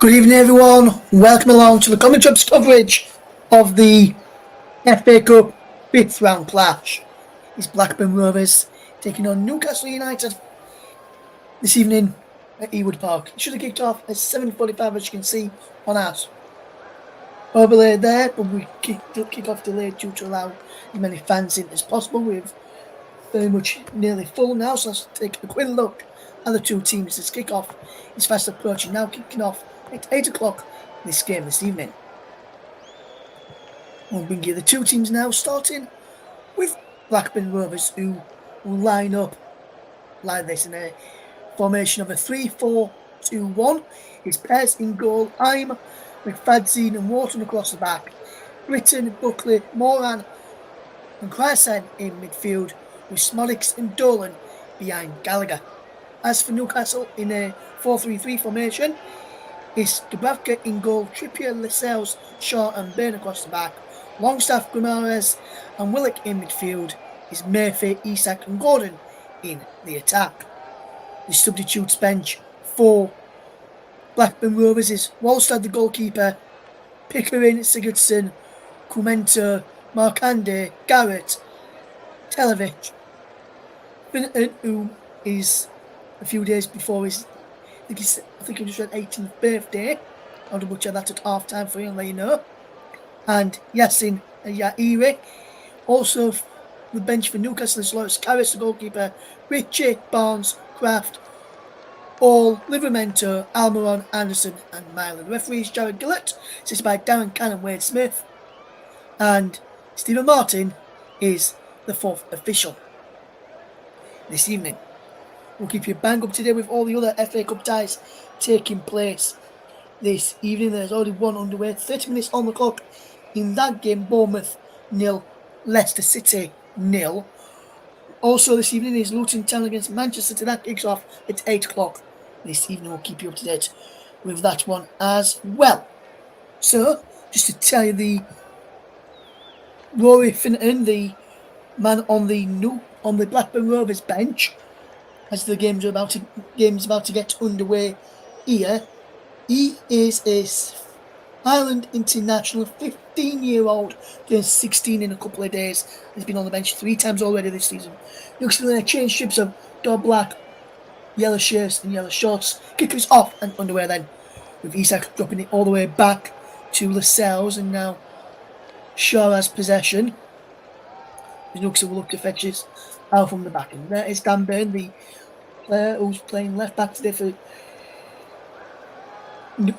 Good evening, everyone. Welcome along to the Common Jobs coverage of the FA Cup fifth round clash. It's Blackburn Rovers taking on Newcastle United this evening at Ewood Park. It should have kicked off at 7:45, as you can see on ours. Overlay there, but we kick off delayed due to allow as many fans in as possible. We're very much nearly full now, so let's take a quick look at the two teams. This kickoff is fast approaching now, kicking off at 8 o'clock this game this evening. We'll bring you the two teams now, starting with Blackburn Rovers, who will line up like this in a formation of a 3-4-2-1. It's pairs in goal. I'm McFadzean and Wharton across the back. Britton, Buckley, Moran and Crysen in midfield, with Smolix and Dolan behind Gallagher. As for Newcastle, in a 4-3-3 formation, it's Dubravka in goal, Trippier, Lascelles, Shaw and Bain across the back. Longstaff, Guimaraes and Willock in midfield is Murphy, Isak and Gordon in the attack. The substitutes bench for Blackburn Rovers is Wallstad the goalkeeper, Pickering, Sigurdsson, Kumento, Markande, Garrett, Televic. Finnegan, who is a few days before his, I think he just had 18th birthday. I'll double check that at half time for you and let you know. And Yassin Yairi. Also the bench for Newcastle is Lawrence Carris, the goalkeeper, Richie, Barnes, Kraft, All, Livermento, Almiron, Anderson and Mylan. The referees Jared Gillett, assisted by Darren Cannon, Wade Smith, and Stephen Martin is the fourth official this evening. We'll keep you bang up to date with all the other FA Cup ties taking place this evening. There's already one underway, 30 minutes on the clock. In that game, Bournemouth 0, Leicester City 0. Also this evening is Luton Town against Manchester City. That kicks off at 8 o'clock this evening. We'll keep you up to date with that one as well. So, just to tell you, the Rory Finnegan, the man on the Blackburn Rovers bench, as the game's about to get underway here, he is a Ireland international, 15-year-old, turned 16 in a couple of days. He's been on the bench 3 times already this season. Newcastle in a change strips of dark black, yellow shirts and yellow shorts. Kicker is off and underway then, with Isak dropping it all the way back to Lascelles, and now Shaw has possession. Newcastle will look to fetch this out from the back. And there is Dan Burn, the player who's playing left back today for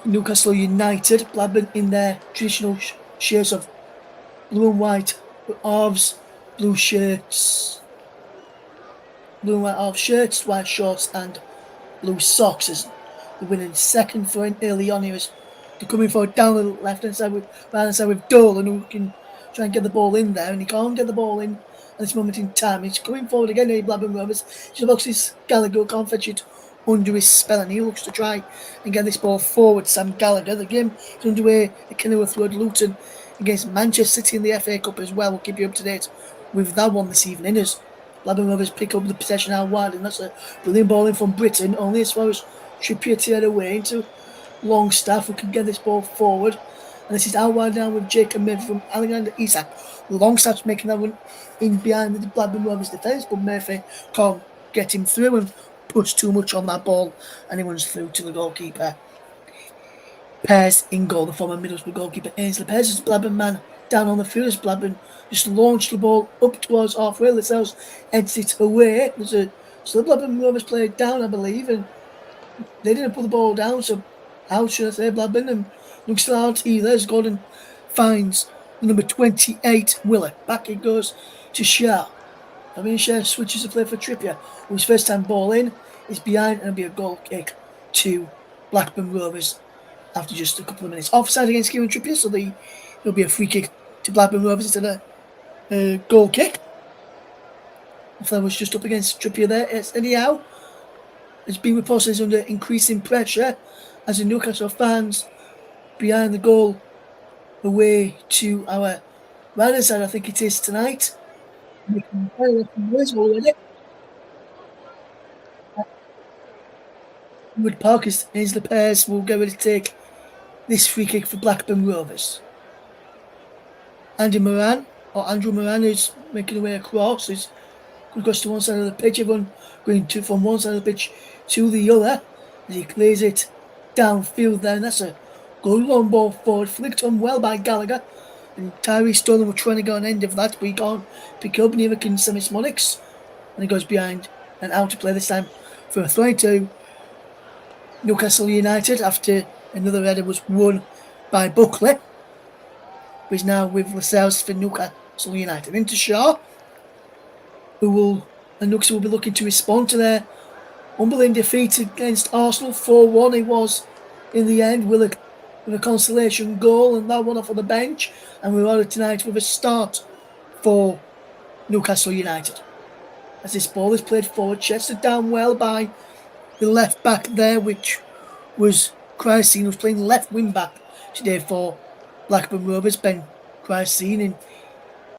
Newcastle United. Blackburn in their traditional shirts of blue and white arms, blue shirts, blue and white arm shirts, white shorts and blue socks. As the winning second throw-in early on, he was coming forward down the left-hand side with Dolan, who can try and get the ball in there, and he can't get the ball in at this moment in time. He's coming forward again, Blackburn Rovers. He looks his Gallagher, can't fetch it under his spell, and he looks to try and get this ball forward. Sam Gallagher. The game is underway at Kenilworth Road, Luton against Manchester City in the FA Cup as well. We'll keep you up to date with that one this evening as Blackburn Rovers pick up the possession out wide, and that's a brilliant ball in from Britain, only as far as Trippier teared away into Longstaff, who can get this ball forward. And this is out wide now with Jacob Murphy from Alexander Isak. Longstaff's making that one in behind the Blackburn Rovers defence, but Murphy can't get him through and push too much on that ball, and he runs through to the goalkeeper. Pears in goal, the former Middlesbrough goalkeeper Ainsley Pears is Blackburn man down on the field as Blackburn just launched the ball up towards halfway. Lascelles heads it away. There's so the Blackburn Rovers played down, I believe, and they didn't put the ball down, so how should I say Blackburn? And looks out either as Gordon finds the number 28 Willock. Back it goes to Shaw. Fabian Shaw switches to play for Trippier, whose first time ball in is behind, and it'll be a goal kick to Blackburn Rovers after just a couple of minutes. Offside against Kieran Trippier, so there'll be a free kick to Blackburn Rovers instead of a goal kick. If that was just up against Trippier there, it's anyhow. It's been reported he's under increasing pressure as the Newcastle fans behind the goal away to our right side, I think it is tonight. Making very noise already. Ewood Park is the pairs will go ready to take this free kick for Blackburn Rovers. Andrew Moran is making away across. He's goes to one side of the pitch. Everyone going from one side of the pitch to the other. As he clears it downfield there. And that's a good long ball forward. Flicked on well by Gallagher. And Tyree Stolen were trying to go on end of that, but he can't pick up. Neither can Semis-Monix. And he goes behind and out to play this time for a throw to Newcastle United after another header was won by Buckley, who is now with Lascelles for Newcastle United. Into Shaw, Newcastle will be looking to respond to their humbling defeat against Arsenal 4-1. It was in the end with a consolation goal, and that one off on the bench. And we're ordered tonight with a start for Newcastle United. As this ball is played forward, chested down well by the left back there, which was Christine, who's playing left wing back today for Blackburn Rovers, Ben Christine.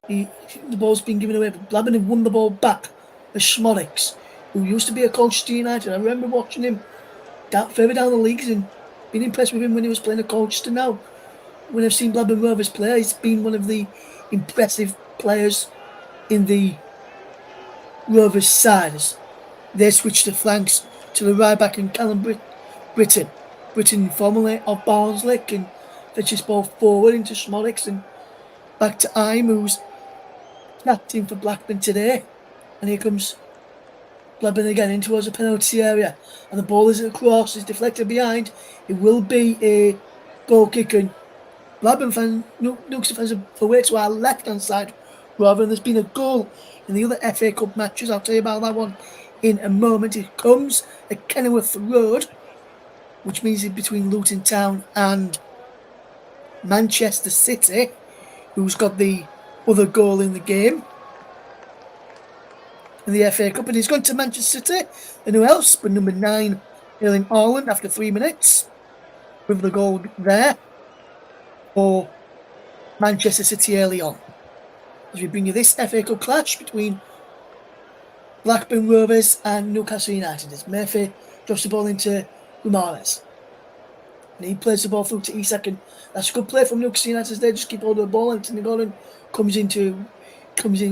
And the ball's been given away, but Blackburn have won the ball back. The Schmodix, who used to be a coach to United. I remember watching him further down the leagues and being impressed with him when he was playing a coach. To now, when I've seen Blackburn Rovers play, he's been one of the impressive players in the Rovers side. They switched the flanks to the right back in Callum Britton. Britton, formerly of Barnsley, can fetch his ball forward into Schmodix and back to Ime, who's captain for Blackburn today. And here comes Blackburn again in towards the penalty area. And the ball is across, is deflected behind. It will be a goal kick. And Blackburn Newcastle fans are away to our left hand side rather than there's been a goal in the other FA Cup matches. I'll tell you about that one in a moment. It comes at Kenilworth Road, which means it's between Luton Town and Manchester City, who's got the other goal in the game in the FA Cup. And he's gone to Manchester City. And who else but number 9, Erling Haaland, after 3 minutes, with the goal there for Manchester City early on. As we bring you this FA Cup clash between Blackburn Rovers and Newcastle United. As Murphy drops the ball into Ramirez. And he plays the ball through to Isak, and that's a good play from Newcastle United. They just keep hold of the ball. Anthony Gordon comes in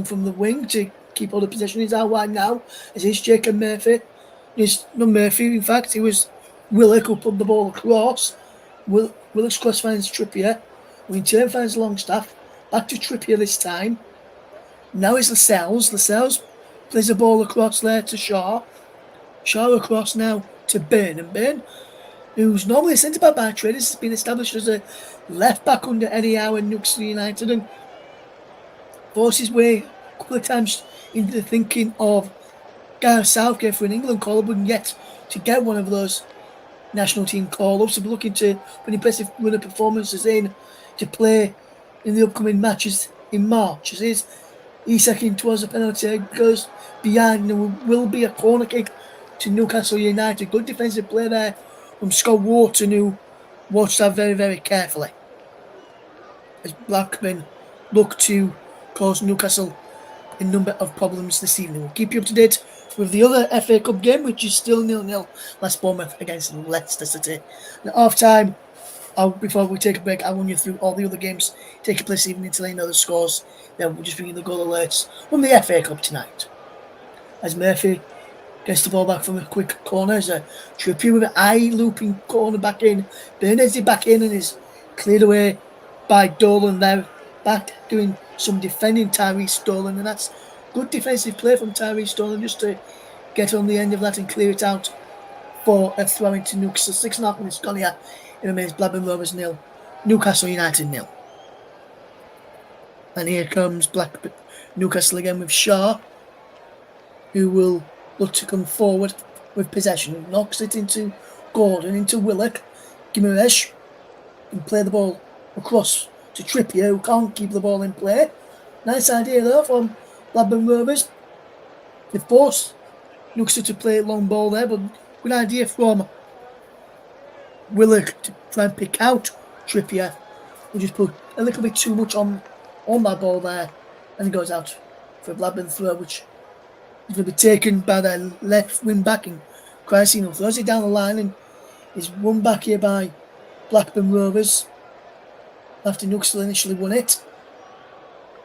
from the wing to keep hold of possession. He's out wide now, as is Jacob Murphy. It's not Murphy, in fact, it was Willock who put the ball across. Willock's cross finds Trippier, who in turn finds Longstaff. Back to Trippier this time. Now it's Lascelles. Lascelles plays the ball across there to Shaw. Shaw across now to Byrne. And Byrne, who's normally a centre-back by trade, has been established as a left-back under Eddie Howe and Newcastle United, and forced his way a couple of times into the thinking of Gareth Southgate for an England call-up, but yet to get one of those national team call-ups. We're looking to put an impressive run of performances in to play in the upcoming matches in March. As is Isak in towards the penalty, goes behind, and there will be a corner kick to Newcastle United. Good defensive play there from Scott Wharton, who watched that very, very carefully. As Blackburn look to cause Newcastle a number of problems this evening. We'll keep you up to date with the other FA Cup game, which is still 0-0. Last Bournemouth against Leicester City. At half time, before we take a break, I'll run you through all the other games taking place evening until I know the scores. Then we'll just bring you the goal alerts from the FA Cup tonight. As Murphy gets the ball back from a quick corner, as a Trippier with an eye-looping corner back in. Bernese back in and is cleared away by Dolan there. Back doing some defending, Tyree Stolen, and that's good defensive play from Tyree Stolen just to get on the end of that and clear it out for a throw into Newcastle. 6.5 minutes gone here. It remains Blackburn Rovers 0, Newcastle United 0. And here comes Newcastle again with Shaw, who will look to come forward with possession. Knocks it into Gordon, into Willock. Gimaresh can play the ball across to Trippier, who can't keep the ball in play. Nice idea though from Blackburn Rovers. They force Newcastle to play a long ball there, but good idea from Willock to try and pick out Trippier, who just put a little bit too much on that ball there, and it goes out for a Blackburn throw, which is going to be taken by their left wing back, and Christine throws it down the line and is run back here by Blackburn Rovers after Newcastle initially won it.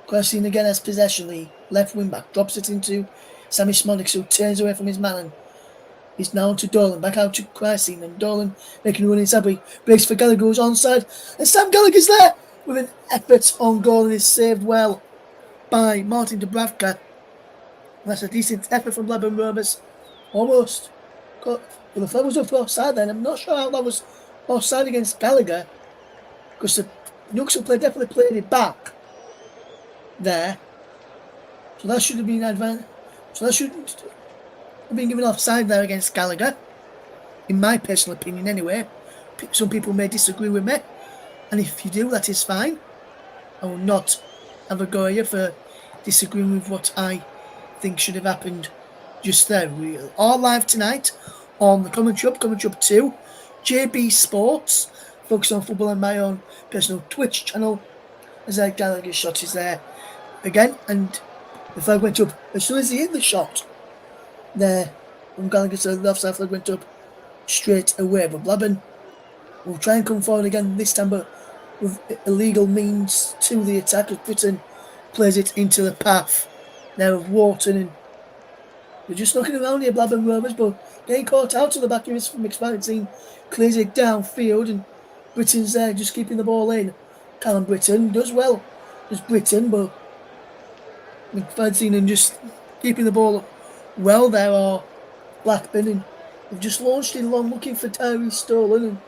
Crossing again has possession. The left wing back drops it into Sammy Smodics, who turns away from his man and is now to Dolan. Back out to Christine, and Dolan making a run inside. He breaks for Gallagher, who's onside, and Sam Gallagher's there with an effort on goal and is saved well by Martin Dubravka. That's a decent effort from Blackburn Rovers. Almost. Well, the flag was up for offside then. I'm not sure how that was offside against Gallagher, because the Newcastle player definitely played it back there. So that should have been advanced. So that shouldn't have been given offside there against Gallagher, in my personal opinion anyway. Some people may disagree with me, and if you do, that is fine. I will not have a go at you for disagreeing with what I think should have happened just there. We are live tonight on the Commentary Up 2, JB Sports, focused on football and my own personal Twitch channel. As Gallagher's shot is there again, and the flag went up as soon as he hit the shot there from Gallagher, so the offside flag went up straight away. But Blackburn will try and come forward again this time, but with illegal means to the attack, as Britain plays it into the path there of Wharton, and they're just knocking around here, Blackburn Rovers, but getting caught out to the back of his McFadden team, clears it downfield, and Britain's there just keeping the ball in. Callum Britton does well, does Britain, but McFadden and just keeping the ball well there are Blackburn, and they've just launched it along looking for Tyree Stolen, and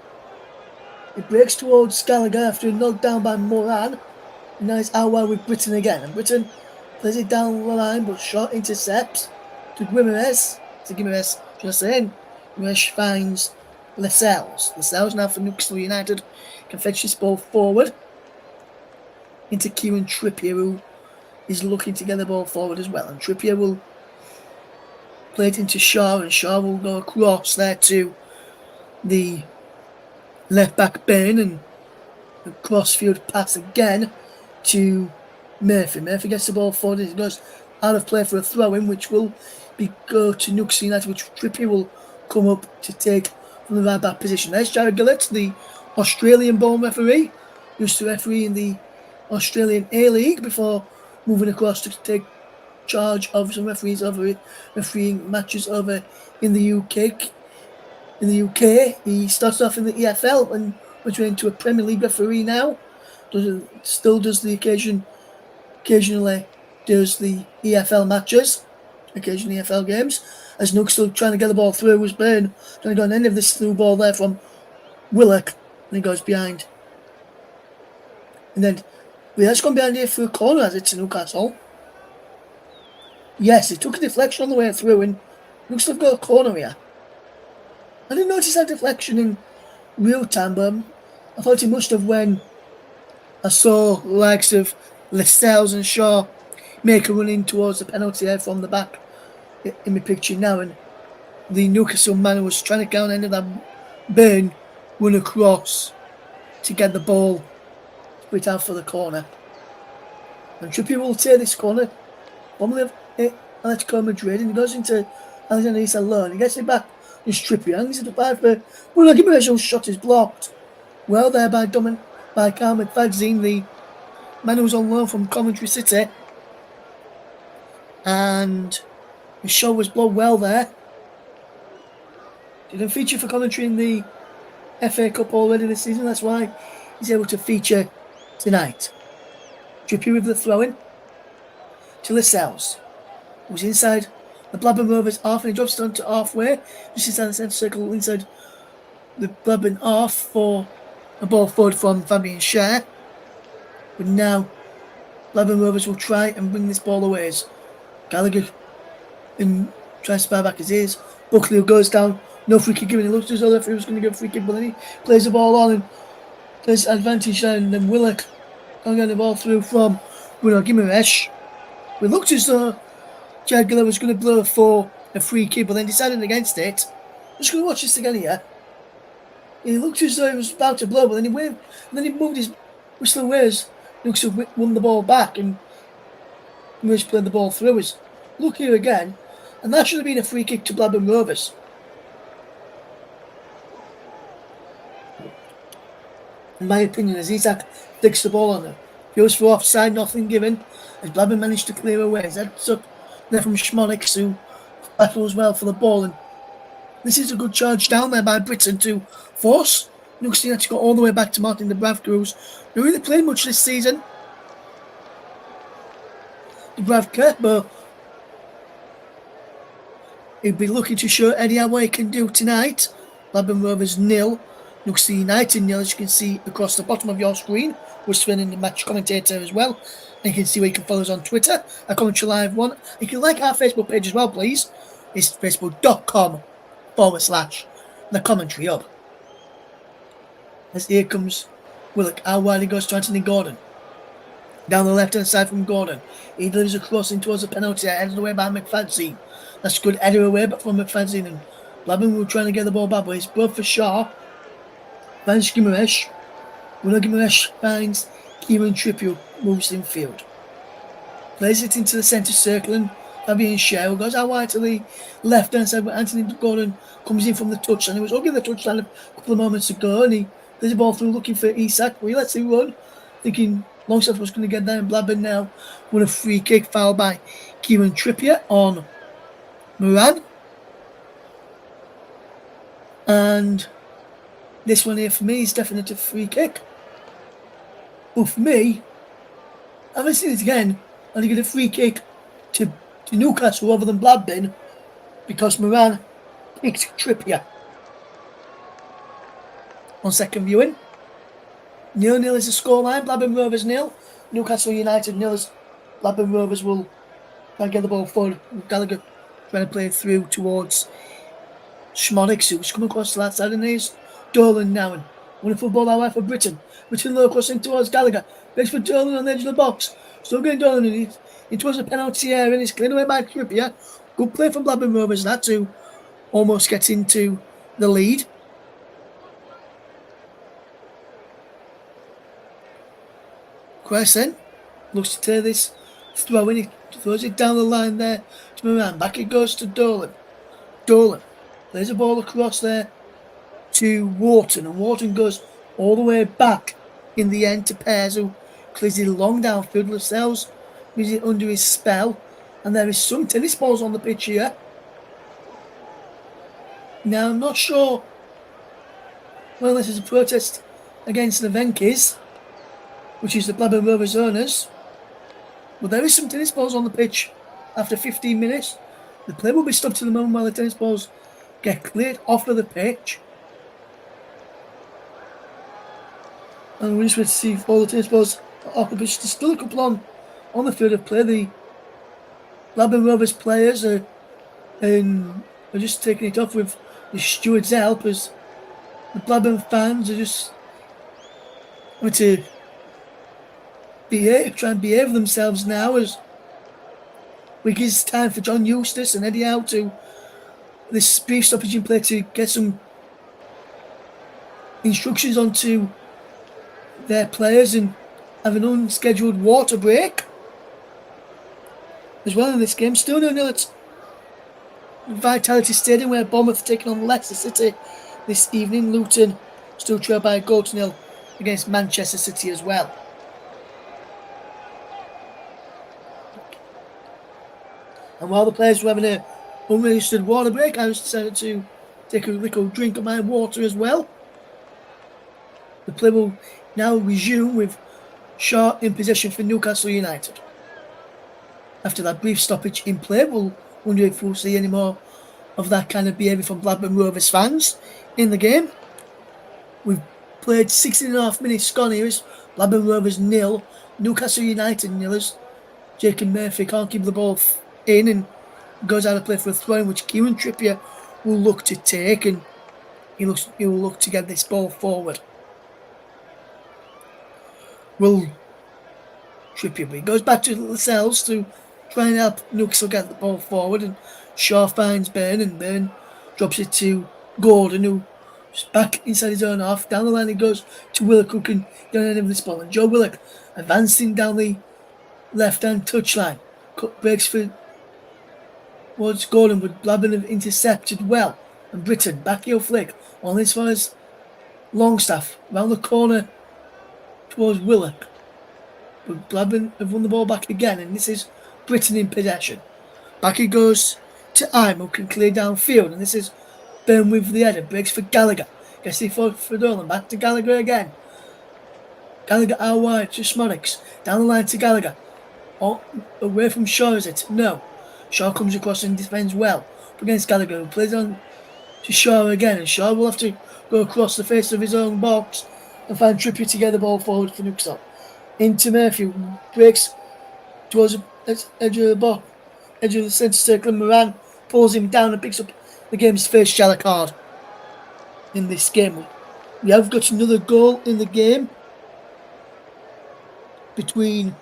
it breaks towards Gallagher after a knocked down by Moran, and now it's out wide with Britain again, and Britain plays it down the line but short intercepts to Guimaraes, should I say, Guimaraes finds Lascelles now for Newcastle United can fetch this ball forward into Kieran Trippier, who is looking to get the ball forward as well, and Trippier will play it into Shaw, and Shaw will go across there to the left back Bain, and a crossfield pass again to Murphy. Murphy gets the ball forward, it goes out of play for a throw-in, which will go to Newcastle United, which Trippier will come up to take from the right back position. There's Jared Gillett, the Australian-born referee, used to referee in the Australian A-League before moving across to take charge of some refereeing matches over in the UK. In the UK, he started off in the EFL and went into a Premier League referee now. Still does the occasionally does the EFL matches, occasionally EFL games. As Nook still trying to get the ball through, was Byrne trying to go on the end of this through ball there from Willock, and he goes behind. And then has gone behind here for a corner, as it's Newcastle. Yes, it took a deflection on the way through, and looks to have got a corner here. I didn't notice that deflection in real time, but I thought it must have when I saw the likes of Lascelles and Shaw make a run in towards the penalty area from the back in my picture now, and the Newcastle man was trying to get on the end of that Burn run across to get the ball split out for the corner. And Trippier will take this corner, formerly of Atletico Madrid, and he goes into Alexander Isak alone. He gets it back, just Trippier, and he's at the 5 for well, Guimaraes' shot is blocked. Well there by Carl McFadden, the man who was on loan from Coventry City. And the shot was blocked well there. Didn't feature for Coventry in the FA Cup already this season, that's why he's able to feature tonight. Trippier with the throw-in to Lascelles, who's inside the Blackburn Rovers half, and he drops it onto halfway, just inside the centre circle, inside the Blackburn half for a ball forward from Fabian Schär. But now Blackburn Rovers will try and bring this ball away as Gallagher and tries to spy back his ears. Buckley goes down, no free kick given. He looks as though the referee was going to give a free kick, but then he plays the ball on and plays advantage there, and then Willock can't get the ball through from Bruno Guimaraes. We looked as though Jared Gillett was going to blow for a free kick, but then decided against it. I'm just going to watch this again here. He looked as though he was about to blow, but then he waved, and then he moved his whistle away as looks to have won the ball back, and Guimaraes played the ball through us. Look here again, and that should have been a free kick to Blackburn Rovers. in my opinion, as Isak flicks the ball on her. Goes for offside, nothing given. As Blackburn managed to clear away. As that's up there from Schmonix, who battles well for the ball. And this is a good charge down there by Britain to force Newcastle to go all the way back to Martin Dubravka, who's not really played much this season. Dubravka, but he'll be looking to show Eddie how what he can do tonight. Blackburn Rovers 0, Newcastle United 0, as you can see across the bottom of your screen. We're spinning the match commentator as well. And you can see where you can follow us on Twitter at Commentary Live 1. You can like our Facebook page as well, please. It's facebook.com/the Commentary Hub. As here comes Willock. How wide he goes to Anthony Gordon. Down the left hand side from Gordon. He delivers a crossing towards the penalty, headed away by McFadzean. That's a good header away, but from McFadzean. And Blackburn were trying to get the ball back, but it's both for Shaw. Finds Gimaresh. Willock Gimaresh finds Kieran Trippier, moves in field. Plays it into the centre circle, and Fabian Schär goes out wide to the left hand side, but Anthony Gordon comes in from the touchline. He was hugging the touchline a couple of moments ago, and he plays the ball through looking for Isak. He lets it run, thinking Longstaff was going to get there, and Blackburn now with a free kick fouled by Kieran Trippier on Moran. And this one here for me is definitely a free kick. But for me, I haven't seen it again. And you get a free kick to Newcastle rather than Blackburn because Moran picked Trippier. On second viewing, 0-0 is the scoreline. Blackburn Rovers 0, Newcastle United 0. As Blackburn Rovers will try and get the ball forward. Gallagher trying to play it through towards Schmonix, who's coming across the left side, and there's Dolan now. And wonderful ball out for Britain. Britain low crossing towards Gallagher. Waits for Dolan on the edge of the box. Still getting Dolan in it. Towards the penalty area, and it's cleared away by Trippier. Good play from Blackburn Rovers, that to almost get into the lead. Crescent looks to tear this throw in. He throws it down the line there to Moran. Back it goes to Dolan. Dolan plays a ball across there to Wharton, and Wharton goes all the way back in the end to Pears, who clears it long downfield. Lascelles moves it under his spell, and there is some tennis balls on the pitch here. Now I'm not sure whether this is a protest against the Venkies, which is the Blackburn Rovers owners, but there is some tennis balls on the pitch after 15 minutes. The play will be stopped to the moment while the tennis balls get cleared off of the pitch. And we just wait to see if all the tennis balls are off the pitch. There's still a couple on the field of play. The Blackburn Rovers players are just taking it off with the steward's help, as the Blackburn fans are just going to try and behave themselves now, as we give time for John Eustace and Eddie Howe to this brief stoppage in play to get some instructions onto their players and have an unscheduled water break as well in this game. Still 0-0 at Vitality Stadium, where Bournemouth are taking on Leicester City this evening. Luton still trailed by a goal to 0 against Manchester City as well. And while the players were having an unregistered water break, I decided to take a little drink of my water as well. The play will now resume with Shaw in possession for Newcastle United. After that brief stoppage in play, we'll wonder if we'll see any more of that kind of behaviour from Blackburn Rovers fans in the game. We've played 16.5 minutes gone here. It's Blackburn Rovers 0, Newcastle United 0. Jacob Murphy can't keep the ball in and goes out of play for a throw in, which Kieran Trippier will look to take, and he will look to get this ball forward. Will Trippier, but he goes back to Lascelles to try and help Newcastle get the ball forward, and Shaw finds Byrne, and Byrne drops it to Gordon, who is back inside his own half. Down the line he goes to Willock, who can get any of this ball, and Joe Willock advancing down the left-hand touchline. Cut breaks for towards Gordon, but Blackburn have intercepted well, and Britain back heel flick on as far as Longstaff round the corner towards Willock. But Blackburn have won the ball back again, and this is Britain in possession. Back it goes to Ime, who can clear downfield, and this is Burn with the header, breaks for Gallagher. Gets it for Dolan, back to Gallagher again. Gallagher out wide to Smodics, down the line to Gallagher. Away from Shaw, is it? No. Shaw comes across and defends well against Gallagher, who plays on to Shaw again, and Shaw will have to go across the face of his own box and find Trippier to get the ball forward for Newcastle. Into Murphy, breaks towards the edge of the box, edge of the centre circle, and Moran pulls him down and picks up the game's first yellow card in this game. We have got another goal in the game between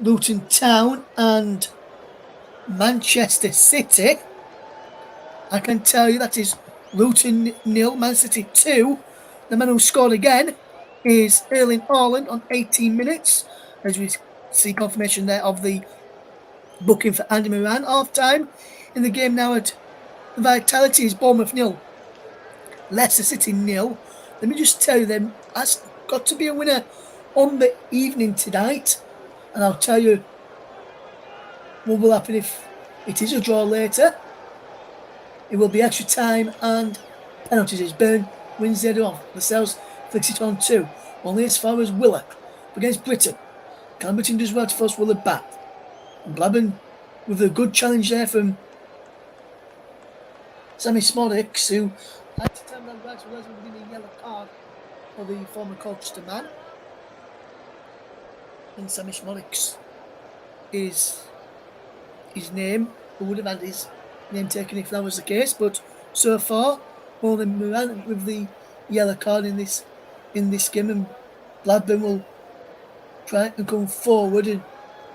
Luton Town and Manchester City. I can tell you that is Luton 0, Man City 2. The man who scored again is Erling Haaland on 18 minutes. As we see confirmation there of the booking for Andy Moran. Half time in the game now at the Vitality is Bournemouth 0, Leicester City 0. Let me just tell you, there has got to be a winner on the evening tonight. And I'll tell you what will happen if it is a draw later. It will be extra time and penalties as Burn wins the header off. Lascelles flicks it on 2. Only as far as Willock against Britain. Callum Britton does well to force Willock back. And Blackburn with a good challenge there from Sammy Smodics, who had to turn that right to realize would have been a yellow card for the former Colchester man. And Sammy Smodics is his name, who would have had his name taken if that was the case, but so far only Moran with the yellow card in this game, and Blackburn will try and come forward, and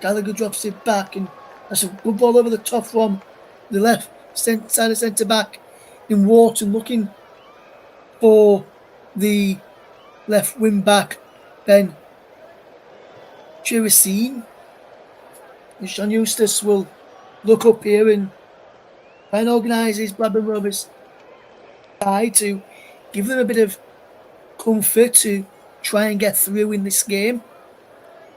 Gallagher drops it back, and that's a good ball over the top from the left side of centre back in Wharton, looking for the left wing back Ben Chiricine. Sean Eustace will look up here and try and organise his Blackburn Rovers side to give them a bit of comfort to try and get through in this game.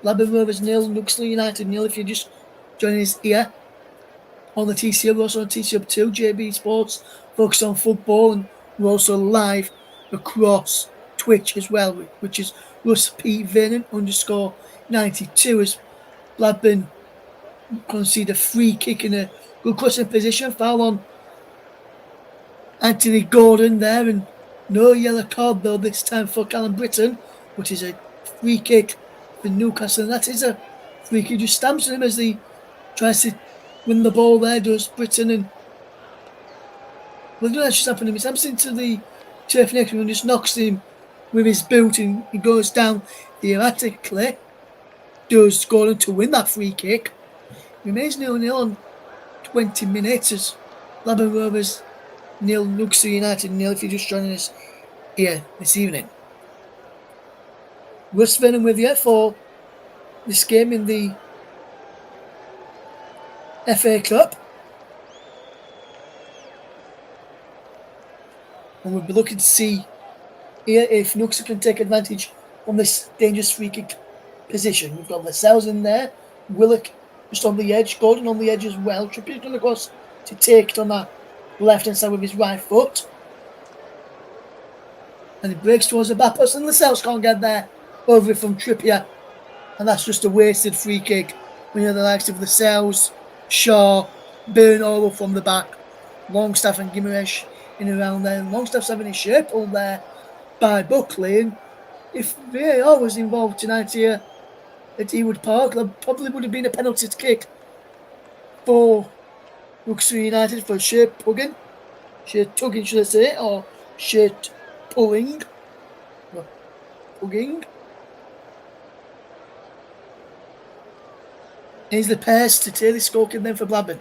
Blackburn Rovers 0, Newcastle United 0. If you're just joining us here on the TC Hub, we're also on TC Hub 2, JB Sports, focused on football, and we're also live across Twitch as well, which is Russ P. Vernon _92 as Blackburn concede a free kick in a good crossing position. Foul on Anthony Gordon there, and no yellow card though this time for Callum Britton, which is a free kick for Newcastle, and that is a free kick. Just stamps on him as he tries to win the ball there, does Britton, and well, that's just happening. He stamps into the turf next to him and just knocks him with his boot, and he goes down theoretically. Does Gordon to win that free kick. Remains 0-0 on 20 minutes as Blackburn Rovers 0, Newcastle United 0, if you're just joining us here this evening. Russ Vernon with you for this game in the FA Cup. And we'll be looking to see here if Newcastle can take advantage on this dangerous free kick position. We've got Lascelles in there, Willock just on the edge, Gordon on the edge as well. Trippier's going to go to take it on that left hand side with his right foot. And he breaks towards the back post, and Lascelles can't get there over it from Trippier. And that's just a wasted free kick when you're the likes of Lascelles, Shaw, Burn all up from the back. Longstaff and Gimaresh in around there. Longstaff's having his shirt pulled there by Buckley. And if VAR was involved tonight here at Ewood Park, there probably would have been a penalty kick for Newcastle United for shirt tugging, should I say, or shirt pulling. No, tugging. Here's the pass to Taylor Skulkin then for Blackburn.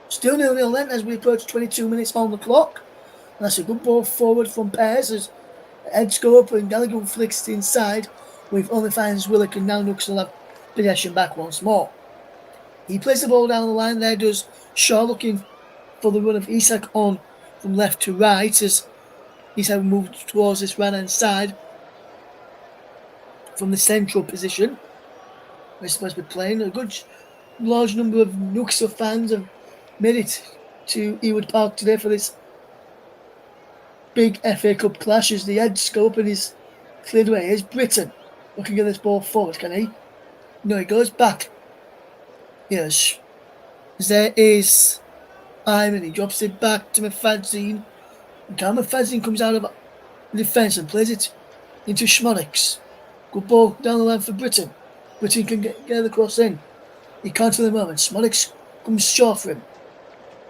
Still 0-0 then as we approach 22 minutes on the clock. And that's a good ball forward from Pears as heads go up and Gallagher flicks it inside with only finds Willock, and now Newcastle have possession back once more. He plays the ball down the line there, does Shaw, looking for the run of Isak on from left to right as Isak moves towards this right hand side. from the central position. We're supposed to be playing. A good large number of Newcastle fans have made it to Ewood Park today for this big FA Cup clash as the heads go up and is cleared away. Here's Britton looking at this ball forward, can he? No, he goes back. Yes. There is Iron. He drops it back to Mafadzine. And Mafadzine comes out of the defence and plays it into Schmonics. Good ball down the line for Britton. Britton can get the cross in. He can't for the moment. Schmonics comes short for him.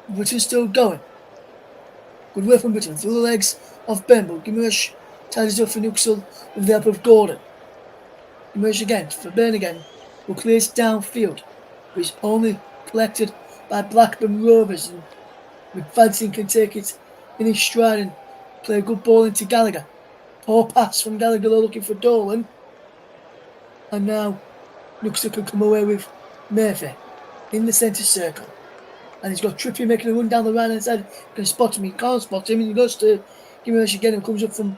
Britton's still going. Good work from Britton through the legs of Benbow. Gimeresh ties it up for Newcastle with the help of Gordon. Gimeresh again for Burn again, who clears downfield, but is only collected by Blackburn Rovers. And McFadden can take it in his stride and play a good ball into Gallagher. Poor pass from Gallagher looking for Dolan. And now Newcastle can come away with Murphy in the centre circle. And he's got Trippier making a run down the right hand side. Can spot him, he can't spot him, and he goes to Gimeresh again and comes up from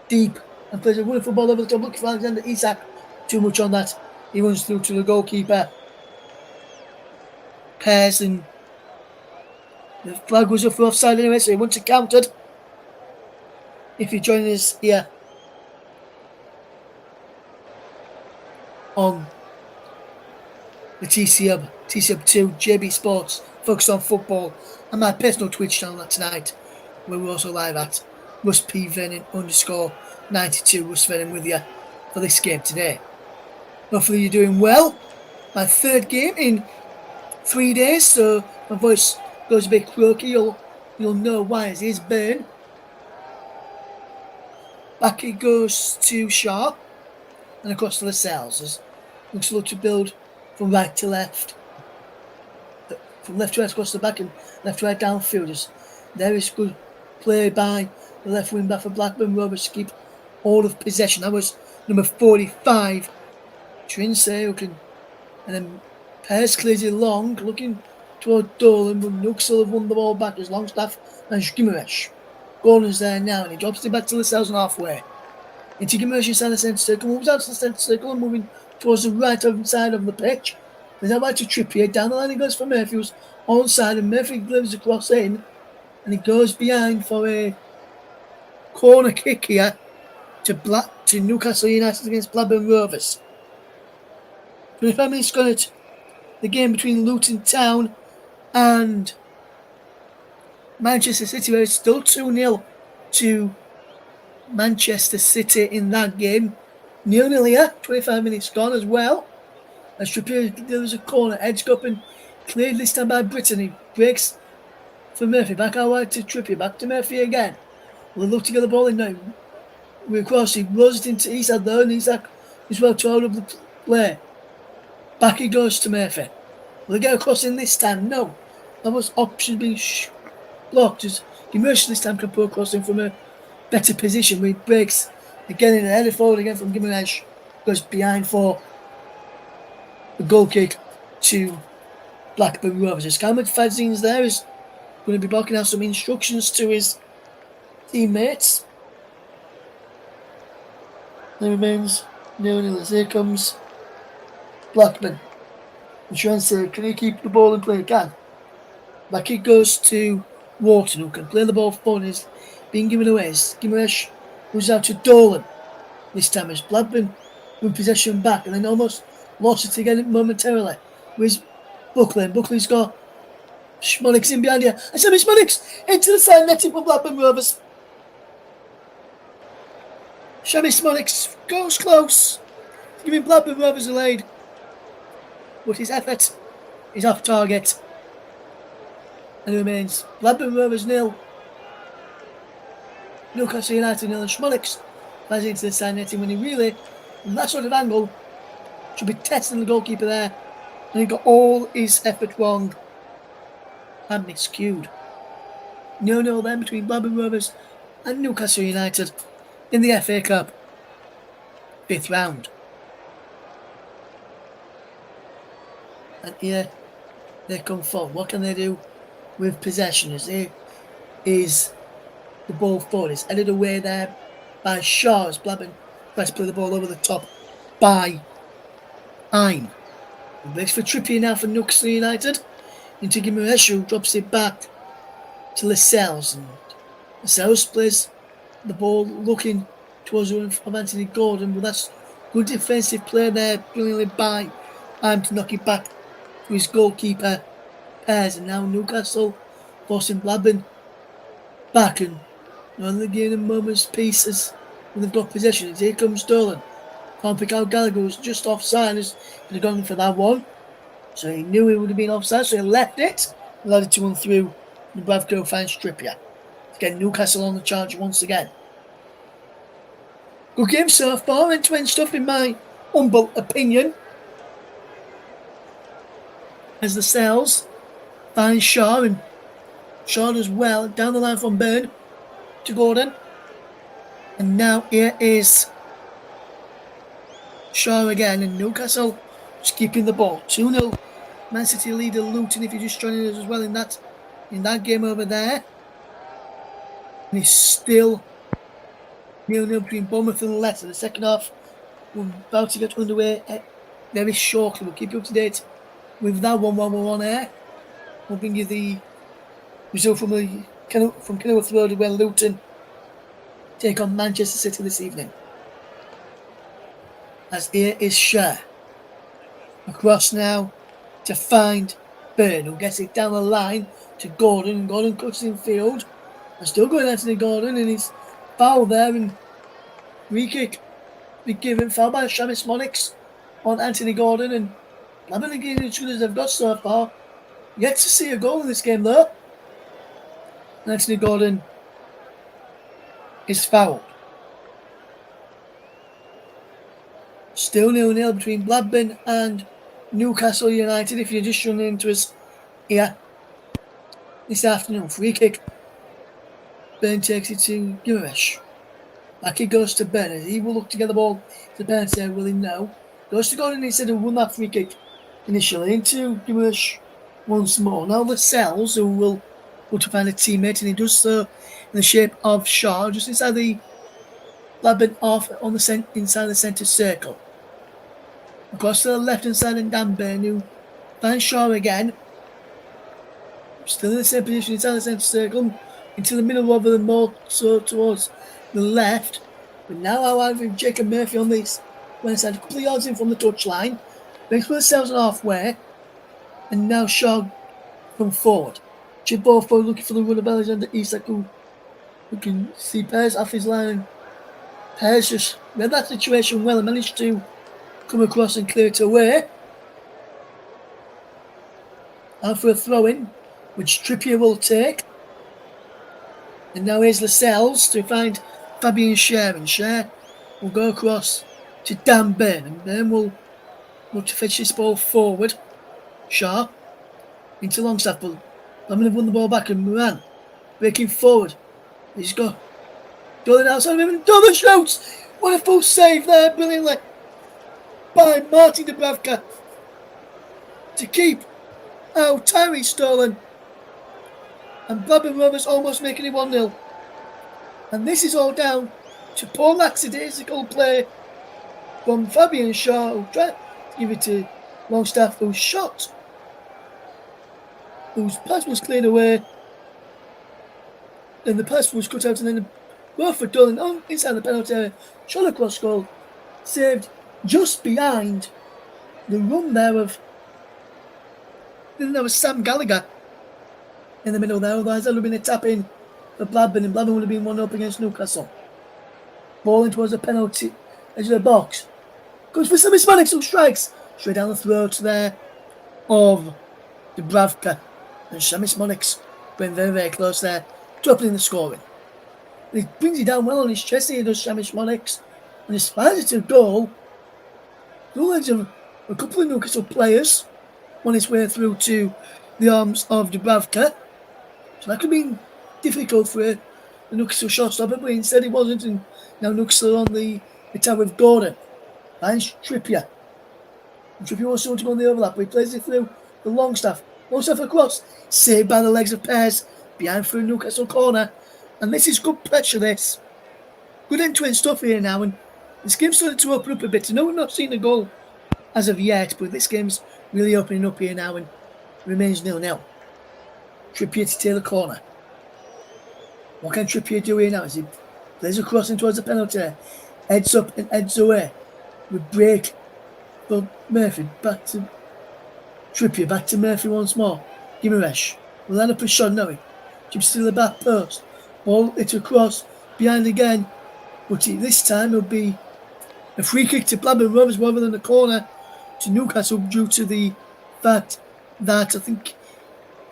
deep and plays a wonderful ball over the top, looking for Alexander Isak. Too much on that. He runs through to the goalkeeper. Pears, and the flag was up for offside anyway, so he wants it counted. If you're joining us here on the TC Hub 2, JB Sports, focused on football, and my personal Twitch channel tonight, where we're also live at RustPVenin _92, RustVenin with you for this game today. Hopefully you're doing well. My third game in 3 days, so my voice goes a bit croaky. You'll know why. It is Burn. Back it goes to Shaw and across to Lascelles. As looks to look to build from right to left. From left to right across the back and left to right downfielders. There is good play by the left wing back for Blackburn Rovers to keep all of possession. That was number 45, Trinsey, who can, and then Pears clears it long, looking toward Dolan, but Newcastle have won the ball back as Longstaff and Gimeresh. Gordon's there now, and he drops it back to Lascelles and halfway. Into Gimeresh inside the centre circle, moves out to the centre circle and moving towards the right hand side of the pitch. There's that back to Trippier, down the line he goes for Murphy, who's onside, and Murphy delivers the cross in, and he goes behind for a corner kick here to Newcastle United against Blackburn Rovers. 25 minutes gone at the game between Luton Town and Manchester City, where it's still 2-0 to Manchester City in that game. 0-0 here, 25 minutes gone as well. As Trippier delivers a corner, edged up and cleared this time by Britton. He breaks for Murphy, back out wide to Trippier, back to Murphy again. We'll look to get the ball in now. We're across, he rolls it into Isak though, and Isak is well to hold up the play. Back he goes to Murphy. Will he get across in this time? No. That was option being blocked. As Gimeresh this time can put across in from a better position where he breaks again in a header forward again from Gimeresh. Goes behind for the goal kick to Blackburn Rovers. As Fadzine's there is going to be barking out some instructions to his teammates. There remains 0-0. Here comes Blackburn. And trying to say, can he keep the ball in play? Can. Back it goes to Wharton, who can play the ball forward and is being given away. Gimeresh moves out to Dolan. This time as Blackburn with possession back and then almost lost it again momentarily. Where's Buckley? And Buckley's got Schmonics in behind here. And Sammy Schmonics into the side netting for Blackburn Rovers. Shammy Schmonics goes close, giving Blackburn Rovers a lead. But his effort is off target. And it remains Blackburn Rovers 0. Newcastle United 0. And Schmonics flies into the side netting when he really, from that sort of angle, should be testing the goalkeeper there. And he got all his effort wrong and miscued. 0-0 then between Blackburn Rovers and Newcastle United in the FA Cup 5th round. And here they come forward. What can they do with possession? As there is the ball forward. It's headed away there by Shaw as Blackburn tries to play the ball over the top by Ein. Breaks for Trippier now for Newcastle United. Into Guimaraes, who drops it back to Lascelles. And Lascelles plays the ball looking towards the run of Anthony Gordon, but that's good defensive play there, brilliantly by Ein to knock it back to his goalkeeper Pears. And now Newcastle forcing Blackburn back, and only giving them moments pieces when they've got possession. And here comes Dolan. Can't pick out Gallagher, who's just offside. He'd have gone for that one. So he knew he would have been offside, so he left it. Allowed it to run through. Dubravka finds Trippier to get Newcastle on the charge once again. Good game so far, end-to-end stuff in my humble opinion. As the Cells finds Shaw, and Shaw as well, down the line from Byrne to Gordon. And now here is Shaw again, and Newcastle just keeping the ball. 2-0. Man City leader Luton, if you're just joining us as well in that game over there. And it's still 0-0 between Bournemouth and Leicester. The second half, we're about to get underway very shortly. We'll keep you up to date with that one while we're on air. We'll bring you the result from Kenilworth Road, where Luton take on Manchester City this evening. As here is Shaw. Across now to find Byrne, who gets it down the line to Gordon, and Gordon cuts in field. And still going Anthony Gordon, and he's foul there, and free kick be given, foul by Shamis Monix on Anthony Gordon, and Blackburn again as good as they've got so far. Yet to see a goal in this game though. And Anthony Gordon is fouled. Still 0-0 between Blackburn and Newcastle United. If you're just tuning into us here this afternoon, free kick. Byrne takes it to Guimaraes. Back it goes to Byrne. He will look to get the ball to Byrne. Say, will he? No. Goes to Gordon instead of won that free kick initially into Guimaraes once more. Now Lascelles, who will look to find a teammate, and he does so in the shape of Shaw, just inside the Blackburn off on the inside the centre circle. Across to the left hand side, and Dan Byrne, who finds Shaw again. Still in the same position inside the centre circle, into the middle of the more so towards the left. But now I have Jacob Murphy on this one side, a couple of yards in from the touchline. Brings themselves halfway, and now Shaw come forward. Chip ball forward, looking for the run of Alexander Isak, who can see Pears off his line. Pears just read that situation well and managed to come across and clear it away. And for a throw-in, which Trippier will take. And now here's Lascelles to find Fabian Schär, and Schär will go across to Dan Byrne, and Byrne will look to fetch this ball forward. Shaw into Longstaff, but Lemon have won the ball back, and Moran breaking forward. He's got Dolan outside of him, and Dolan shoots! What a full save there, brilliantly by Martin Dubravka to keep out Tyree Stolen. And Blackburn Rovers almost making it 1-0. And this is all down to poor lackadaisical play from Fabian Shaw, who tried to give it to Longstaff, who shot, whose pass was cleared away, and the pass was cut out, and then the goal for Dolan on inside the penalty area, shot across goal, saved just behind the run there of, then there was Sam Gallagher in the middle there, otherwise there would have been a tap in for Blackburn, and Blackburn would have been 1-up against Newcastle. Ball in towards the penalty edge of the box. Goes for Sammy Spanix, who strikes straight down the throat there of Dubravka. And Shamis Monix going very, very close there to opening the scoring. He brings it down well on his chest here, does Shamis Monix. And he fires it to goal. The legs of a couple of Newcastle players on his way through to the arms of Dubravka. So that could be difficult for the Newcastle shortstopper, but instead it wasn't. And now Newcastle on the attack with Gordon. Finds Trippier. And Trippier wants someone to go on the overlap, but he plays it through the Longstaff. Longstaff across. Saved by the legs of Pears. Behind for a Newcastle corner. And this is good pressure, this. Good end-to-end stuff here now. And This game's started to open up a bit. I know we've not seen a goal as of yet, but this game's really opening up here now and remains 0-0. Trippier to take the corner. What can Trippier do here now as he plays a crossing towards the penalty? Heads up and heads away. With break for Murphy. Back to Trippier. Back to Murphy once more. Gimaresh will land up a shot now. Chips to the back post. Ball it's across. Behind again. But this time it'll be a free kick to Blackburn Rovers rather than a corner to Newcastle due to the fact that I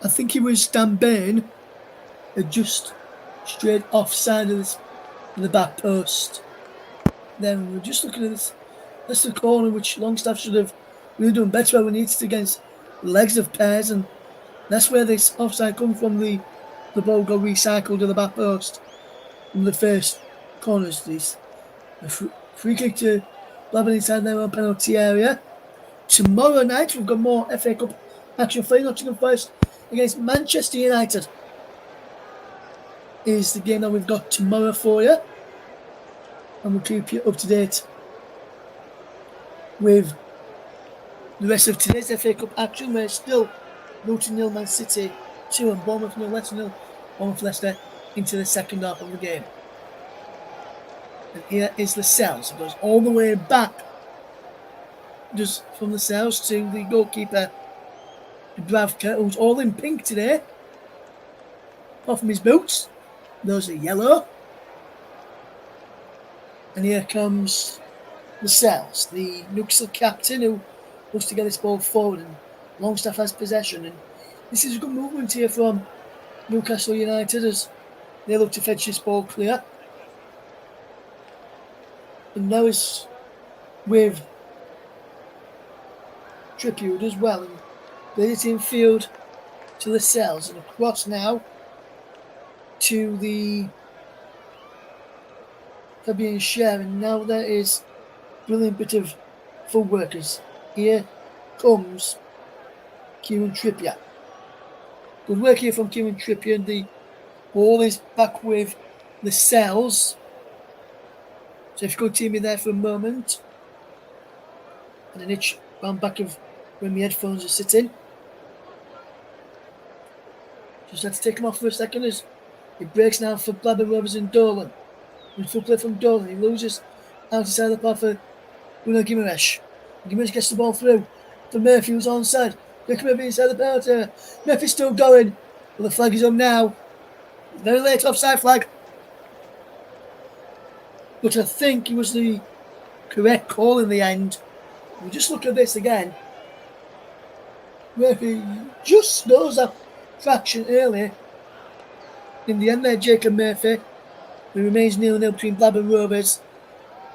think it was Dan Bain just straight offside of the back post. Then we're just looking at this. That's the corner which Longstaff should have really done better when it's against the legs of pairs, and that's where this offside come from. The ball got recycled to the back post from the first corners. This free kick to Blackburn inside their own penalty area. Tomorrow night we've got more FA Cup action for Nottingham Forest against Manchester United. Is the game that we've got tomorrow for you, and we'll keep you up to date with the rest of today's FA Cup action. We're still Luton 0, Man City 2 and Bournemouth 0, Leicester 0. Bournemouth Leicester into the second half of the game. And here is the Cells. It goes all the way back, just from the Cells to the goalkeeper Dubravka, who's all in pink today. Apart from his boots, those are yellow. And here comes the Cells, the Newcastle captain, who wants to get this ball forward, and Longstaff has possession. And this is a good movement here from Newcastle United as they look to fetch this ball clear. And now it's with Trippier as well, and plays it in field to the Cells, and across now to the Fabian Schär, and now there is brilliant bit of footwork as here comes Kieran Trippier. Good work here from Kieran Trippier, and the ball is back with the Cells. So if you could see me there for a moment, and an itch round back of where my headphones are sitting. Just had to take them off for a second as it breaks now for Blackburn Rovers and Dolan. With full play from Dolan, he loses outside the path for Bruno Gimaresh. Gimaresh gets the ball through for Murphy, who's onside. Quick Murphy inside the penalty. Murphy's still going, but the flag is up now. Very late offside flag. But I think it was the correct call in the end. We just look at this again. Murphy just knows that fraction early. In the end there, Jacob Murphy. It remains 0-0 between Blackburn Rovers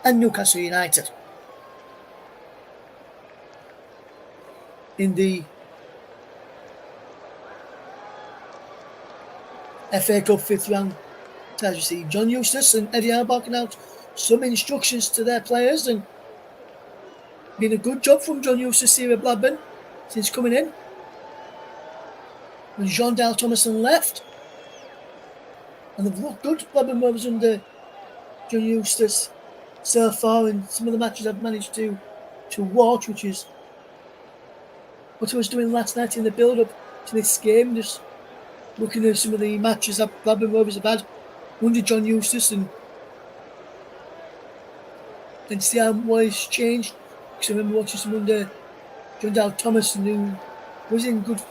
and Newcastle United. In the FA Cup 5th round, as you see, John Eustace and Eddie Howe barking out some instructions to their players, and been a good job from John Eustace here at Blackburn since coming in. When Jean Dale Thomason left, and they've looked good, Blackburn Rovers under John Eustace so far in some of the matches I've managed to watch, which is what I was doing last night in the build-up to this game, just looking at some of the matches that Blackburn Rovers have had under John Eustace and see how what has changed. Because I remember watching some under John Dale Thomason, who was in good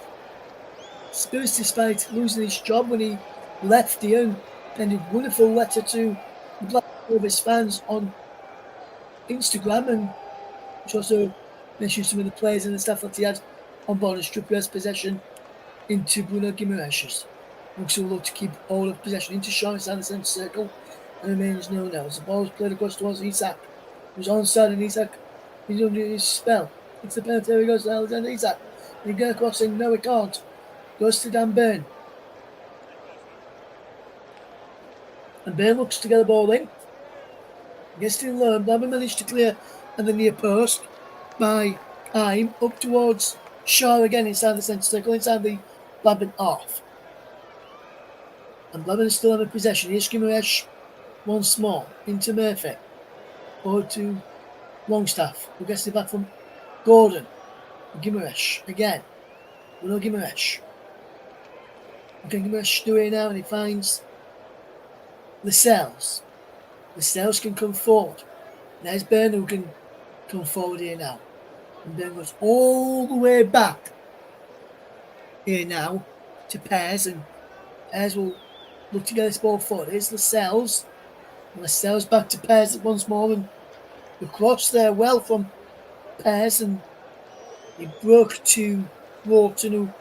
spirits despite losing his job when he left here, and penned a wonderful letter to the Blackburn Rovers fans on Instagram, and which also mentioned some of the players and the staff that he had on board as Trippier's possession into Bruno Guimarães. Looks will look to keep all of possession into Sean inside the centre circle, and remains 0-0. As the ball is played across towards Isak, who's onside, and Isak is under his spell. It's the penalty, there he goes to Alexander Isak. And he goes across, and no, he can't. Goes to Dan Burn. And Burn looks to get the ball in. Gets it in low, and Blackburn managed to clear at the near post by Ime up towards Shaw again inside the centre circle, inside the Blackburn half. And Blackburn still have a possession. Here's Guimarães once more into Murphy. Over to Longstaff, who gets it back from Gordon. Gimaresh again. Bruno Gimaresh. Okay, Gimaresh do it now, and he finds Lascelles. Lascelles can come forward. There's Byrne who can come forward here now. And Byrne goes all the way back here now to Pears, and Pears will look to get this ball forward. Here's Lascelles. Lascelles back to Pears once more, and the cross there well from Pears, and he broke to Wharton,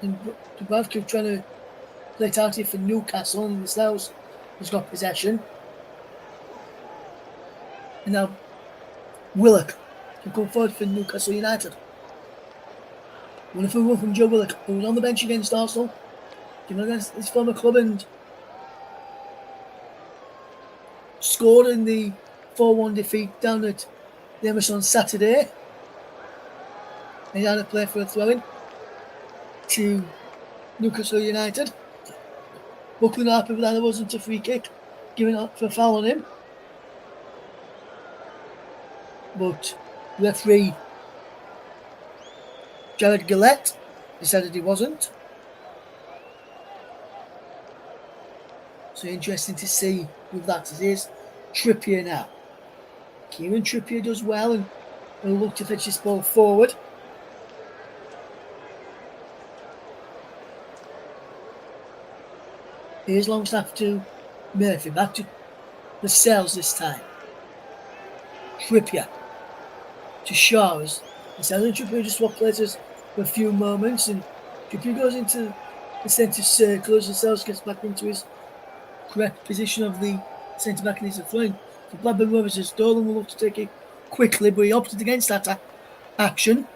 and Dubravka trying to play it out here for Newcastle, and Lascelles has got possession. And now Willock can come forward for Newcastle United. Wonderful run from Joe Willock, who was on the bench against Arsenal, given against his former club, and scored in the 4-1 defeat down at the Emerson on Saturday. And he had a play for a throw-in to Newcastle United. Buckland are happy with that. There wasn't a free kick given up for a foul on him. But referee Jared Gillette decided he wasn't. So interesting to see with that. It is Trippier now. Kieran Trippier does well and will look to fetch this ball forward. Here's Longstaff to Murphy. Back to Lascelles this time. Trippier to Shaw. Lascelles and Trippier just swap places for a few moments, and Trippier goes into the centre circle as Lascelles gets back into his correct position of the centre back, and he's a throw-in for Blackburn Rovers as Dolan will look to take it quickly, but he opted against that action.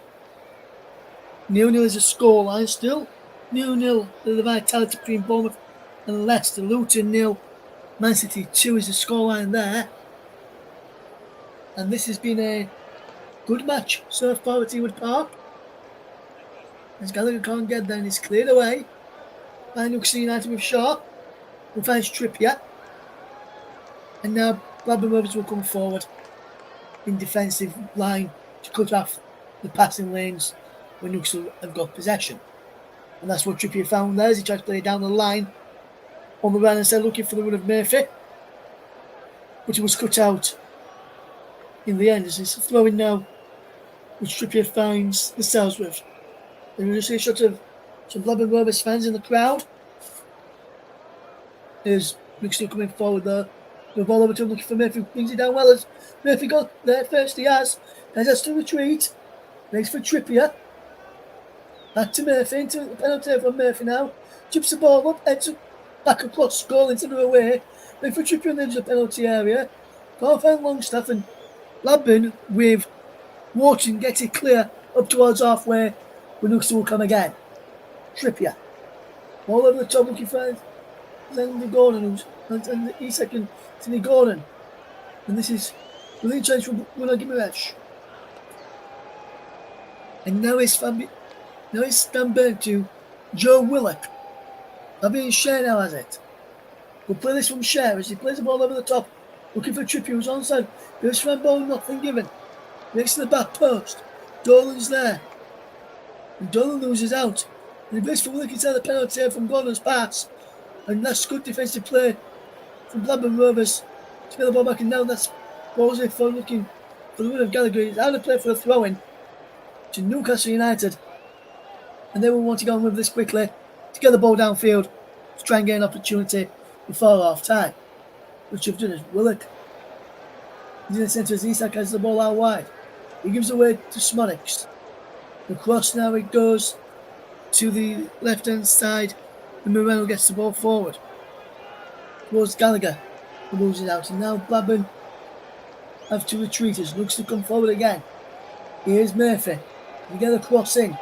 0-0 is a scoreline still. 0-0 the vitality between Bournemouth and Leicester. Luton 0, Man City 2 is the scoreline there. And this has been a good match so far at Ewood Park. As Gallagher can't get there, and it's cleared away by Newcastle United with Shaw, who finds Trippier. And now Blackburn Rovers will come forward in defensive line to cut off the passing lanes when Newcastle have got possession. And that's what Trippier found there as he tried to play down the line on the right hand side, looking for the run of Murphy. But it was cut out in the end as it's throwing now, which Trippier finds the cells with. And we'll see a shot of some Blackburn Rovers fans in the crowd. There's Newcastle coming forward there. The ball over to him looking for Murphy, brings it down well as Murphy got there first. He has to retreat. Makes for Trippier. Back to Murphy, into the penalty from Murphy now. Chips the ball up, heads back across, goal into the away. Makes for Trippier and there's the penalty area. Can't find Longstaff, and Blackburn with Wharton gets it clear up towards halfway, when Newcastle will come again. Trippier. Ball over the top looking for Anthony Gordon, and he's second to Gordon. And this is brilliant change from Bruno Gimaresh. And now it's Stamberg to Joe Willock. Fabian Share now has it. We'll play this from Share as he plays the ball over the top, looking for Trippier who's onside. Goes for a ball, nothing given. Next to the back post. Dolan's there. And Dolan loses out. And he plays for Willock inside the penalty from Gordon's pass. And that's good defensive play from Blackburn Rovers to get the ball back, and now that's balls in for looking for the win of Gallagher. He's out of play for a throw-in to Newcastle United. And they will want to go on with this quickly to get the ball downfield to try and get an opportunity before half-time. Which they've done is Willock. He's in the centre as Isak has the ball out wide. He gives away to Smodics. The cross now it goes to the left-hand side. And Moreno gets the ball forward towards Gallagher, who moves it out. And now Blackburn have to retreat as looks to come forward again. Here's Murphy. You get a cross in.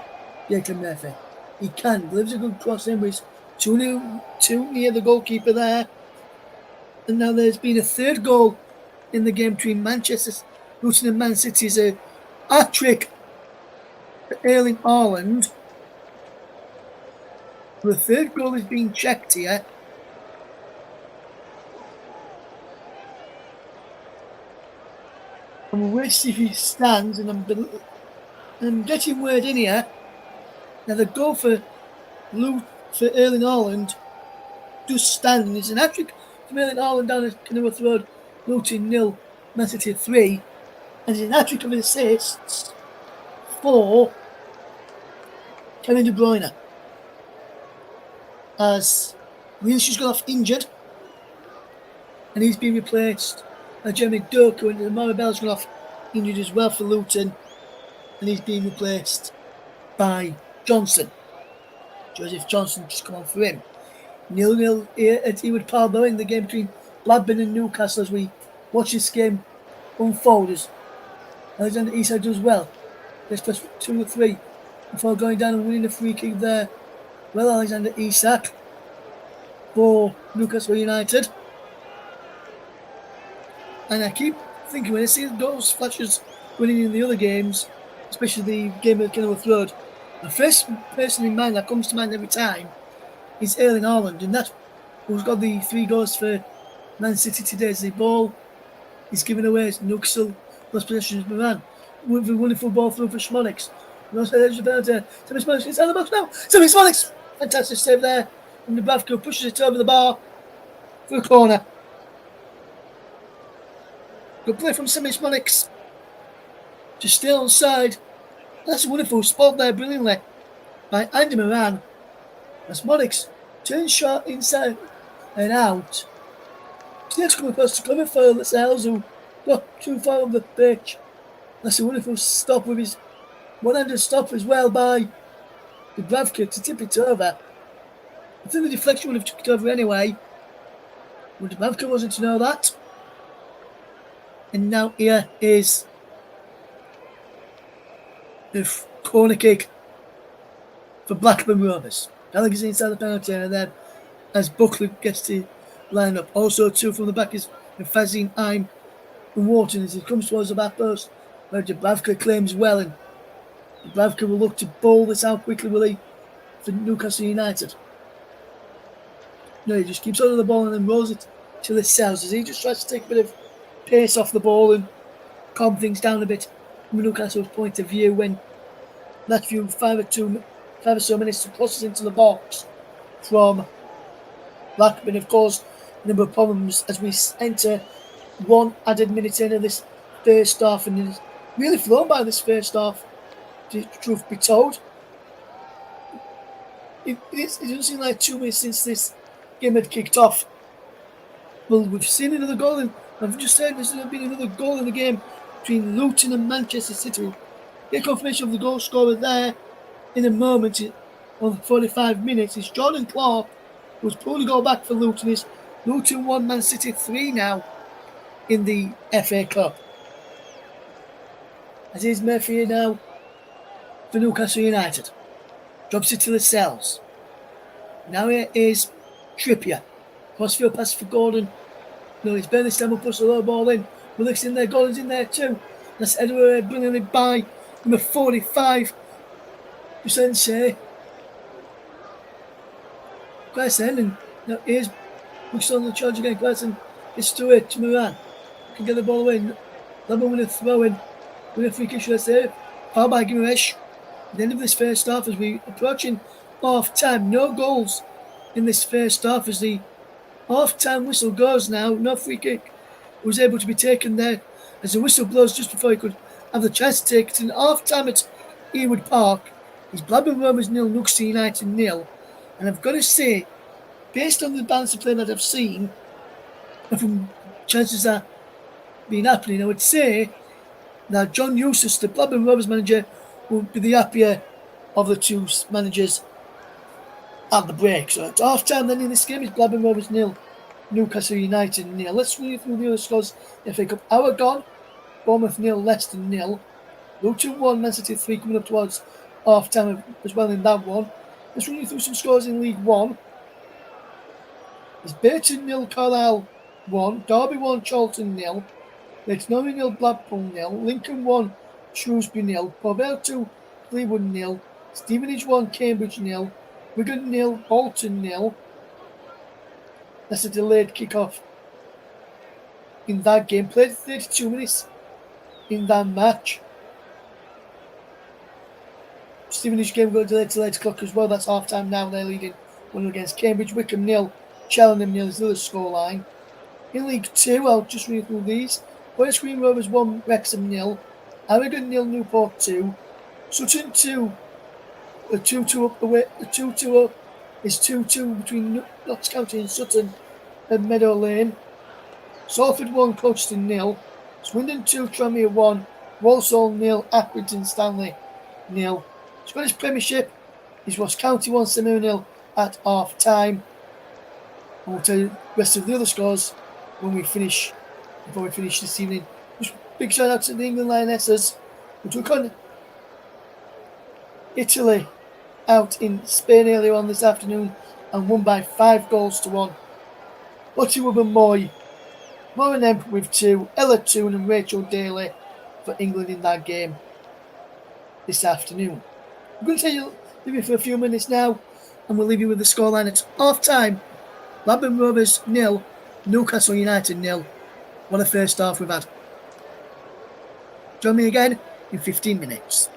Declan Murphy. He can. Delivers a good cross in, but it's too near the goalkeeper there. And now there's been a third goal in the game between Manchester Luton and Man City. It's a hat-trick for Erling Haaland. The third goal is being checked here. And we'll wait to see if he stands. And I'm getting word in here. Now the goal for Erling Haaland does stand, and it's an hat-trick from Erling Haaland down at Kenilworth Road, Luton 0, Man City 3, and it's an hat-trick of assists for Kevin De Bruyne, as Vinicius got off injured, and he's been replaced by Jeremy Doku, and Maribel's gone off injured as well for Luton, and he's been replaced by Johnson. Joseph Johnson just come on for him. 0-0 here at Ewood Park in the game between Blackburn and Newcastle as we watch this game unfold. As Alexander Isak does well. Let's press 2 or 3 before going down and winning the free kick there. Well, Alexander Isak for Newcastle United. And I keep thinking, when I see those flashes winning in the other games, especially the game at Kenilworth Road, the first person in mind that comes to mind every time is Erling Haaland, and that's who's got the 3 goals for Man City today. As the ball is given away, Newcastle lost possession of Moran. With a wonderful ball through for Schmonics. Sammy Schmonics inside the box now. Sammy Schmonics! Fantastic save there. And Dubravka pushes it over the bar for a corner. Good play from Sammy Schmonics. Just stay on side. That's a wonderful spot there, brilliantly by Andy Moran. As Schmonics turns short inside and out. Next coming across to cover for the Sales, who got too far on the pitch. That's a wonderful stop with his one-handed stop as well by Dubravka to tip it over. I think the deflection would have took it over anyway, but Dubravka wasn't to know that. And now here is the corner kick for Blackburn Rovers. Gallagher's inside the penalty area then as Buckley gets to line up. Also 2 from the back is Fazine, Heim and Wharton as he comes towards the back post, where Dubravka claims well, and Dubravka will look to bowl this out quickly, will he, for Newcastle United. No, he just keeps hold of the ball and then rolls it to the Cells as he just tries to take a bit of pace off the ball and calm things down a bit from Newcastle's point of view when that few 5 or so minutes to crosses into the box from Blackburn have caused a number of problems as we enter 1 added minute into this first half, and it's really flown by this first half, to truth be told. It doesn't seem like 2 minutes since this game had kicked off. Well, we've seen another goal, and I've just said there's been another goal in the game between Luton and Manchester City. We'll get confirmation of the goal scorer there in a moment. On 45 minutes, it's Jordan Clark who's pulled a goal back for Luton. It's Luton 1, Man City 3 now in the FA Cup. As is Murphy now for Newcastle United. Drops it to the Cells. Now here is Trippier. Crossfield pass for Gordon. No, it's Bernstein will push the low ball in. Willick's in there, Gordon's in there too. That's Edward brilliantly by number 45. Say Gleason, and now here's looks on the charge again. Gleason gets to it to Moran. Can get the ball away. Levin with a throw in. With a free kick, should I say. Foul by Gimaresh. At the end of this first half, as we approaching half time, no goals in this first half as the half time whistle goes now. No free kick was able to be taken there as the whistle blows just before he could have the chance to take it. In half time at Ewood Park, it's Blackburn Rovers 0, Newcastle United 0. And I've got to say, based on the balance of play that I've seen, and from chances that been happening, I would say that John Eustace, the Blackburn Rovers manager, would be the happier of the 2 managers at the break. So at half time then in this game is Blackburn Rovers 0, Newcastle United 0. Let's read through the other scores. FA Cup hour gone. Bournemouth 0, Leicester 0. Luton 1, Man City 3 coming up towards half time as well in that one. Let's run you through some scores in League 1. It's Burton 0, Carlisle 1, Derby 1, Charlton 0, Leighton 0, Blackpool 0, Lincoln 1, Shrewsbury 0, Porvale 2, Cleveland 0, Stevenage 1, Cambridge 0, Wigan 0, Bolton 0. That's a delayed kick-off in that game. Played 32 minutes in that match. Stevenage game got delayed till 8 o'clock as well. That's half time now. They're leading 1 against Cambridge. Wickham 0, Cheltenham 0 is the other scoreline. In League 2, I'll just read through these. West Green Rovers 1, Wrexham 0, Harrogate 0, Newport 2, Sutton 2, a 2-2 up the way. The 2-2 up is 2-2 between Notts County and Sutton at Meadow Lane. Salford 1, Colchester 0, Swindon 2, Tranmere 1, Walsall 0, Accrington Stanley 0. Scottish Premiership is Ross County 1, St 0 at half time. And we'll tell you the rest of the other scores when we finish, before we finish this evening. Just big shout out to the England Lionesses, who took on Italy out in Spain earlier on this afternoon and won by 5-1. Lottie Wubben Moy, Lauren Emp with 2, Ella Toon and Rachel Daly for England in that game this afternoon. I'm going to leave you for a few minutes now, and we'll leave you with the scoreline at half time. Blackburn Rovers 0, Newcastle United 0. What a first half we've had. Join me again in 15 minutes.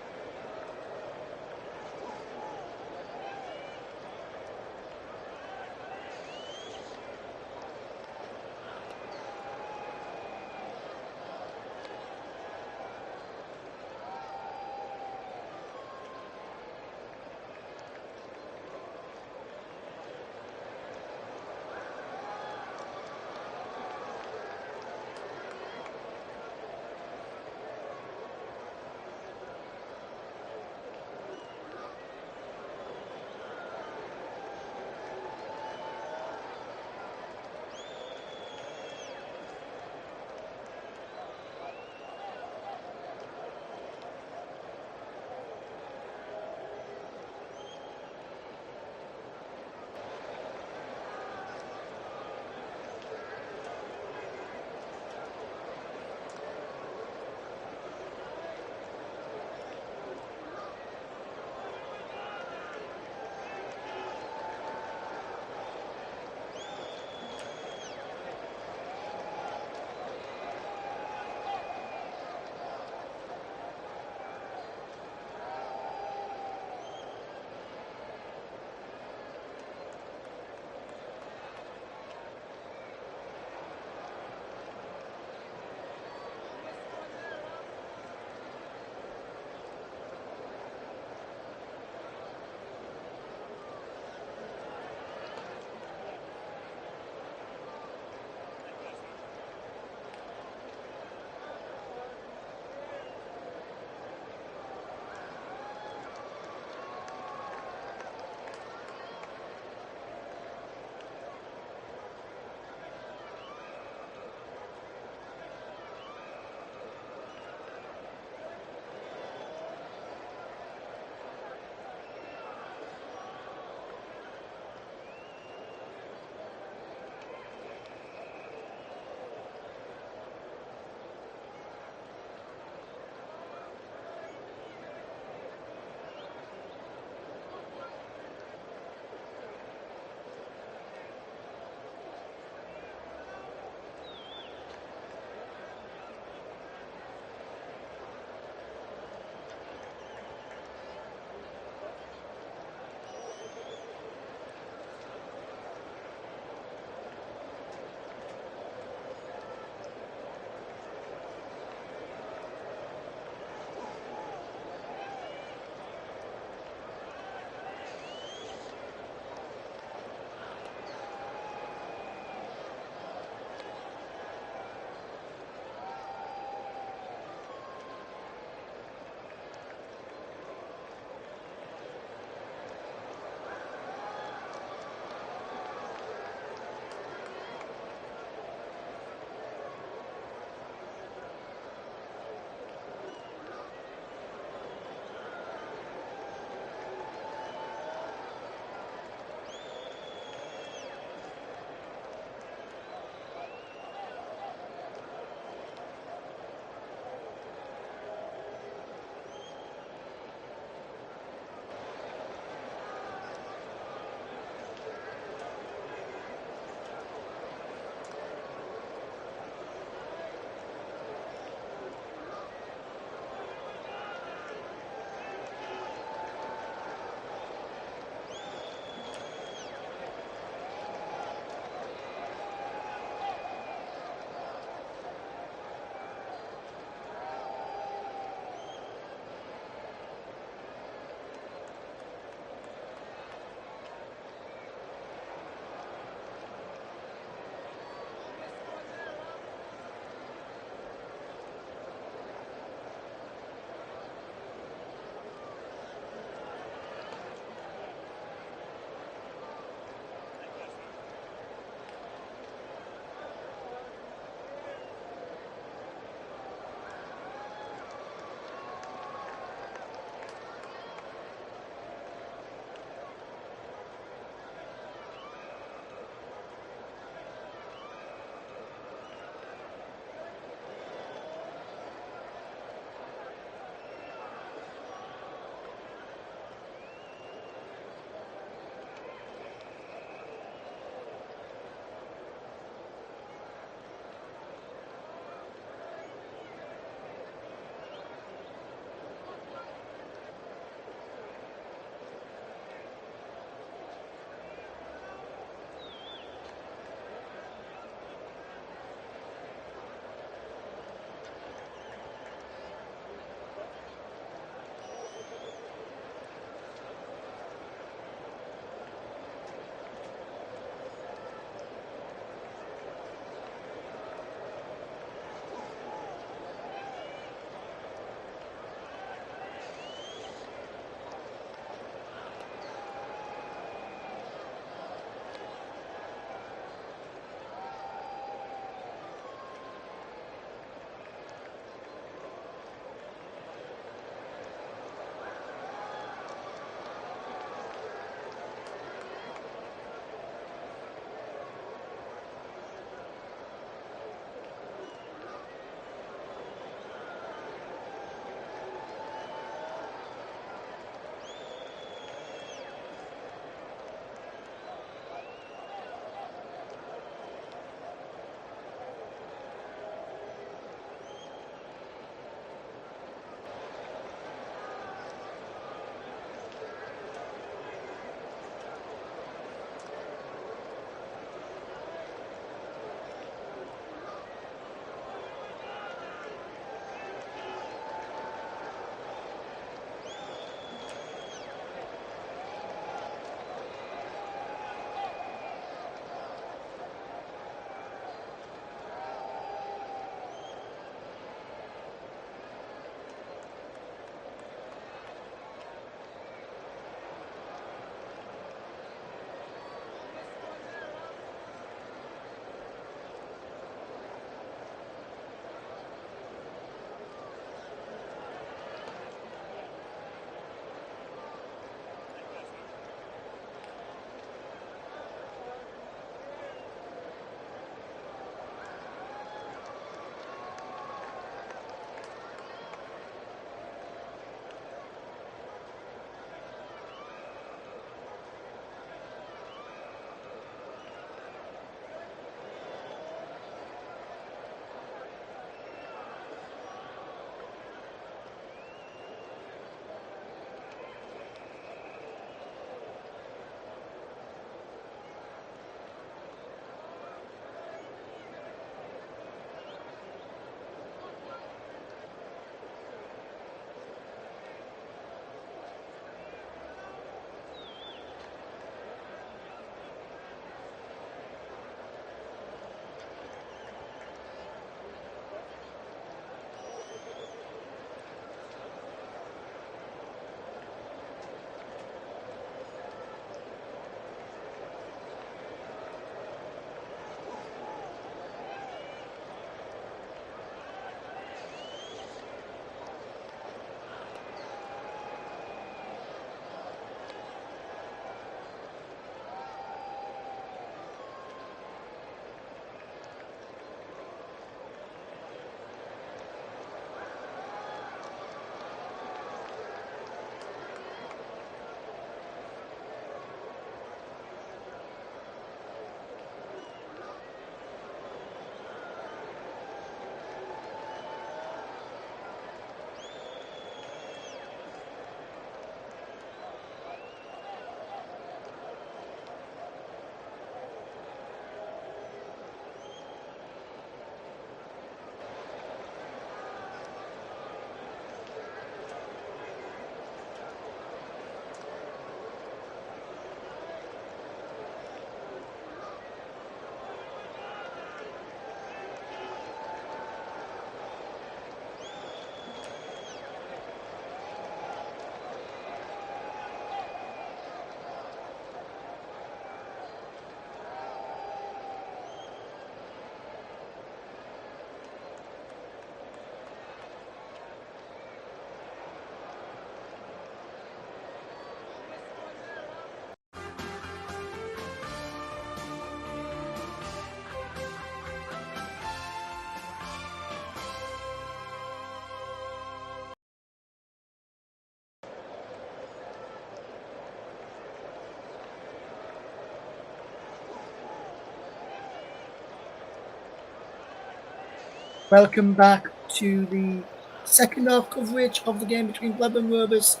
Welcome back to the second half coverage of the game between Blackburn Rovers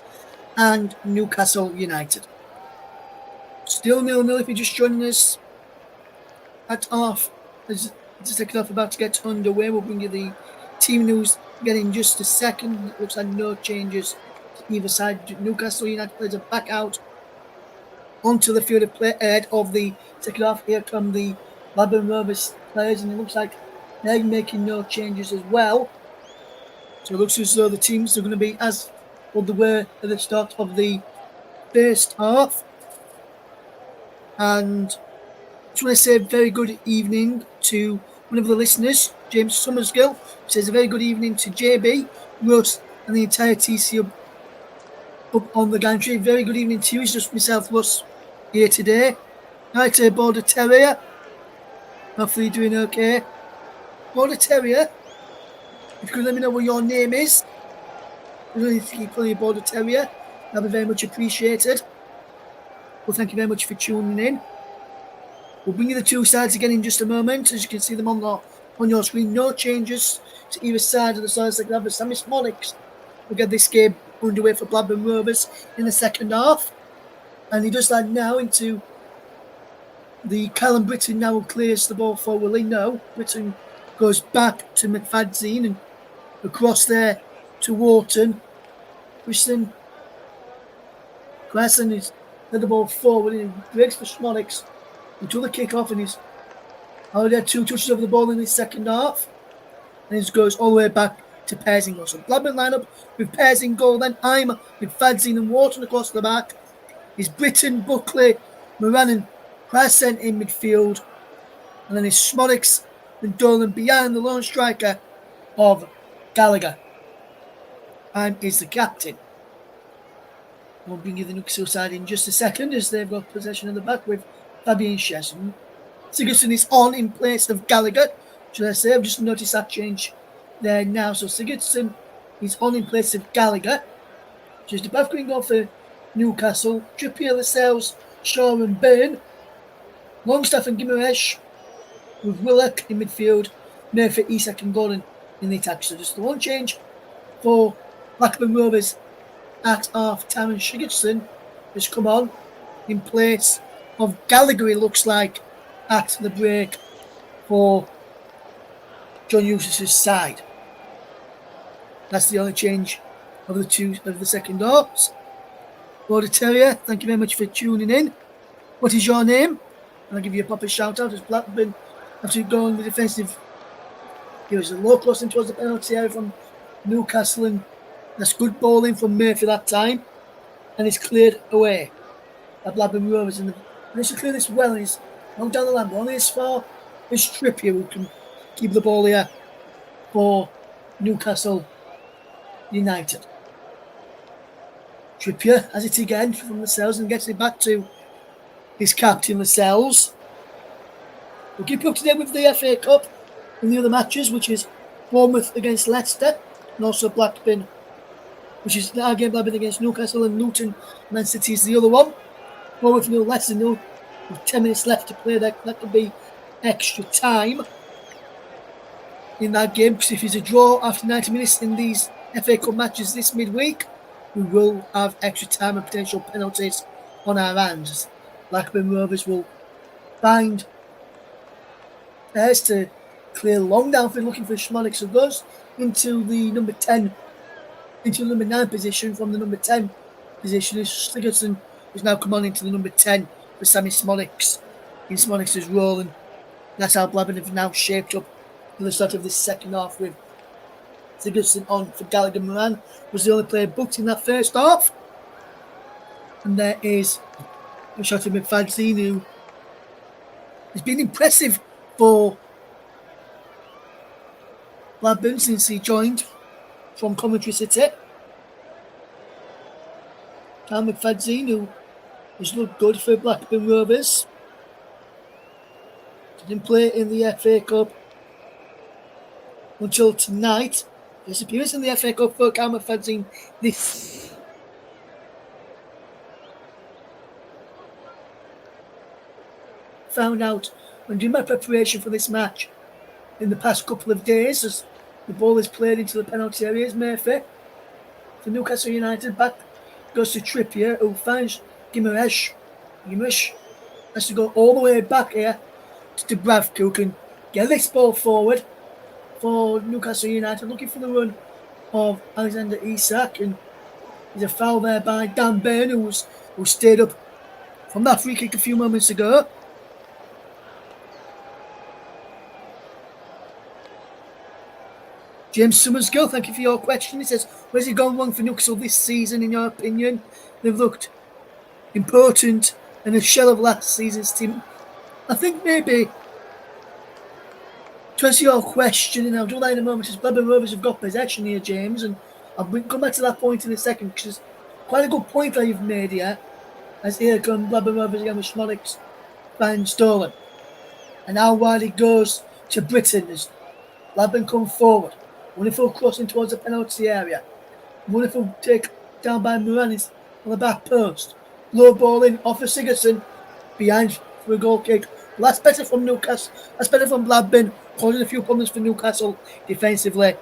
and Newcastle United. Still 0-0 if you're just joining us at half. As the second half about to get underway, we'll bring you the team news again in just a second. It looks like no changes to either side. Newcastle United players are back out onto the field of play ahead of the second half. Here come the Blackburn Rovers players, and it looks like they're making no changes as well. So it looks as though the teams are going to be as what they were at the start of the first half. And I just want to say a very good evening to one of the listeners, James Summersgill, who says a very good evening to JB, Russ, and the entire TC up on the gantry. Very good evening to you. It's just myself, Russ, here today. Hi to Border Terrier. Hopefully you're doing okay. Border Terrier, if you could let me know what your name is. I really think you play Border Terrier. That'd be very much appreciated. Well, thank you very much for tuning in. We'll bring you the two sides again in just a moment. As you can see them on your screen, no changes to either side of the sides like that. Sammy Smolix will get this game underway for Blackburn Rovers in the second half. And he does that now into the Callum Britton now clears the ball for Willino. Britton goes back to McFadzean and across there to Wharton. Christian Grasson is led the ball forward and he breaks for Smolix until the kick off, and he's already had 2 touches over the ball in the second half. And he goes all the way back to Pears in goal. So Blackburn lineup with Pears in goal, then I'm with Fadzine and Wharton across the back. Is Britton, Buckley, Moran and Crescent in midfield. And then is Smolix and Dolan behind the lone striker of Gallagher. And is the captain. We'll bring you the Newcastle side in just a second as they've got possession in the back with Fabian Chesson. Sigurdsson is on in place of Gallagher. Should I say? I've just noticed that change there now. So Sigurdsson is on in place of Gallagher. Just above going on for Newcastle. Trippier, Lascelles, Shaw and Byrne. Longstaff and Gimaresh with Willock in midfield. Murphy, Isak and Gordon in the attack. So just the one change for Blackburn Rovers at half time, and Sigurdsson has come on in place of Gallagher, it looks like, at the break for John Eustace's side. That's the only change of the second halves. Border Terrier, thank you very much for tuning in. What is your name? And I'll give you a proper shout out as Blackburn have to go on the defensive. There was a low crossing towards the penalty area from Newcastle, and that's good bowling from Murphy that time, and it's cleared away by Blackburn Rovers. And they should clear this well, and he's long down the line, but only as far as Trippier who can keep the ball here for Newcastle United. Trippier has it again from Lascelles and gets it back to his captain Lascelles. We'll keep you up to date with the FA Cup and the other matches, which is Bournemouth against Leicester, and also Blackburn, which is our game, Blackburn against Newcastle, and Luton Man City is the other one. Bournemouth 0, Leicester 0, with 10 minutes left to play. That could be extra time in that game, because if it's a draw after 90 minutes in these FA Cup matches this midweek, we will have extra time and potential penalties on our hands. Blackburn Rovers will find Ayres to clear long downfield looking for Schmonic, so goes into the number 10, into the number 9 position from the number 10 position. Sigurdsson has now come on into the number 10 for Sammy Smolix in Smolix's role, and that's how Blackburn have now shaped up for the start of this second half, with Sigurdsson on for Gallagher. Moran was the only player booked in that first half, and there is a shot of McFadzean, who has been impressive for Blackburn since he joined from Coventry City. Callum McFadzean, who has looked good for Blackburn Rovers. Didn't play in the FA Cup until tonight. His appearance in the FA Cup for Callum McFadzean this found out when doing my preparation for this match in the past couple of days, as The ball is played into the penalty area. It's Murphy for Newcastle United. Back goes to Trippier, who finds Gimaresh. Gimaresh has to go all the way back here to Dubravka, who can get this ball forward for Newcastle United, looking for the run of Alexander Isak, and there's a foul there by Dan Burn, who stayed up from that free kick a few moments ago. James Summersgill, thank you for your question. He says, where's it gone wrong for Newcastle this season, in your opinion? They've looked important and a shell of last season's team. I think maybe, to answer your question, and I'll do that in a moment, is Blackburn Rovers have got possession here, James, and I'll come back to that point in a second, because it's quite a good point that you've made here, as here come Blackburn Rovers again with Smolix finds Dolan. And how wide it goes to Britain as Blackburn come forward. Wonderful crossing towards the penalty area. Wonderful take down by Moranis on the back post. Low ball in off of Sigurdsson. Behind for a goal kick. Well, that's better from Newcastle. That's better from Blackburn. Causing a few problems for Newcastle defensively.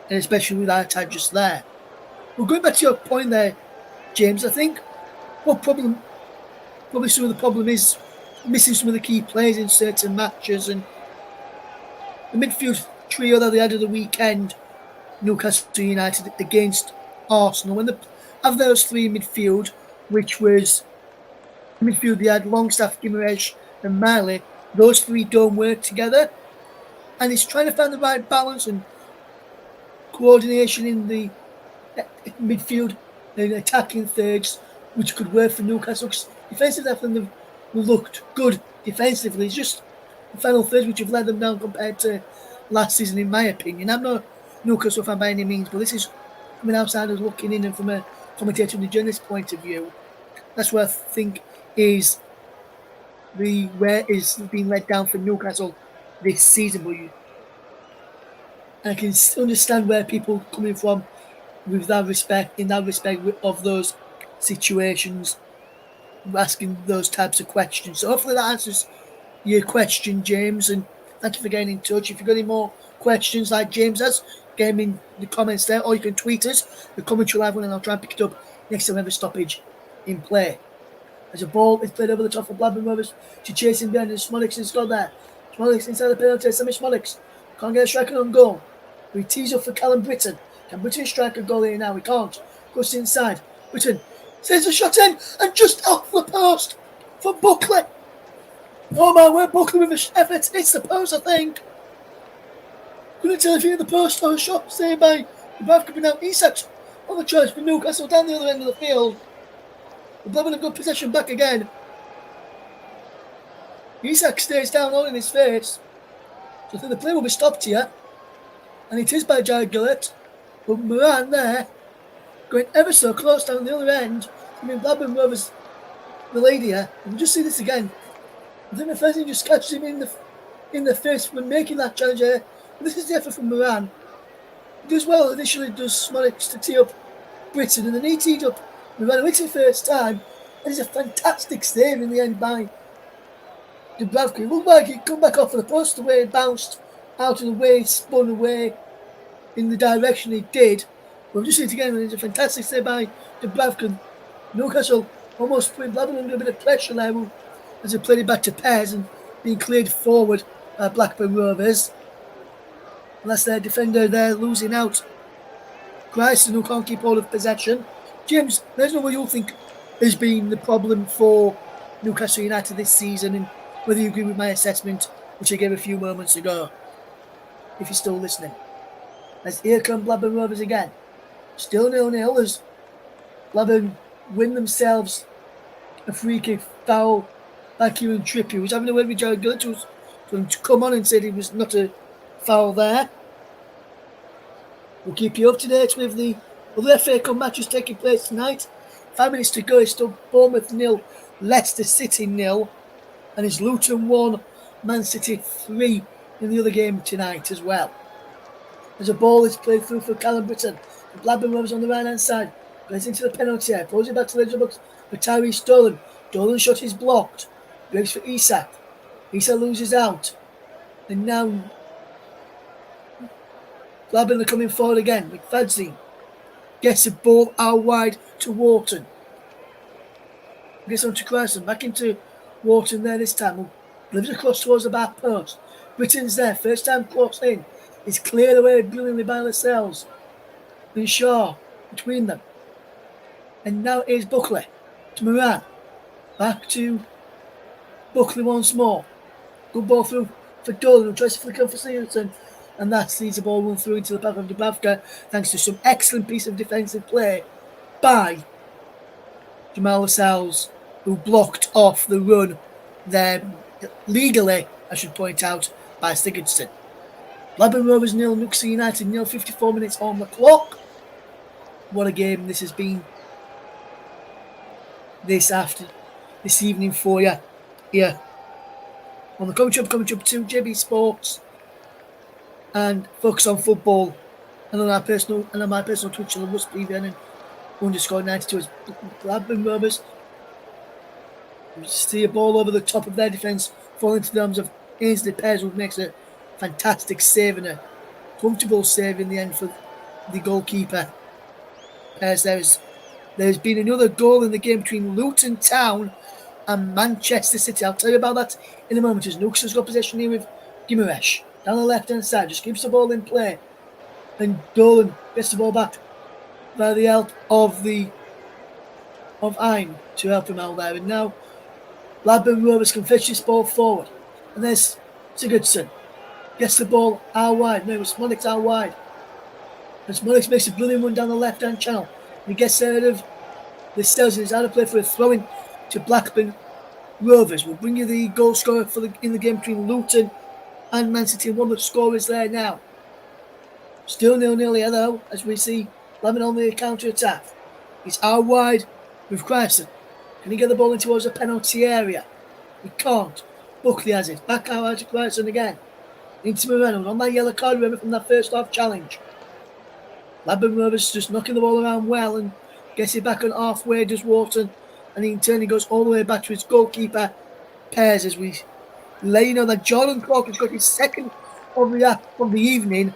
And especially with our attack just there. Well, going back to your point there, James, I think probably some of the problem is missing some of the key players in certain matches, and the midfield trio that they had at the weekend, Newcastle United against Arsenal, when they have those three in midfield, which was midfield they had Longstaff, Gimaresh and Miley, those three don't work together, and it's trying to find the right balance and coordination in the midfield and attacking thirds, which could work for Newcastle. Defensively, I think they've looked good defensively. It's just the final thirds which have let them down compared to last season, in my opinion. I'm not a Newcastle fan by any means, but this is from an outsider looking in and from a commentator and a journalist point of view. That's what I think is where is being let down for Newcastle this season. But I can understand where people are coming from with that respect, in that respect of those situations, asking those types of questions. So hopefully that answers your question, James, and thank you for getting in touch. If you've got any more questions like James has, get them in the comments there, or you can tweet us, the commentary live one, and I'll try and pick it up next time we have a stoppage in play. As a ball is played over the top of Blackburn Rovers to chase him behind, and Smolix has got there. Smolix inside the penalty, Sammy Smolix can't get a striker on goal. We tease up for Callum Britton. Can Britton strike a goal here now? We can't. Goes inside. Britton sends a shot in and just off the post for Buckley. Oh my word, Buckley with an effort. It's the post, I think. Couldn't tell if he hit the post or a shot saved by Dubravka, but now Isak's on the charge for Newcastle down the other end of the field. The Blackburn have got possession back again. Isak stays down all in his face. So I think the play will be stopped here. And it is by Jared Gillett. But Moran there, going ever so close down the other end. I mean, Blackburn Rovers, the lady here. And just see this again. I think the first thing just catches him in the face when making that challenge here. But this is the effort from Moran. He does well initially, does Smolix to tee up Britton, and then he teed up Moran, which is the first time. And it's a fantastic save in the end by Dubravka. It looked like he'd come back off of the post the way it bounced out of the way, spun away in the direction it did. We've just seen it again, and it's a fantastic save by Dubravka. Newcastle almost putting Blackburn under a bit of pressure there as they played it back to Pez and being cleared forward by Blackburn Rovers. And that's their defender there losing out. Bryson, who can't keep hold of possession. James, let us know what you think has been the problem for Newcastle United this season, and whether you agree with my assessment, which I gave a few moments ago, if you're still listening. As here come Blackburn Rovers again. Still 0-0 as Blackburn win themselves a free kick foul by Kieran Trippier, who's having a word with Jared Gillett, who's going to come on and said it was not a foul there. We'll keep you up to date with the other FA Cup matches taking place tonight. 5 minutes to go. It's still Bournemouth 0, Leicester City 0, and it's Luton 1, Man City 3 in the other game tonight as well. As a ball is played through for Callum Britton, the Blackburn Rovers on the right hand side, plays into the penalty area, pulls it back to the edge of the box for Tyrese Dolan. Dolan's shot is blocked. Breaks for Isak. Isak loses out. And now Blackburn are coming forward again. McFadzean gets the ball out wide to Wharton. Gets on to Crescent. Back into Wharton there this time. Delivers across towards the back post. Britton's there. First time cross in. It's cleared away brilliantly by Lascelles. And Shaw between them. And now it is Buckley to Moran. Back to Buckley once more. Good ball through for Dolan, who tries to flick on for Singleton. And that sees the ball run through into the back of Dubravka, thanks to some excellent piece of defensive play by Jamal Lascelles, who blocked off the run there legally, I should point out, by Sigurdsson. Blackburn Rovers 0, Newcastle United 0, 54 minutes on the clock. What a game this has been this evening for you here on the Commentary Up 2, JB Sports, and Focus on Football, and on my personal Twitch channel, RussPVN _92 is Blackburn Rovers. You see a ball over the top of their defence, falling into the arms of Ainsley Pears, who makes a fantastic save and a comfortable save in the end for the goalkeeper. Pears, there's been another goal in the game between Luton Town and Manchester City. I'll tell you about that in a moment, as Newcastle's got possession here with Gimaresh down the left-hand side, just keeps the ball in play, and Dolan gets the ball back by the help of Ein to help him out there. And now Blackburn Rovers can fetch this ball forward, and there's Sigurdsson gets the ball out wide. No, it's Smollett out wide, and Smollett makes a brilliant run down the left-hand channel, and he gets out of the Stells, and is out of play for a throw-in to Blackburn Rovers. Will bring you the goal scorer in the game between Luton and Man City, and one of the scorers there now. Still 0-0 here though, as we see Blackburn on the counter-attack. It's out wide with Crescent. Can he get the ball in towards the penalty area? He can't. Buckley has it. Back out to Crescent again. Into Moreno on that yellow card, remember, from that first half challenge. Blackburn Rovers just knocking the ball around well and gets it back on halfway, does Wharton. And in turn, he goes all the way back to his goalkeeper, Pears, as we let you know that Jordan Clark has got his second of the evening,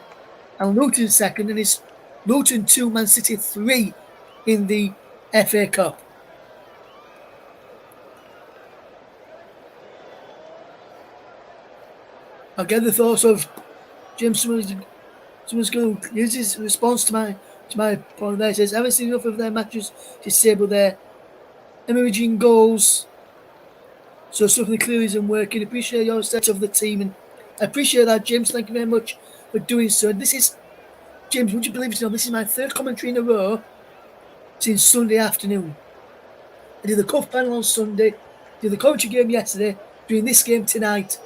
and Luton's second, and it's Luton 2, Man City 3 in the FA Cup. I'll get the thoughts of Jim Summers. Someone's going to use his response to my point there. He says, haven't seen enough of their matches to disable their emerging goals. So something clearly isn't working. Appreciate your set of the team, and I appreciate that, James. Thank you very much for doing so. And this is, James, would you believe it or not, this is my third commentary in a row since Sunday afternoon. I did the cup panel on Sunday, did the commentary game yesterday, doing this game tonight.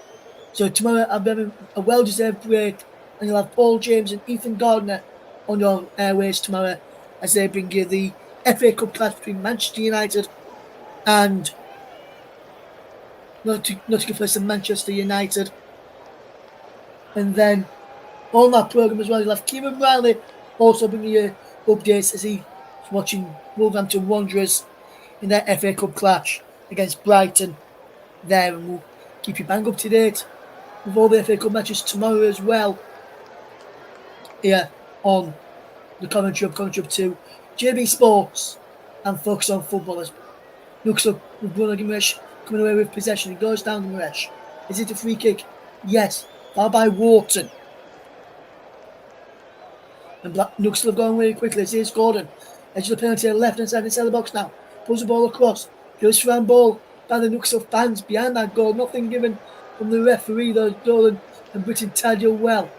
So tomorrow I'll be having a well-deserved break, and you'll have Paul James and Ethan Gardner on your airways tomorrow as they bring you the FA Cup clash between Manchester United and Nottingham Forest and Manchester United. And then on that programme as well, you'll have Kieran Riley also bringing you updates as he's watching Wolverhampton Wanderers in their FA Cup clash against Brighton there, and we'll keep you bang up to date with all the FA Cup matches tomorrow as well here on the Commentary Up 2, JB Sports and Focus on Football. As Newcastle with Bruno Gimaresh coming away with possession. He goes down Gimaresh. Is it a free kick? Yes. Fouled by Wharton. And Newcastle have gone really quickly. Here's Gordon. Edge of the penalty left hand side inside the box now. Pulls the ball across. Goes for a ball by the Newcastle fans behind that goal. Nothing given from the referee though. Dolan and Britton tied you well.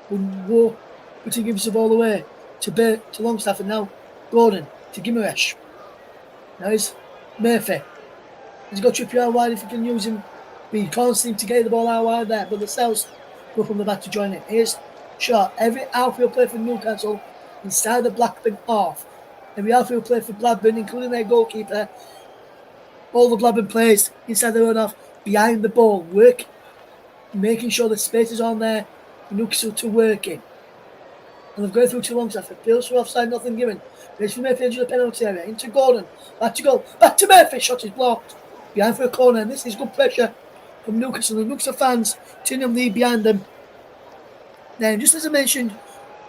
Britton gives the ball away to Longstaff, and now Gordon to Gimaresh. Now it's Murphy. He's got Trippier out wide if he can use him. But he can't seem to get the ball out wide there. But the Cells go from the back to join it. Here's Shaw. Every outfield player for Newcastle inside the Blackburn half. Every outfield player for Blackburn, including their goalkeeper. All the Blackburn players inside their own half, behind the ball. Making sure the space is on there for Newcastle to work in. And they've gone through to Longstaff. Appeals for offside, nothing given. Race for Murphy, edge of the penalty area. Into Gordon. Back to goal. Back to Murphy. Shot is blocked. Behind for a corner. And this is good pressure from Newcastle. The Newcastle fans turning them lead behind them. Then, just as I mentioned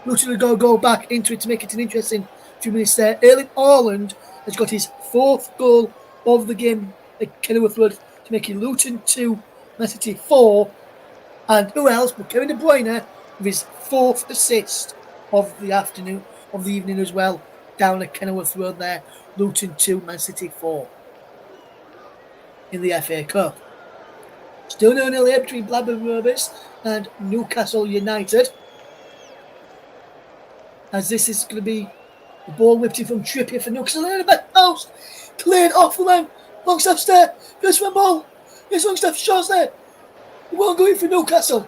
Luton will go back into it to make it an interesting few minutes there. Erling Haaland has got his 4th goal of the game at Kenilworth Road to make it Luton 2, Man City 4. And who else but Kevin De Bruyne with his 4th assist of the afternoon, of the evening as well, down at Kenilworth Road there. Luton 2, Man City 4 in the FA Cup. Still 0-0 here between Blackburn Rovers and Newcastle United. As this is going to be the ball whipped in from Trippier for Newcastle. In the back post. Cleared off the line. Longstaff's there. Goes for a ball. Here's Longstaff. Shaw's there. He won't go in for Newcastle.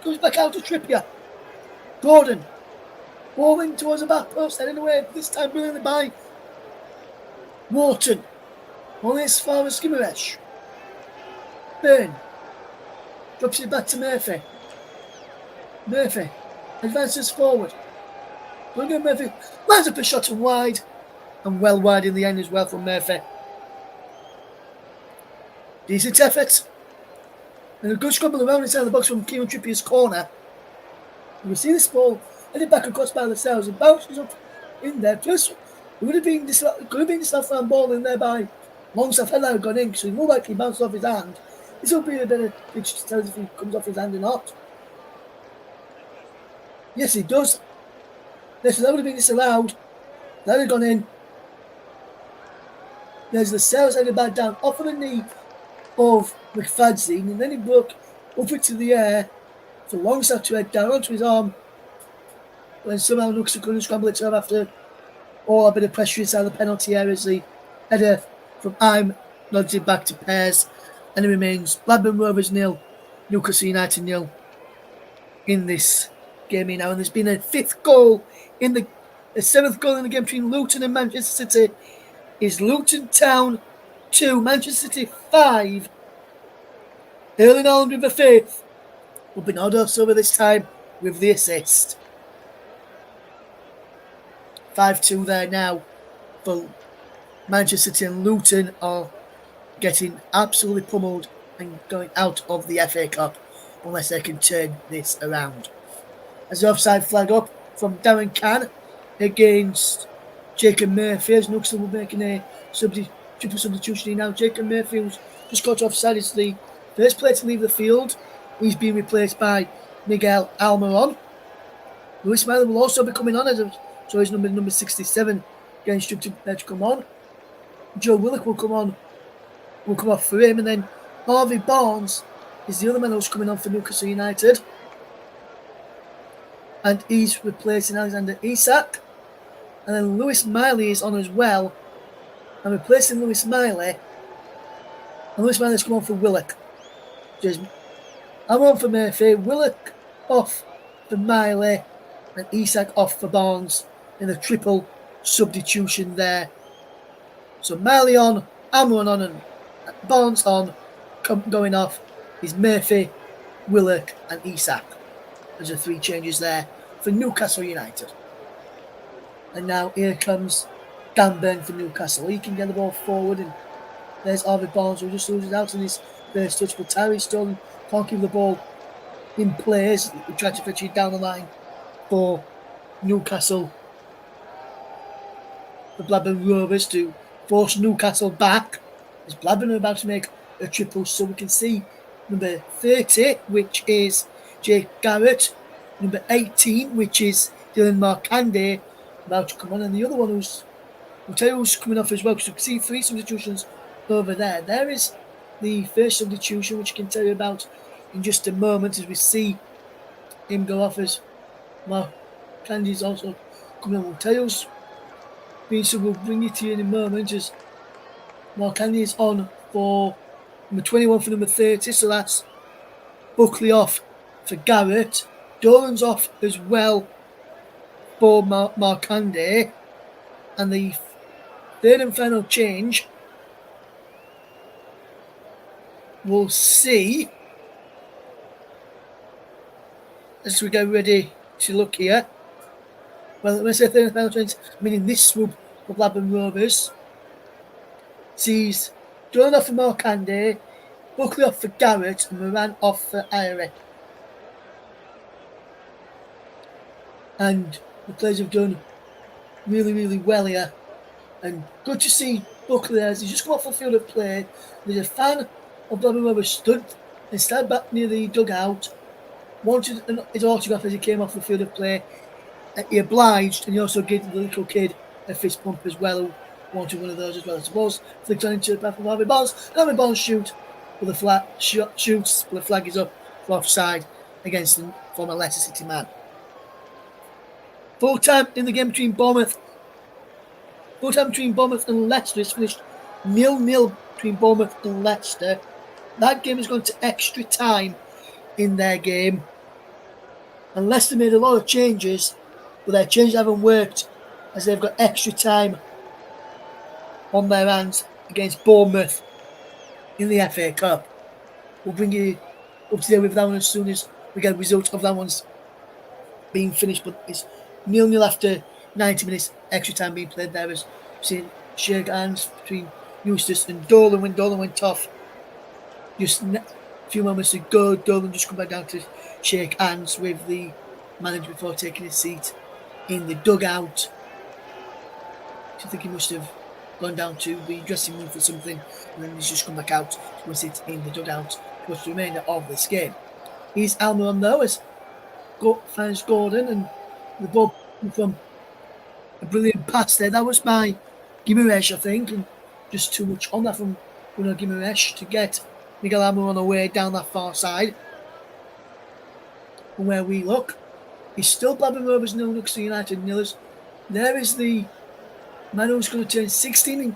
Goes back out to Trippier. Gordon. Ball in towards the back post. Heading away. This time brilliantly by Wharton. Only as far as Skimaresh. Byrne. Drops it back to Murphy. Murphy. Advances forward. Logan Murphy lines up a shot and wide. And well wide in the end as well from Murphy. Decent effort. And a good scramble around inside the box from Kieran Trippier's corner. You will see this ball headed back across by the cells and bounces up in there. Plus, it could have been this left-hand ball in there by Longstaff had that gone in, so he more likely bounced off his hand. This will be a better pitch to tell us if he comes off his hand or not. Yes, he does. Yes, that would have been disallowed. That had gone in. There's the cells headed back down off of the knee of McFadzean, and then he broke up into the air for Longstaff to head down onto his arm. When somehow Newcastle couldn't scramble it up after all a bit of pressure inside the penalty area as the header from Ime nods it back to Pears, and it remains Blackburn Rovers 0, Newcastle United 0 in this game now. And there's been a 7th goal in the game between Luton and Manchester City. Is Luton Town 2, Manchester City 5. Erling Haaland with the 5th. Will be Nordos over this time with the assist. 5-2 there now for Manchester City, and Luton are getting absolutely pummeled and going out of the FA Cup unless they can turn this around. As the offside flag up from Darren Cann against Jacob Murphy, as Newcastle will making a triple substitution now. Jacob Murphy, who's just got offside, is the first player to leave the field. He's been replaced by Miguel Almiron. Lewis Miley will also be coming on, so his number 67 getting instructed to come on. Joe Willock will come off for him, and then Harvey Barnes is the other man who's coming on for Newcastle United. And he's replacing Alexander Isak. And then Lewis Miley is on as well. And replacing Lewis Miley. And Lewis Miley's come on for Willock. I'm on for Murphy. Willock off for Miley. And Isak off for Barnes in a triple substitution there. So Miley on, Almiron on, and Barnes on. Going off is Murphy, Willock, and Isak. There's the 3 changes there for Newcastle United. And now here comes Dan Burn for Newcastle. He can get the ball forward, and there's Harvey Barnes who just loses out in his first touch. But Tyree Sterling can't keep the ball in play as he tried to fetch it down the line for Newcastle. The Blackburn Rovers to force Newcastle back as Blackburn are about to make a triple. So we can see number 30, which is Jake Garrett, number 18, which is Dylan Markande, about to come on, and the other one we'll tell you who's coming off as well, because you can see 3 substitutions over there. There is the first substitution, which I can tell you about in just a moment as we see him go off, as Markande is also coming on. We'll tell you who's being sub. We'll bring it to you in a moment as Markande is on for number 21 for number 30, so that's Buckley off for Garrett. Dolan's off as well for Markande. And the third and final change, we'll see as we get ready to look here. Well, when I say third and final change, meaning this swoop for Blackburn Rovers, sees Dolan off for Markande, Buckley off for Garrett, and Moran off for Irie. and the players have done really, really well here. And good to see Buckley as he's just come off the field of play. There's a fan of Blackburn Rovers stood and stood back near the dugout, wanted his autograph as he came off the field of play. He obliged, and he also gave the little kid a fist bump as well, who wanted one of those as well. I suppose flicked on into the path of Harvey Barnes, and Harvey Barnes shoots, but the flag is up for offside against the former Leicester City man. Full time in the game between Bournemouth. Full time between Bournemouth and Leicester is finished 0-0 between Bournemouth and Leicester. That game has gone to extra time in their game. And Leicester made a lot of changes, but their changes haven't worked as they've got extra time on their hands against Bournemouth in the FA Cup. We'll bring you up to date with that one as soon as we get a result of that one's being finished. But it's 0-0 after 90 minutes, extra time being played there. As seeing shake hands between Eustace and Dolan when Dolan went off. Just a few moments ago, Dolan just come back down to shake hands with the manager before taking his seat in the dugout. I think he must have gone down to the dressing room for something, and then he's just come back out to sit in the dugout to watch the remainder of this game. Here's Almiron though, as finds Gordon, and the ball from a brilliant pass there. That was by Guimaraes, I think, and just too much on that from Bruno Guimaraes to get Miguel Almiron away down that far side. From where we look, it's still Blackburn Rovers 0, Newcastle United 0. There is the man who's going to turn 16 in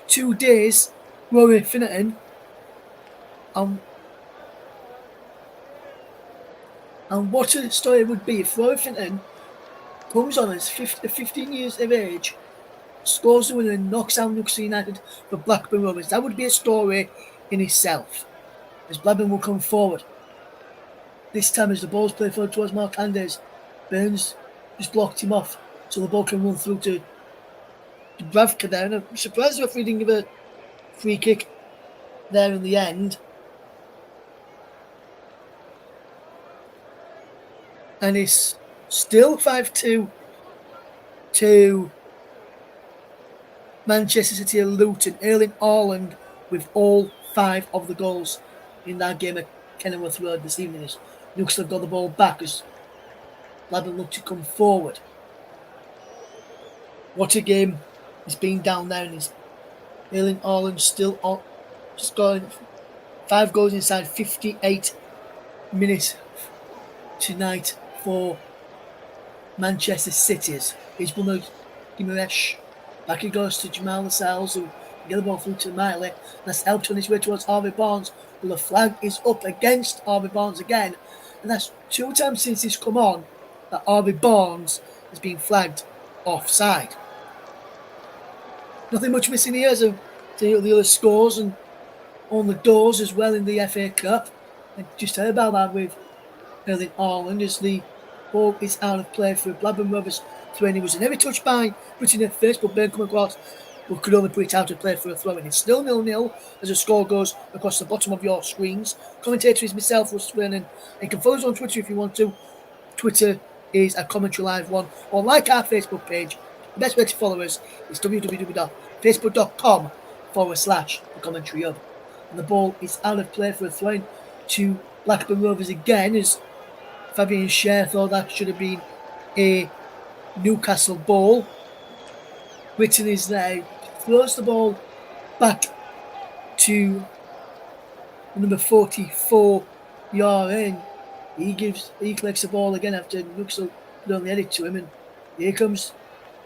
2 days, Rory Finnerton. And what a story it would be if Rory Finnerton comes on as 15 years of age, scores the winner and knocks out Newcastle United for Blackburn Rovers. That would be a story in itself, as Blackburn will come forward. This time as the ball's played forward towards Mark Andes, Burns just blocked him off so the ball can run through to Dubravka there, and I'm surprised the referee didn't give a free kick there in the end. And it's still 5-2 to Manchester City and Luton. Erling Haaland with all 5 of the goals in that game at Kenilworth Road this evening. As Newcastle have got the ball back as Blackburn look to come forward. What a game it's been down there, and it's Erling Haaland still on, scoring 5 goals inside 58 minutes tonight for Manchester City's. It's Bruno Guimaraes. Back it goes to Jamal Lascelles, who get the ball through to Miley. That's helped on his way towards Harvey Barnes, but the flag is up against Harvey Barnes again. And that's 2 times since he's come on that Harvey Barnes has been flagged offside. Nothing much missing here as the other scores and on the doors as well in the FA Cup. I just heard about that with Erling Haaland as the ball is out of play for Blackburn Rovers. Throw-in was never touched by Britain at first, but Ben come across, but could only put it out of play for a throw-in. It's still 0-0 as the score goes across the bottom of your screens. Commentator is myself, Russ Vernon. And you can follow us on Twitter if you want to. Twitter is at Commentary Live 1, or like our Facebook page. The best way to follow us is www.facebook.com/The Commentary Hub. And the ball is out of play for a throw-in to Blackburn Rovers again, as Fabian Schär thought that should have been a Newcastle ball. Whitton is there, throws the ball back to number 44, Yaren. He collects the ball again after Newcastle put on the edit to him, and here comes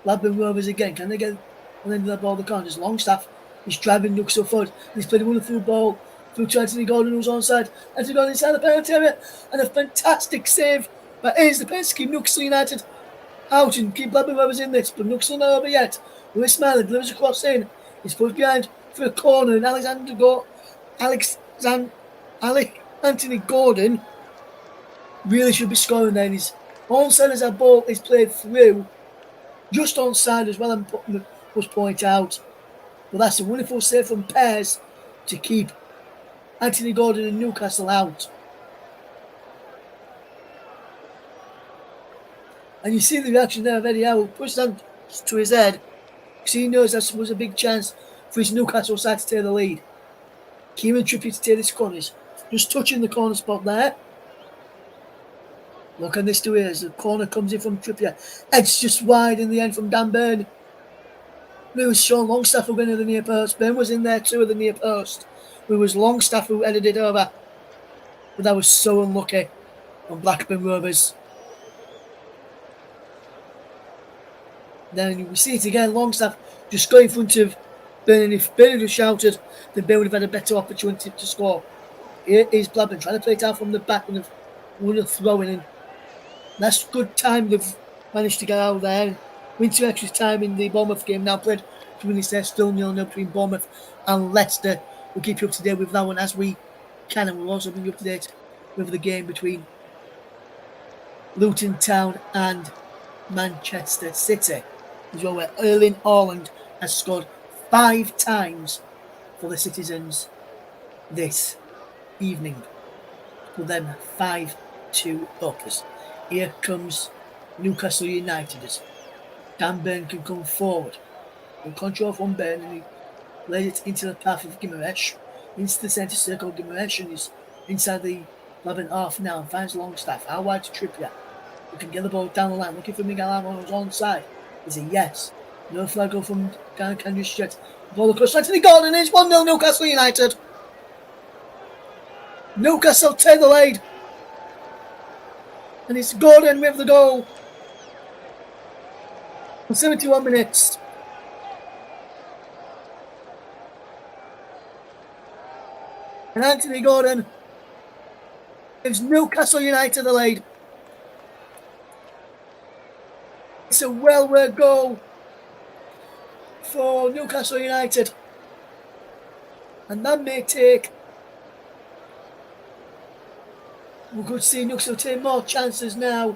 Blackburn Rovers again. Can they get on the end of the ball? They can't. Just Longstaff is driving Newcastle forward. He's played a wonderful ball through to Anthony Gordon, who's onside. Anthony Gordon inside the penalty area, and a fantastic save by Hayes, the pace to keep Newcastle United out and keep Blackburn Rovers in this, but Newcastle not over yet. Lewis Smiley delivers a cross in. He's put behind for a corner, and Anthony Gordon really should be scoring there. He's onside as that ball is played through, just onside as well, and must point out. But that's a wonderful save from Pears to keep Anthony Gordon and Newcastle out. And you see the reaction there of Eddie Howe, pushed down to his head, because he knows that was a big chance for his Newcastle side to take the lead. Kieran Trippier to take this corners, just touching the corner spot there. Look at this to here as the corner comes in from Trippier. Edge just wide in the end from Dan Burn. Lewis Sean Longstaff who went in the near post. Ben was in there too at the near post. It was Longstaff who headed it over. But that was so unlucky on Blackburn Rovers. Then we see it again, Longstaff just going in front of Burn. If Burn had shouted, then Ben would have had a better opportunity to score. Here is Blackburn trying to play it out from the back and one of throwing in. That's good time they've managed to get out there. Winter extra time in the Bournemouth game now played 2 minutes there, still 0-0 between Bournemouth and Leicester. We'll keep you up to date with that one as we can, and we'll also bring you up to date with the game between Luton Town and Manchester City, as well, where Erling Haaland has scored 5 times for the citizens this evening. Put them 5-2 up. Here comes Newcastle United as Dan Burn can come forward. In control from Burn, and he lays it into the path of Guimaraes, into the centre circle. Guimaraes and he's inside the 11 half now and finds Longstaff. How wide to Trippier? We can get the ball down the line, looking for Miguel Almiron on his own side. Is a yes. No flag go from Dan Canyon Stretch. Ball across Anthony Gordon. It's 1-0 Newcastle United. Newcastle take the lead. And it's Gordon with the goal. For 71 minutes. And Anthony Gordon gives Newcastle United the lead. It's a well-worked goal for Newcastle United. And that may take... We could see Newcastle take more chances now,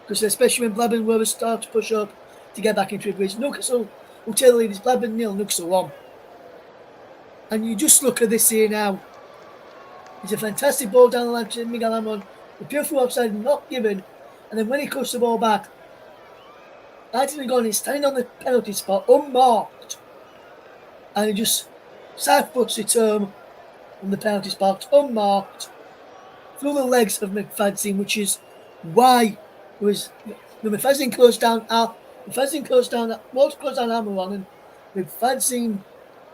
because especially when Blackburn Rovers start to push up to get back into it. Which Newcastle will take the lead. It's Blackburn 0, Newcastle 1. And you just look at this here now. It's a fantastic ball down the line to Miguel Almiron. The beautiful offside not given. And then when he cuts the ball back, Anthony Gordon is standing on the penalty spot, unmarked. And he just side foots it home on the penalty spot, unmarked, through the legs of McFadzean, which is why it was McFadzean closed down Almiron, and McFadzean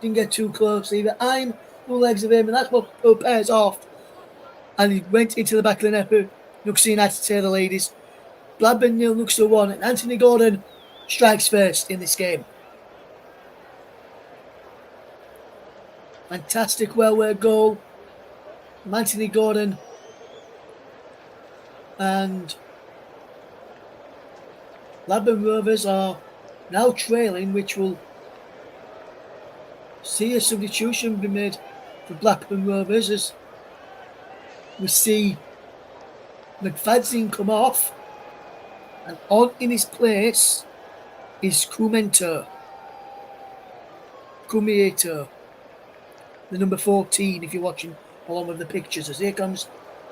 didn't get too close either. I'm through the legs of him, and that's what pairs off. And he went into the back of the net for Newcastle United to take the ladies. Blackburn 0, Newcastle 1, and Anthony Gordon strikes first in this game. Fantastic, well-worked goal from Anthony Gordon. And Blackburn Rovers are now trailing, which will see a substitution be made for Blackburn Rovers as we see McFadzean come off, and on in his place is Kumieto, the number 14, if you're watching along with the pictures. As here comes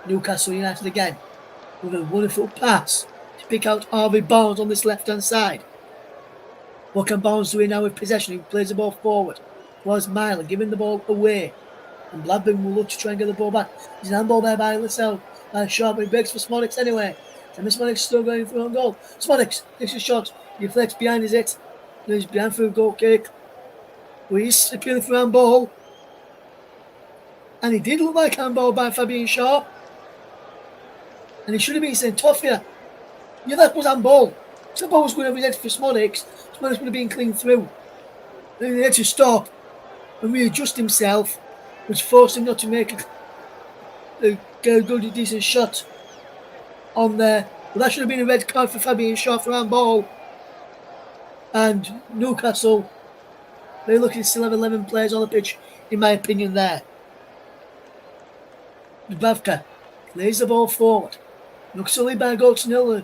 Newcastle United again with a wonderful pass to pick out Harvey Barnes on this left-hand side. What can Barnes do now with possession? He plays the ball forward towards Myler, giving the ball away. And Blackburn will look to try and get the ball back. There's an handball there by Lascelles. Sharp, but he breaks for Smodics anyway. And Smodics still going for on goal. Smodics takes a shot. He flex behind his it. He's behind for a goal kick. Well, he's appealing for handball. And he did look like handball by Fabian Sharp. And he should have been sent off here. Yeah, that was handball. So the ball was going over his head for Smodics. Smodics would have been clean through. Then he had to stop and readjust himself, which forced him not to make a good, decent shot on there. But that should have been a red card for Fabian Shaw for handball. And Newcastle, they're looking to still have 11 players on the pitch, in my opinion, there. Dubravka lays the ball forward. Newcastle lead by a goal to 0.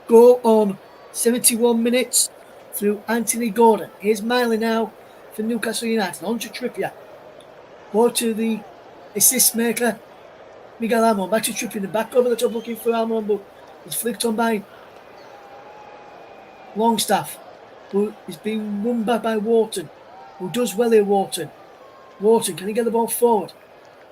Goal on 71 minutes through Anthony Gordon. Here's Miley now for Newcastle United. On to Trippier. Ball to the assist maker, Miguel Almiron. Back to Trippier. The back over the top looking for Almiron, but it's flicked on by Longstaff, who is being won back by Wharton, who does well here, Wharton. Wharton, can he get the ball forward?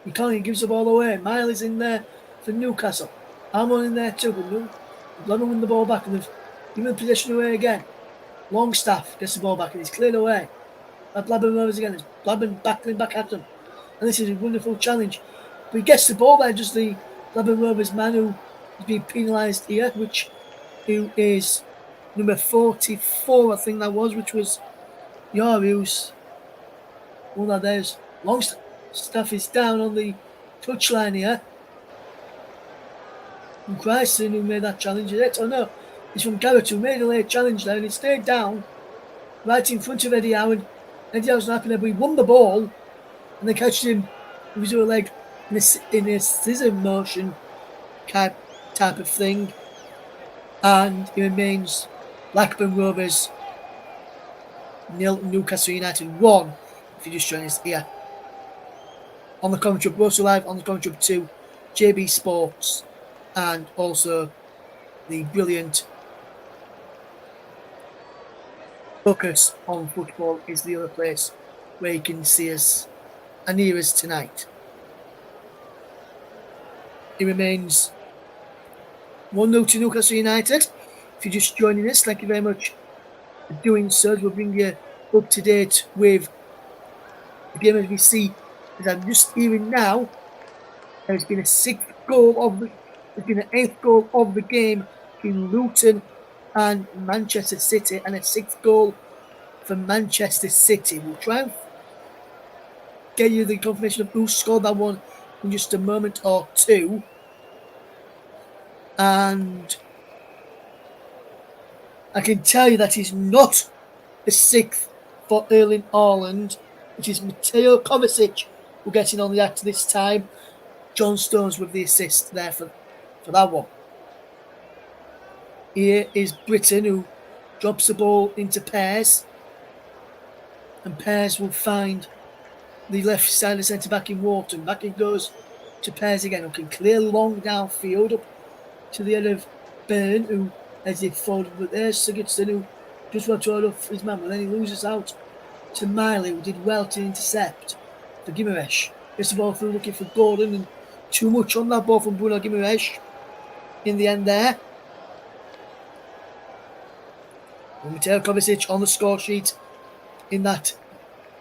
He can't, he gives the ball away. Mile is in there for Newcastle. Almond in there too, but Blackburn win the ball back and they've given the possession away again. Longstaff gets the ball back and he's cleared away. Blackburn Rovers again. It's Blackburn battling back at them. And this is a wonderful challenge. But he gets the ball there, just the Blackburn Rovers man who is being penalised here, who is number 44, I think that was, which was Yaru's. One of those. Longstaff is down on the touchline here. And Christen, who made that challenge, is it? Oh no, it's from Garrett, who made a late challenge there, and he stayed down right in front of Eddie Howard. Eddie Howard's not happy there, but he won the ball, and they catched him with his other leg in a scissor motion type of thing. And it remains Blackburn Rovers 0, Newcastle United 1. If you just join us here on the commentary, we're also live on the commentary to JB Sports, and also the brilliant Focus on Football is the other place where you can see us and hear us tonight. It remains 1-0 to Newcastle United. If you're just joining us, thank you very much for doing so. We'll bring you up to date with the game as we see. As I'm just hearing now, there's been an 8th goal of the game between Luton and Manchester City, and a 6th goal for Manchester City. We'll try and get you the confirmation of who scored that one in just a moment or two. And I can tell you that he's not the 6th for Erling Haaland, which is Mateo Kovacic who gets in on the act this time. John Stones with the assist there for that one. Here is Britton, who drops the ball into Pears, and Pears will find the left side of centre back in Wharton. Back it goes to Pears again, who can clear long downfield up to the end of Byrne, who as he forward, but there's Sigurdsson, who just went to hold off his man, but then he loses out to Miley, who did well to intercept for Gimaresh. Gets the ball through looking for Gordon, and too much on that ball from Bruno Gimaresh in the end there. And Mateo Kovacic on the score sheet in that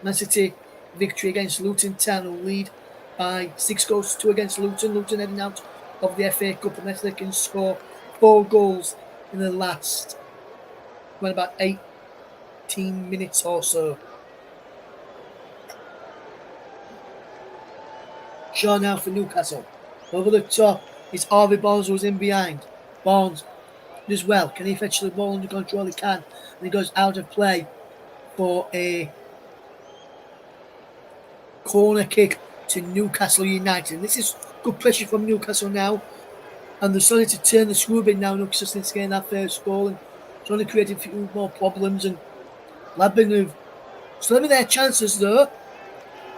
Man City victory against Luton Town, who lead by 6-2 against Luton. Luton heading out of the FA Cup unless they can score 4 goals in the last about 18 minutes or so. Shaw now for Newcastle. Over the top is Harvey Barnes, who's in behind. Barnes does well. Can he fetch the ball under control? He can. And he goes out of play for a corner kick to Newcastle United. This is good pressure from Newcastle now. And they're starting to turn the screw a bit now. Newcastle since getting that first goal and trying to create a few more problems. And Blackburn have still having their chances though.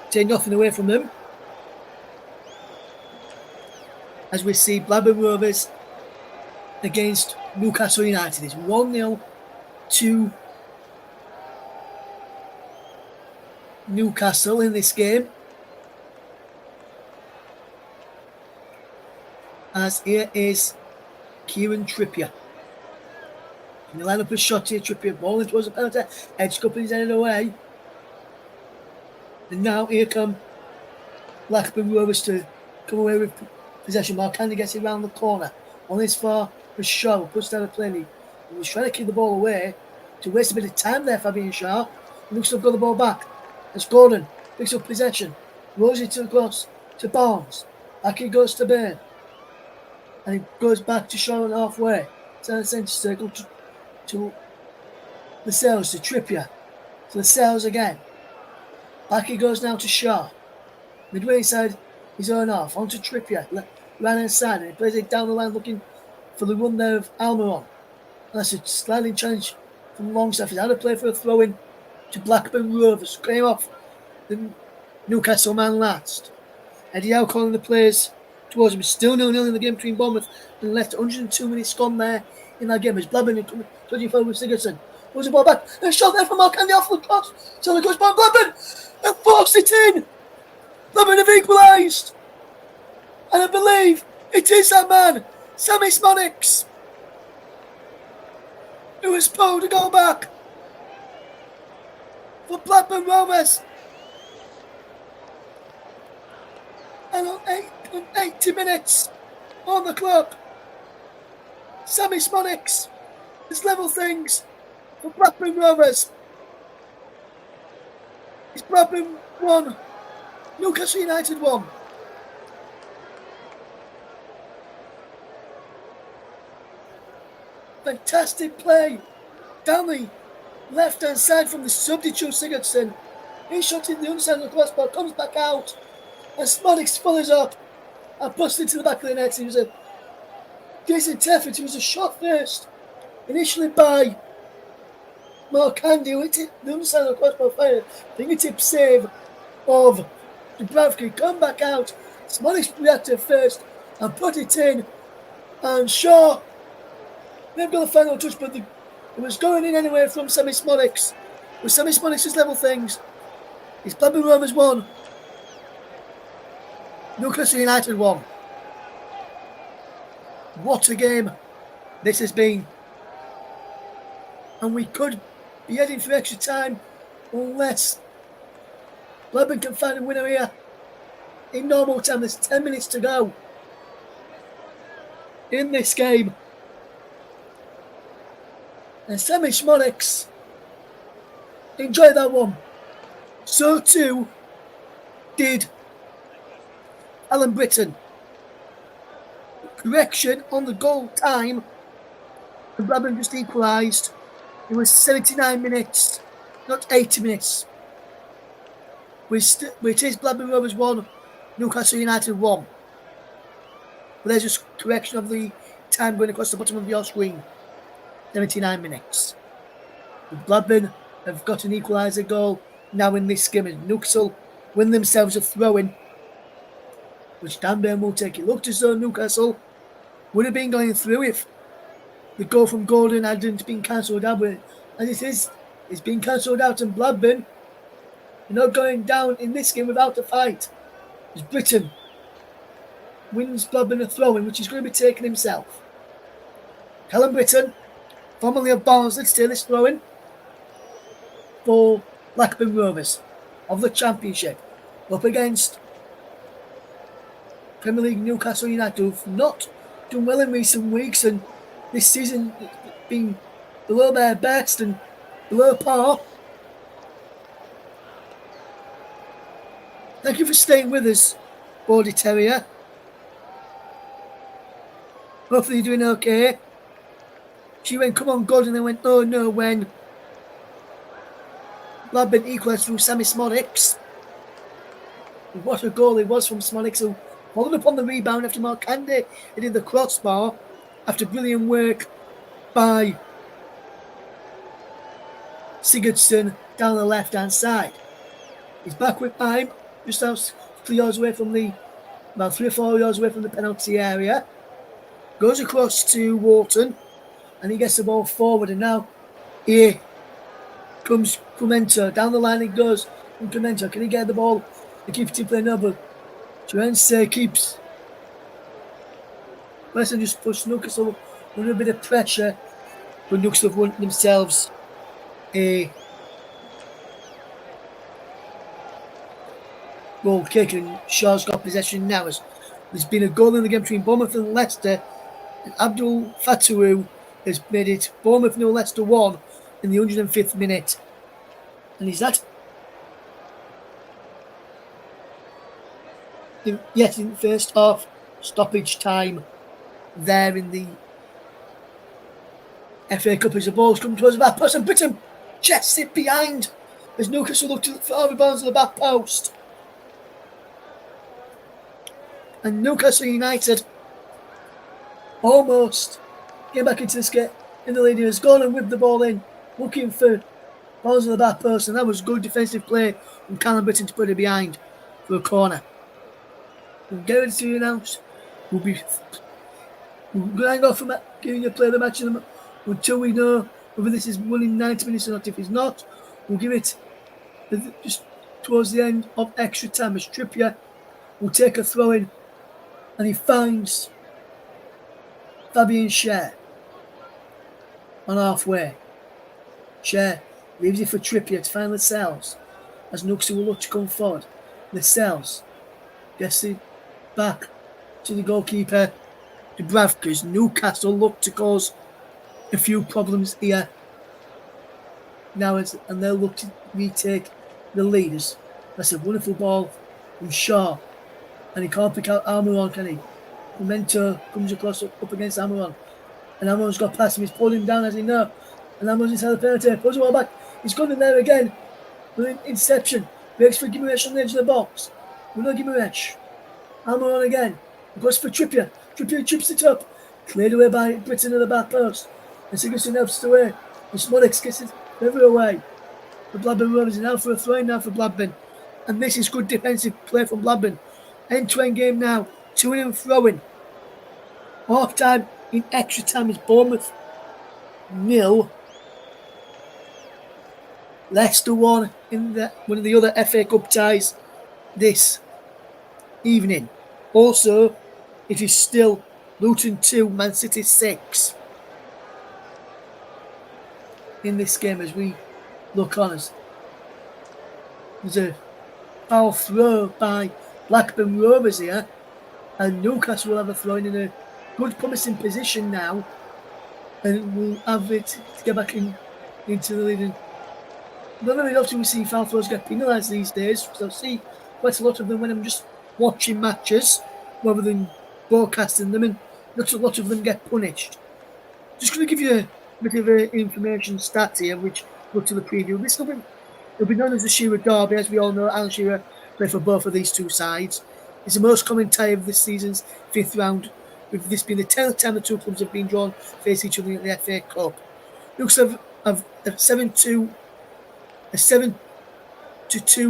Take nothing away from them. As we see Blackburn Rovers against Newcastle United. It's 1-0 to Newcastle in this game. As here is Kieran Trippier. Can you line up a shot here? Trippier ball towards the penalty. Edge cup is headed away. And now here come Blackburn Rovers to come away with possession. Marcandi gets it round the corner. On this far for Shaw, puts down a play lead. He was trying to keep the ball away to waste a bit of time there, Fabian Shaw. Looks to have got the ball back. As Gordon picks up possession. Rolls it across to Barnes. Back he goes to Byrne. And he goes back to Shaw halfway. Down the centre circle to Lascelles, to Trippier. To Lascelles again. Back he goes now to Shaw. Midway inside his own half. On to Trippier. Right hand side. And he plays it down the line looking for the run there of Almiron. That's a sliding challenge from Longstaff. He's had a play for a throw in to Blackburn Rovers. Came off the Newcastle man last. Eddie Howe calling the plays towards him. Still 0-0 in the game between Bournemouth and Leicester. 102 minutes gone there in that game as Blackburn coming forward with Sigurdsson. Pulls the ball back. A shot there from Mark Andy off the cross. So it goes by Blackburn and forced it in. Blackburn have equalised. And I believe it is that man, Sammy Smonix, who has pulled a goal back for Blackburn Rovers. And on 80 minutes on the clock, Sammy Smonix has level things for Blackburn Rovers. It's Blackburn 1, Newcastle United 1. Fantastic play down the left-hand side from the substitute Sigurdsson. He shot in the underside of the crossbar, comes back out, and Smonix follows up and busts into the back of the net. It was a decent effort. It was a shot first, initially by Mark Handy, who hit it the underside of the crossbar fire. Fingertip save of Dubravka. Come back out. Smonix reacted first and put it in, and Shaw they've got the final touch, but it was going in anyway from Sammy Smonix. With Sammy Smonix's level things, it's Blackburn Rovers 1, Newcastle United 1. What a game this has been. And we could be heading for extra time unless Blackburn can find a winner here. In normal time, there's 10 minutes to go in this game. And Sammy Smonix enjoyed that one. So too did Alan Britton. Correction on the goal time. And Blackburn just equalised. It was 79 minutes, not 80 minutes. Which is Blackburn Rovers 1, Newcastle United 1. But there's just correction of the time going across the bottom of your screen. 79 minutes. Blackburn have got an equaliser goal now in this game. Newcastle win themselves a throw-in, which Dan Burn will take. It looked as though Newcastle would have been going through if the goal from Gordon hadn't been cancelled out. But as it is, it's been cancelled out, and Blackburn are not going down in this game without a fight. As Britton wins Blackburn a throw-in, which he's going to be taking himself. Callum Britton, formerly of Barnsley, to take this throw-in for Blackburn Rovers of the Championship, up against Premier League Newcastle United, who've not done well in recent weeks, and this season been below their best and below par. Thank you for staying with us, Bordy Terrier. Hopefully you're doing okay. She went, come on, God, and then went, oh no, when Blackburn equalised through Sammy Smonix. What a goal it was from Smonix, who followed up on the rebound after Mark Candy hit the crossbar after brilliant work by Sigurdsson down the left-hand side. He's back with time, just out 3 yards away from about 3 or 4 yards away from the penalty area. Goes across to Wharton, and he gets the ball forward, and now here comes Clemento. Down the line it goes from Clemento. Can he get the ball? He keeps it in play, no, but Jorense keeps. Western just pushed Newcastle under a bit of pressure, but Newcastle have won themselves a goal kick, and Shaw's got possession now. There's been a goal in the game between Bournemouth and Leicester, and Abdul Fatawu has made it Bournemouth 0, Leicester 1 in the 105th minute. And is that? Yes, in the first half, stoppage time there in the FA Cup as the ball's come towards the back post, and Britton chests it behind as Newcastle look for Harvey Barnes on the back post. And Newcastle United almost get back into this game in the lead. Has gone and whipped the ball in, looking for Barnes on the back post, and that was good defensive play from Callum Britton to put it behind for a corner. We'll get ready to announce We'll be going off from giving you play the match until we know whether this is won in 90 minutes or not. If it's not, we'll give it just towards the end of extra time as Trippier will take a throw in and he finds Fabian Schär on halfway. Schär leaves it for Trippier to find Lascelles as Nooks will look to come forward. Lascelles gets it back to the goalkeeper Dubravka's. Newcastle look to cause a few problems here now, and they'll look to retake the leaders. That's a wonderful ball from Shaw, and he can't pick out Almiron, can he? Memento comes across up against Almiron, and Almiron's got past him. He's pulled him down, as he know, and Almiron's inside the penalty. Pulls the ball back. He's gone in there again with an interception. Breaks for Gimerich on the edge of the box. We know Gimerich. Almiron again. He goes for Trippier. Trippier chips it up. Cleared away by Britain at the back post. And Sigurdsson helps it away. And Smolix gets it further away. The Blackburn Rovers are now for a throw now for Blackburn. And this is good defensive play from Blackburn. End-to-end game now. 2-in throwing. Half time in extra time is Bournemouth 0. Leicester 1 in one of the other FA Cup ties this evening. Also, it is still Luton 2, Man City 6 in this game as we look on us. There's a foul throw by Blackburn Rovers here, and Newcastle will have a throw in a good promising position now, and we'll have it to get back into the lead. Not very often we see foul throws get penalised these days, so I see quite a lot of them when I'm just watching matches rather than broadcasting them, and not a lot of them get punished. Just going to give you a bit of information stat here, which go to the preview. It'll be known as the Shearer Derby, as we all know. Alan Shearer played for both of these two sides. It's the most common tie of this season's 5th round, with this being the 10th time the two clubs have been drawn face each other in the FA Cup. Newcastle have a 7-2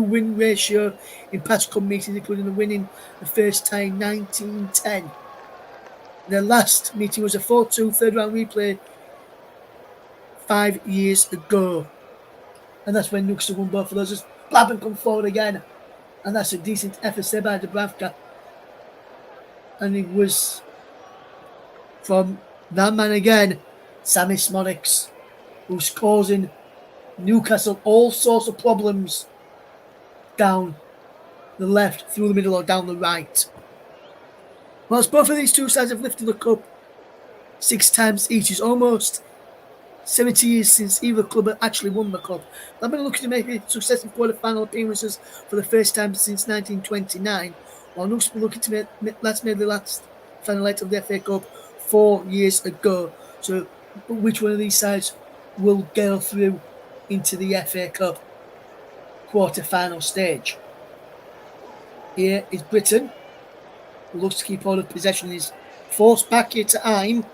win ratio in past cup meetings, including the winning the first tie in 1910. Their last meeting was a 4-2 third round replay 5 years ago. And that's when Newcastle won both of those. As Blackburn come forward again. And that's a decent effort saved by Dubravka. And it was from that man again, Sammy Smolix, who's causing Newcastle all sorts of problems down the left, through the middle, or down the right. Whilst both of these two sides have lifted the cup 6 times each, it's almost 70 years since either club actually won the cup. They've been looking to make successive quarter-final appearances for the first time since 1929, while Newcastle looking to make the last final leg of the FA Cup 4 years ago. So which one of these sides will go through into the FA Cup quarter-final stage? Here is Britain, who looks to keep hold of possession, is forced back here to Ime,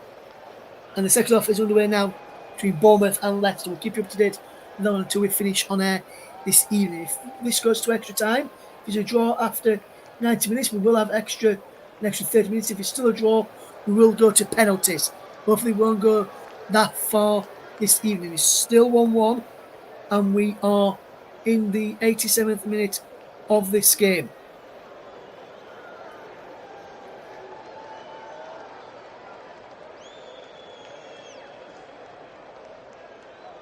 and the second half is underway now between Bournemouth and Leicester. We'll keep you up to date until we finish on air this evening. If this goes to extra time, if it's a draw after 90 minutes, we will have an extra 30 minutes. If it's still a draw, we will go to penalties. Hopefully we won't go that far this evening. It's still 1-1, and we are in the 87th minute of this game.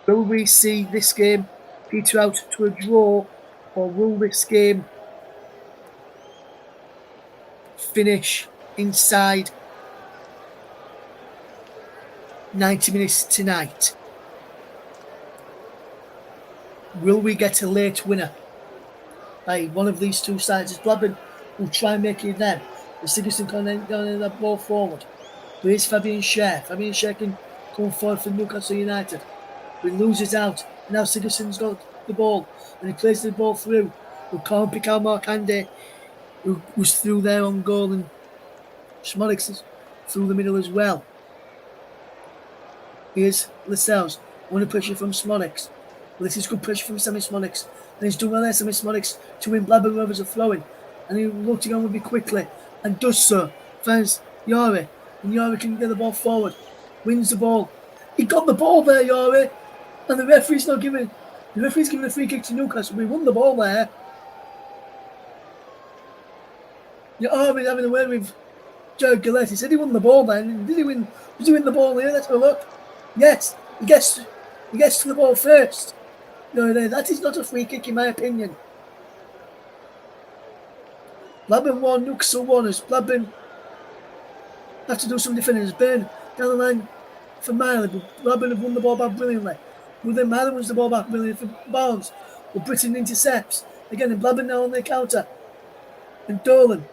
Will we see this game peter out to a draw, or will this game finish inside 90 minutes tonight? Will we get a late winner by one of these two sides? As Blackburn will try and make it them. The Sigurdsson can then get that ball forward. But here's Fabian Schär. Fabian Schär can come forward for Newcastle United. But he loses out. Now Sigurdsson's got the ball, and he plays the ball through. We can't pick out Markande, who was through there on goal, and Smolix is through the middle as well. Here's Lascelles. Under pressure from Smolix. Well, this is good pressure from Sammy Smolix. And he's done well there, Sammy Smolix, to win. Blackburn Rovers are throwing. And he looks to go on with me quickly, and does so. Finds Yori. And Yori can get the ball forward. Wins the ball. He got the ball there, Yori. And the referee's not giving... The referee's giving a free kick to Newcastle. We won the ball there. Yori having a word with Jared Gillette. He said he won the ball then. Did he win? Did he win the ball here? Let's have a look. Yes. He gets to the ball first. No, that is not a free kick in my opinion. Blackburn won, Newcastle won as Blackburn have to do some defending. As Burn down the line for Miley, but Blackburn have won the ball back brilliantly. But then Miley wins the ball back brilliantly for Barnes. But Britton intercepts. Again, and Blackburn now on their counter. And Dolan.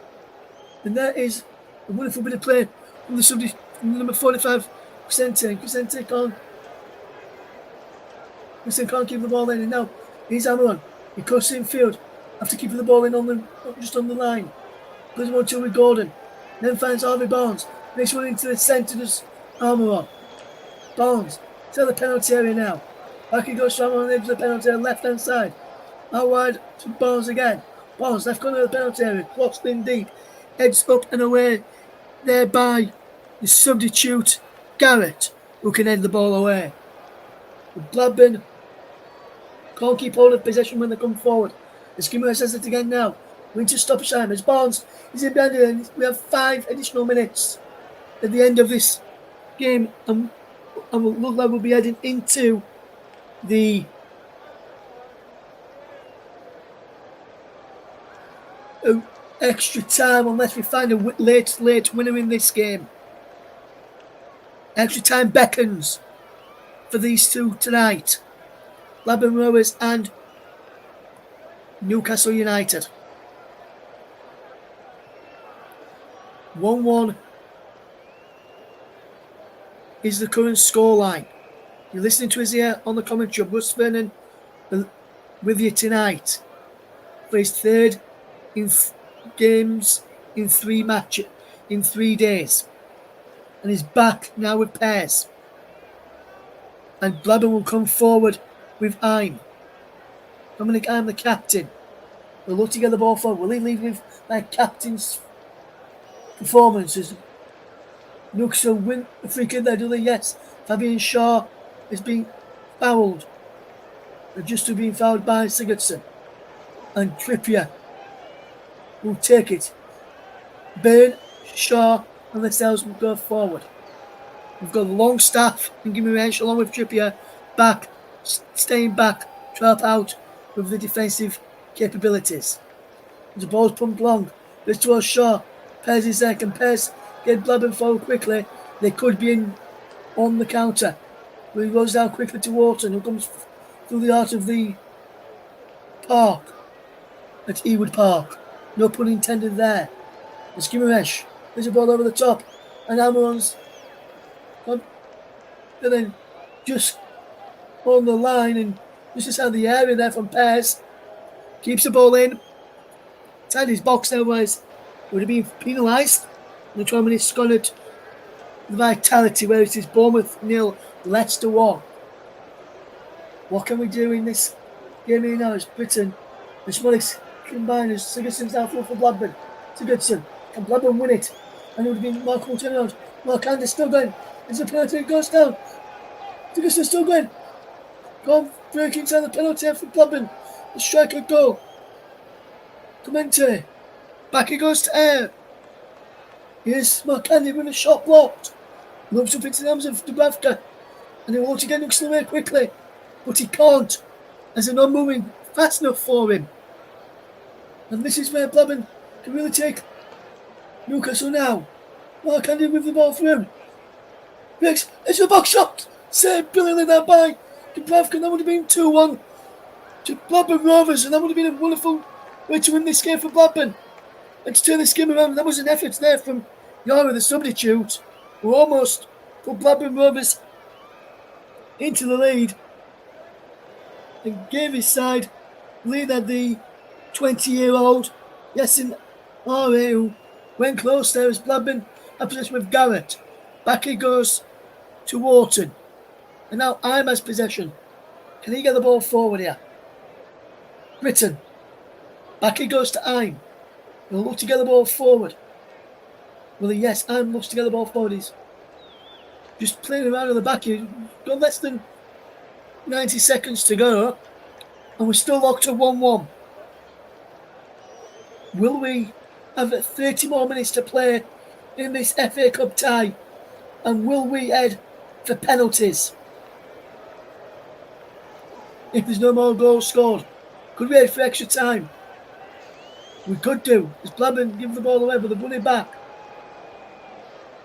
And there is a wonderful bit of play from the subject, from the number 45, Crescente. Crescente can't keep the ball in. And now here's Amaron. He crosses in field after keeping the ball in just on the line. Goes 1-2 with Gordon. Then finds Harvey Barnes. Makes one into the centre, does Amaron. Barnes to the penalty area now. Back he goes to Amaron on the edge of the penalty area, left hand side. Out wide to Barnes again. Barnes left corner of the penalty area. Clock's been deep. Heads up and away there by the substitute Garrett, who can head the ball away. But Blackburn can't keep hold of possession when they come forward. The skimmer says it again now. We need to stop time as Barnes is in behind it. We have 5 additional minutes at the end of this game, and we'll look like we'll be heading into the extra time unless we find a late winner in this game. Extra time beckons for these two tonight. Blackburn Rovers and Newcastle United. 1-1 is the current scoreline. You're listening to us here on the commentary. Russ Vernon with you tonight for his third games in 3 matches in 3 days, and he's back now with pairs. And Blackburn will come forward with Ime. Dominic Ime, the captain, will look to get the ball forward. Will he lead with like captain's performances? Newcastle win the free kick there, do they? Yes. Fabian Shaw is being fouled. They're just being fouled by Sigurdsson. And Trippier will take it. Baird, Shaw, and themselves will go forward. We've got Longstaff and Gimme Ranch along with Trippier back, staying back to help out with the defensive capabilities. The ball's pumped long. Goes towards Shaw. Pairs is there. Can Pairs get Blackburn forward quickly? They could be in on the counter. But he goes down quickly to Wharton, who comes through the heart of the park at Ewood Park. No pun intended there. It's Gimaresh. There's a ball over the top. And Amaron's and then just on the line and just inside the area there from Pairs. Keeps the ball in. Inside his box now, otherwise would have been penalised. And the 12 minutes scored at the Vitality, where it is Bournemouth 0, Leicester 1. What can we do in this game here now? It's Britton and Smolix combined as Sigurdsson's down for Blackburn. Sigurdsson, can Blackburn win it? And it would have been Mark will turn around. Mark Anders still going. As the penalty goes down. Sigurdsson still going. Gone breaking inside the penalty for Blackburn. The striker goal. Clemente. Back he goes to air. Here's Mark Andy with a shot blocked. Looks up into the arms of Dubravka. And he wants to get Newcastle away quickly. But he can't. As they're not moving fast enough for him. And this is where Blackburn can really take Newcastle now. Mark Andy with the ball through. It's a box shot. Saved brilliantly there by Dubravka. That would have been 2-1 to Blackburn Rovers. And that would have been a wonderful way to win this game for Blackburn. And to turn this game around. That was an effort there from Yara, the substitute, who almost put Blackburn Rovers into the lead and gave his side lead at the 20-year-old Yasin Are, who went close there as Blackburn had possession with Garrett. Back he goes to Wharton. And now Ime has possession. Can he get the ball forward here? Britton. Back he goes to Ime. He'll look to get the ball forward. Well, yes, and looks to get the ball forward. He's just playing around on the back here. Got less than 90 seconds to go, and we're still locked at 1-1. Will we have 30 more minutes to play in this FA Cup tie? And will we head for penalties? If there's no more goals scored, could we head for extra time? We could do. As Blackburn give the ball away, but they've won it back.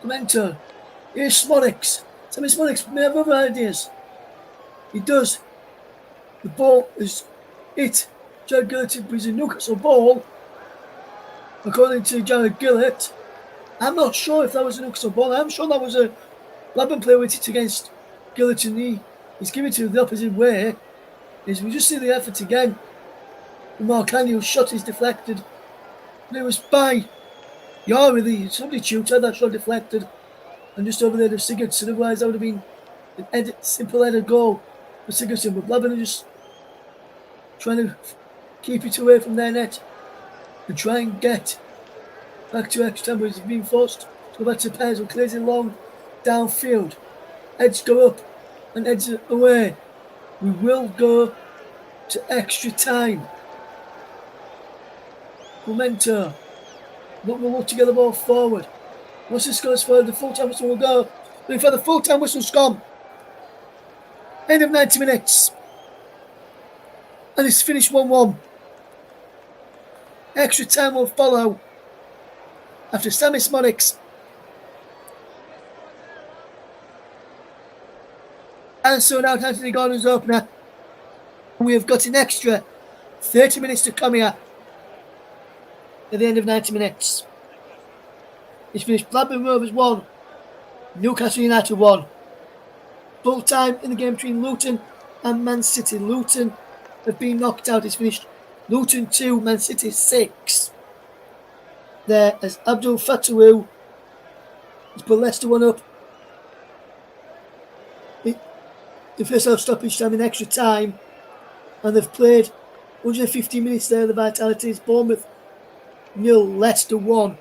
Clemento. Here's Smodics. Sammy Smodics may have other ideas. He does. The ball is hit. Jared Gillett is a Newcastle ball. According to Jared Gillett. I'm not sure if that was a Newcastle ball. I'm sure that was a Blackburn player with it against Gillett, and he's giving it to the opposite way. We just see the effort again. Mark Daniel's shot is deflected. And it was by Yara, the substitute, had that shot deflected. And just over there to Sigurdsson. Otherwise, that would have been a simple headed goal for Sigurdsson. But Blackburn are just trying to keep it away from their net and try and get back to extra time. But it's been forced to go back to Pairs and clears it long downfield. Heads go up and heads away. We will go to extra time. Memento. We'll look to get the ball forward. Once this goes forward, the full-time whistle will go. Before the full-time whistle's gone. End of 90 minutes. And it's finished 1-1. Extra time will follow after Sammy Smodics and soon out Anthony Gordon's opener. And we have got an extra 30 minutes to come here at the end of 90 minutes. It's finished Blackburn Rovers 1, Newcastle United 1. Full time in the game between Luton and Man City. Luton have been knocked out. It's finished Luton 2, Man City 6. There as Abdul Fatawu has put Leicester 1 up. The first half stoppage time in extra time. And they've played 150 minutes there. The vitality is Bournemouth 0, Leicester 1.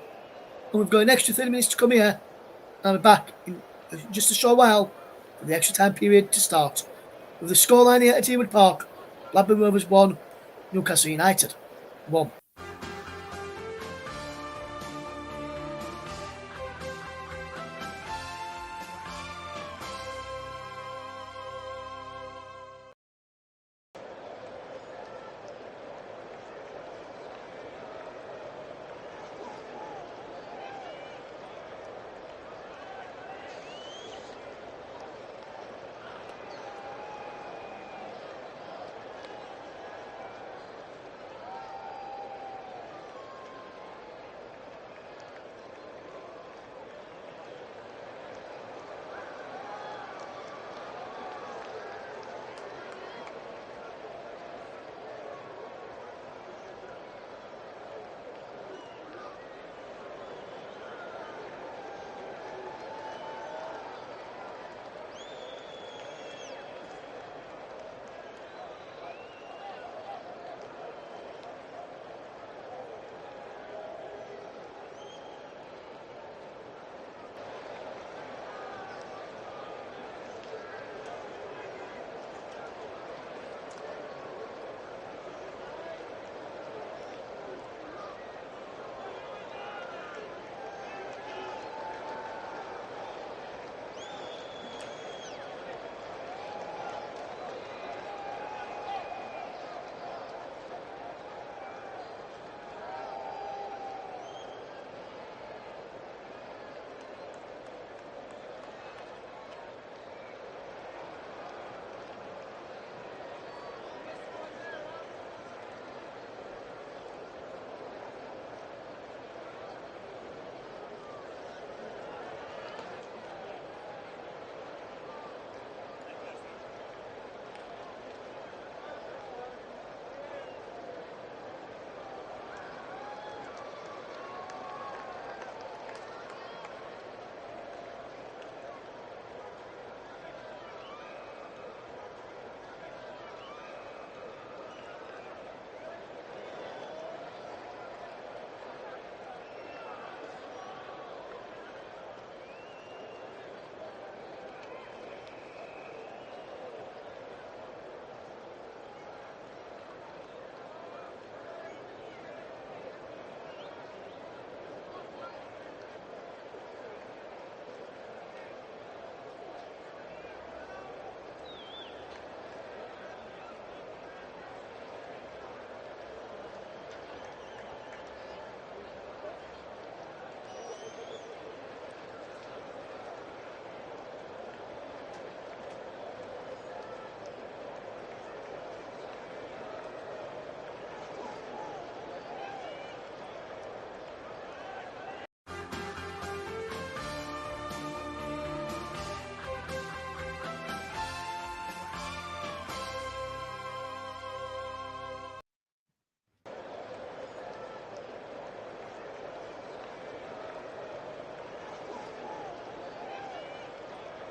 And we've got an extra 30 minutes to come here. And we're back in just a short while for the extra time period to start. With the scoreline here at Ewood Park, Blackburn Rovers 1, Newcastle United 1.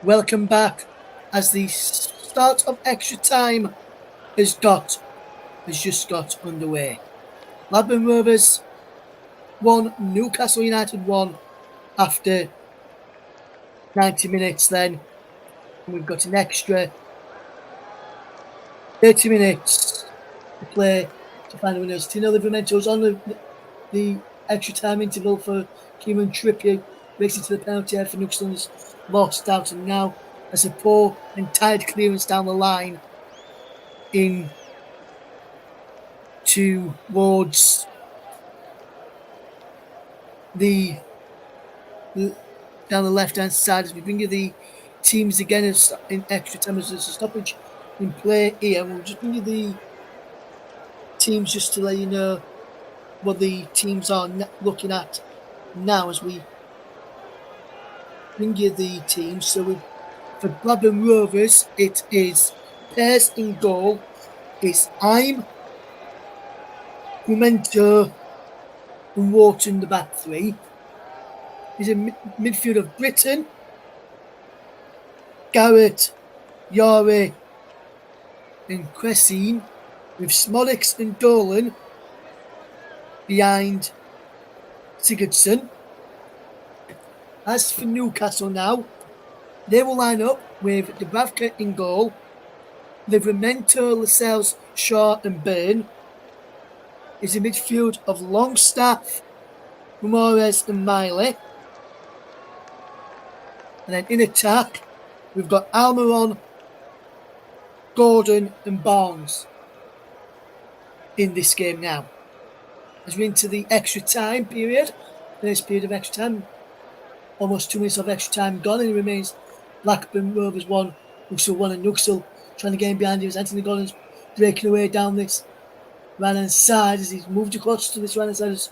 Welcome back as the start of extra time has just got underway. Blackburn Rovers 1, Newcastle United 1 after 90 minutes then. We've got an extra 30 minutes to play to find the winners. Tino Livermento's on the extra time interval for Kieran Trippier, racing to the penalty area for Newcastle has lost out, and now as a poor and tired clearance down the line in towards the down the left hand side as we bring you the teams again in extra time as there's a stoppage in play here. We'll just bring you the teams just to let you know what the teams are looking at now as we bring you the teams. So for Blackburn Rovers, it is pairs in goal. It's I'm, Gumento, and Wharton the back three. There's a midfield of Britain, Garrett, Yare, and Cressine, with Smolix and Dolan behind Sigurdsson. As for Newcastle now, they will line up with Dubravka in goal, Livramento, Lascelles, Shaw, and Byrne. Is a midfield of Longstaff, Ramirez, and Miley. And then in attack, we've got Almiron, Gordon, and Barnes in this game now. As we're into the extra time period, first period of extra time, almost 2 minutes of extra time gone, and it remains Blackburn Rovers 1, Newcastle 1, and Newcastle trying to get in behind him as Anthony Gordon's breaking away down this right hand side as he's moved across to this right hand side as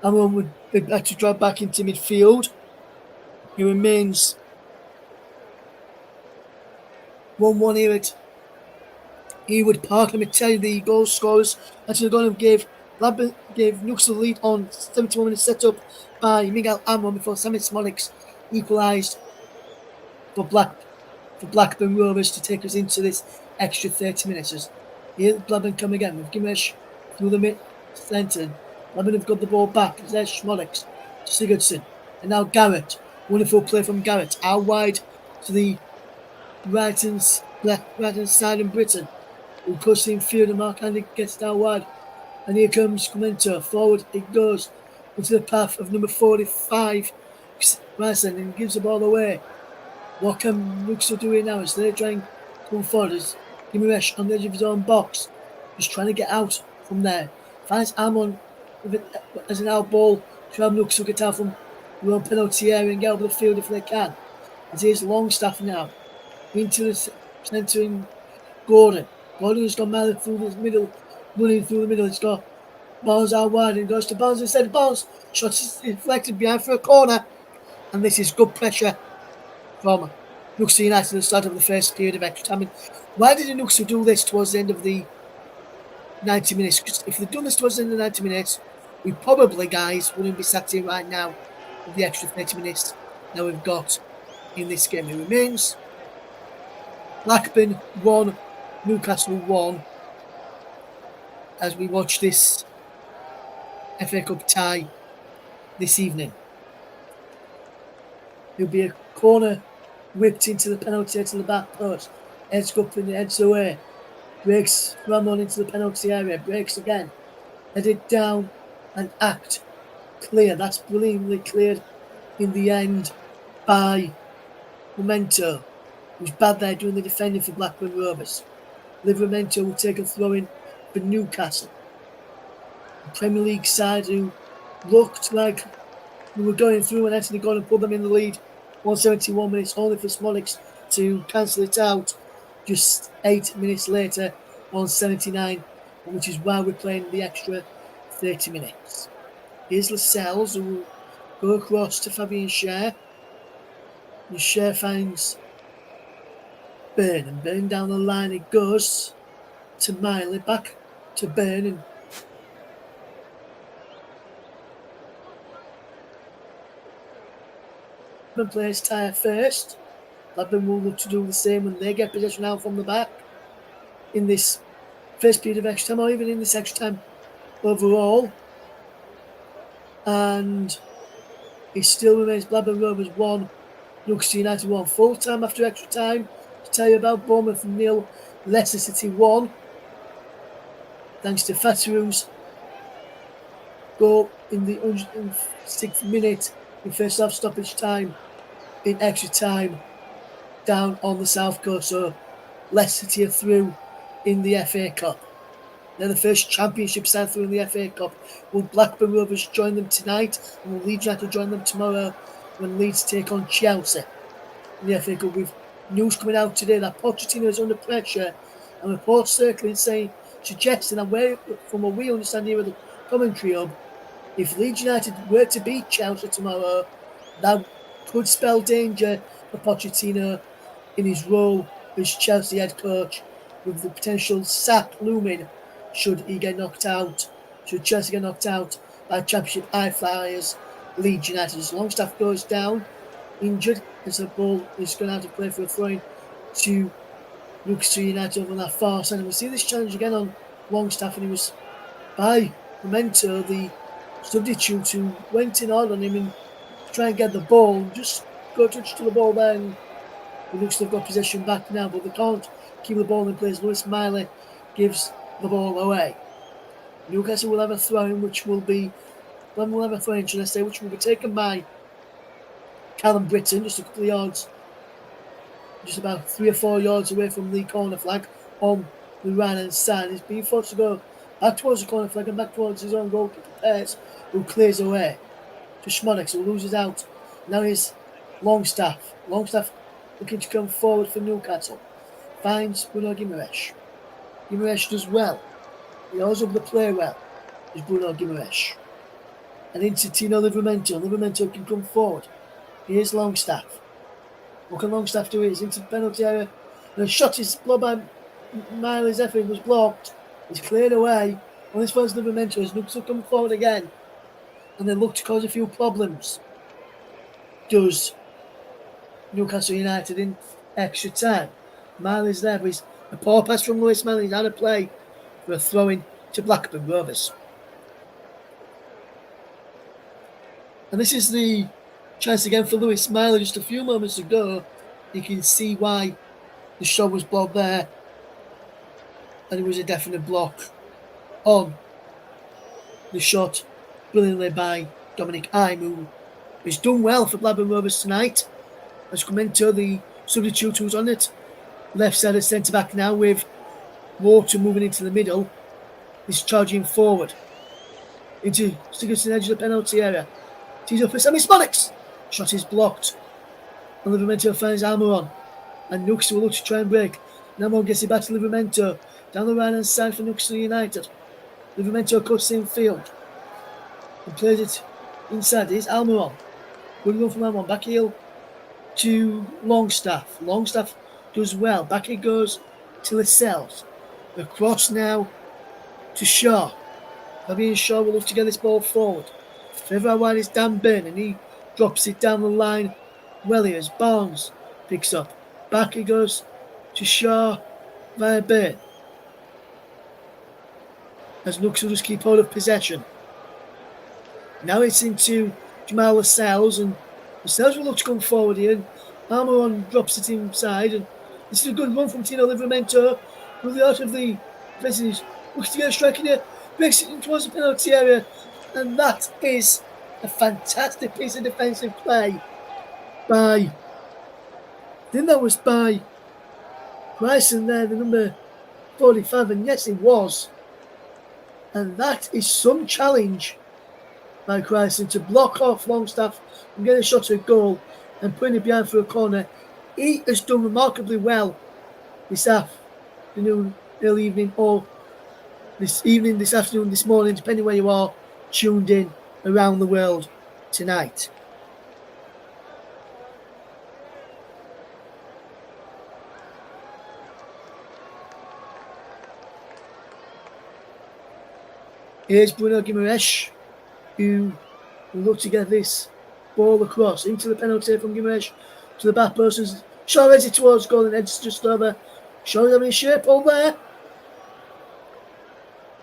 Almiron would have to drop back into midfield. It remains 1-1 here at Ewood Park. Let me tell you the goal scorers. Anthony Gordon gave Newcastle the lead on 71 minutes set up by Miguel Amron before Sammy Smolix equalised for Blackburn Rovers to take us into this extra 30 minutes. Here Blackburn come again with Gimesh through the mid-centre. Blackburn have got the ball back. There's Smolix to Sigurdsson. And now Garrett. Wonderful play from Garrett. Out wide to the right hand side in Britain. Who cuts in field and Mark Andy gets down wide. And here comes Gumento. Forward it goes into the path of number 45, Ryerson, and gives the ball away. What can Newcastle do here now? As they're trying to come forward as Gimeresh on the edge of his own box, just trying to get out from there. Finds Amon as an out ball to have Newcastle get out from their own penalty area and get over the field if they can. As here's Longstaff now into the centre in Gordon. Gordon has gone madly through the middle, running through the middle. It's got Barnes out wide and goes to Barnes instead. Barnes shot is deflected behind for a corner, and this is good pressure from Newcastle United at the start of the first period of extra time. Why did Newcastle do this towards the end of the 90 minutes? Because if they'd done this towards the end of the 90 minutes, we probably, guys, wouldn't be sat here right now with the extra 30 minutes that we've got in this game. It remains Blackburn 1, Newcastle 1 as we watch this FA Cup tie this evening. There'll be a corner whipped into the penalty area to the back post. Heads up and heads away. Breaks Ramon into the penalty area. Breaks again. Headed down and act clear. That's brilliantly cleared in the end by Memento, who's bad there doing the defending for Blackburn Rovers. Livramento will take a throw in for Newcastle. The Premier League side who looked like we were going through and Anthony Gordon pulled them in the lead. 171 minutes only for Smolix to cancel it out just 8 minutes later, 179, which is why we're playing the extra 30 minutes. Here's Lascelles who will go across to Fabian Schär. And Schär finds Byrne, and Byrne down the line it goes to Miley, back to Byrne, and plays Tyre first. Blackburn will look to do the same when they get possession out from the back in this first period of extra time, or even in this extra time overall. And it still remains Blackburn Rovers 1, Newcastle United 1. Full time after extra time to tell you about Bournemouth 0, Leicester City 1. Thanks to Fataru's goal in the 106th minute in first half stoppage time in extra time down on the south coast. So Leicester City are through in the FA Cup. They're the first championship side through in the FA Cup. Will Blackburn Rovers join them tonight? And will Leeds United join them tomorrow when Leeds take on Chelsea in the FA Cup? With news coming out today that Pochettino is under pressure, and reports circling suggesting that from what we understand here at the commentary hub, if Leeds United were to beat Chelsea tomorrow, that could spell danger for Pochettino in his role as Chelsea head coach, with the potential sack looming should he get knocked out, should Chelsea get knocked out by Championship high flyers Leeds United. As Longstaff goes down, injured, as the ball is going out to play for a throw-in to Newcastle United over on that far side. And we see this challenge again on Longstaff, and he was by Memento, the substitute, who went in hard on him and try and get the ball, just go touch to the ball there, and it looks like they've got possession back now, but they can't keep the ball in place. Lewis Miley gives the ball away. Newcastle will have a throw-in, which will be taken by Callum Britton, just a couple of yards, just about 3 or 4 yards away from the corner flag on the right-hand side. He's being forced to go back towards the corner flag and back towards his own goalkeeper, Pearce, who clears away to Schmodix, who loses out. Now he's Longstaff. Longstaff looking to come forward for Newcastle. Finds Bruno Guimaraes. Guimaraes does well. He holds up the play well. Is Bruno Guimaraes. And into Tino Livramento. Livramento can come forward. Here's Longstaff. What can Longstaff do? He's into the penalty area. The shot is blocked by Miley's effort. Was blocked. It's cleared away. On this one's Livramento. As Newcastle come forward again. And they look to cause a few problems. Does Newcastle United in extra time. Miley's there, but it's a poor pass from Lewis Miley. He's out of play for a throw-in to Blackburn Rovers. And this is the chance again for Lewis Miley. Just a few moments ago, you can see why the shot was blocked there. And it was a definite block on the shot, brilliantly by Dominic Ime, who has done well for Blackburn Rovers tonight. As Memento, the substitute who's on it, left side of centre back now, with Water moving into the middle, is charging forward into Stiggerson edge of the penalty area. Tees up for Sammy Smollix. Shot is blocked. And Livramento finds Almiron, and Newcastle will look to try and break. Namor gets it back to Livramento down the right hand side for Newcastle United. Livramento cuts in field and plays it inside. Here's Almiron. Good run from Almiron. Back heel to Longstaff. Longstaff does well. Back it goes to Lascelles. Across now to Shaw. Fabian Shaw will look to get this ball forward. Further out wide is Dan Byrne, and he drops it down the line well here as Barnes picks up. Back it goes to Shaw via Byrne. As Newcastle just keep hold of possession. Now it's into Jamal Lascelles, and Lascelles will look to come forward here, and Almiron drops it inside, and this is a good run from Tino Livramento, with the out of the defense. Looks to get a strike in here, breaks it in towards the penalty area, and that is a fantastic piece of defensive play by, I think that was by Bryson there, the number 45, and yes it was. And that is some challenge by Bryson to block off Longstaff and get a shot at goal and putting it behind for a corner. He has done remarkably well this afternoon, early evening, or this evening, this afternoon, this morning, depending where you are, tuned in around the world tonight. Here's Bruno Guimaraes, who will look to get this ball across into the penalty from Guimaraes to the back post. Shaw heads it towards goal and heads just over. Shaw's having a shape all there.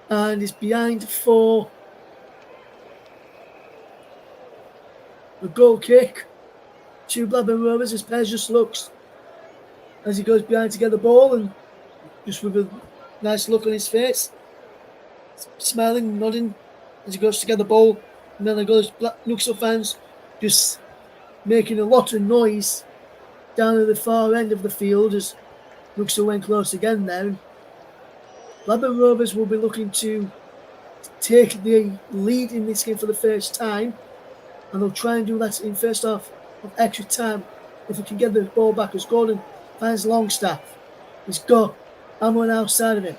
And is behind for the goal kick to Blackburn Rovers as Pez just looks as he goes behind to get the ball and just with a nice look on his face, smiling, nodding as he goes to get the ball. And then there goes Newcastle fans just making a lot of noise down at the far end of the field as Newcastle went close again there. And Blackburn Rovers will be looking to take the lead in this game for the first time, and they'll try and do that in first half of extra time if they can get the ball back as Gordon finds Longstaff. He's got Amon outside of him.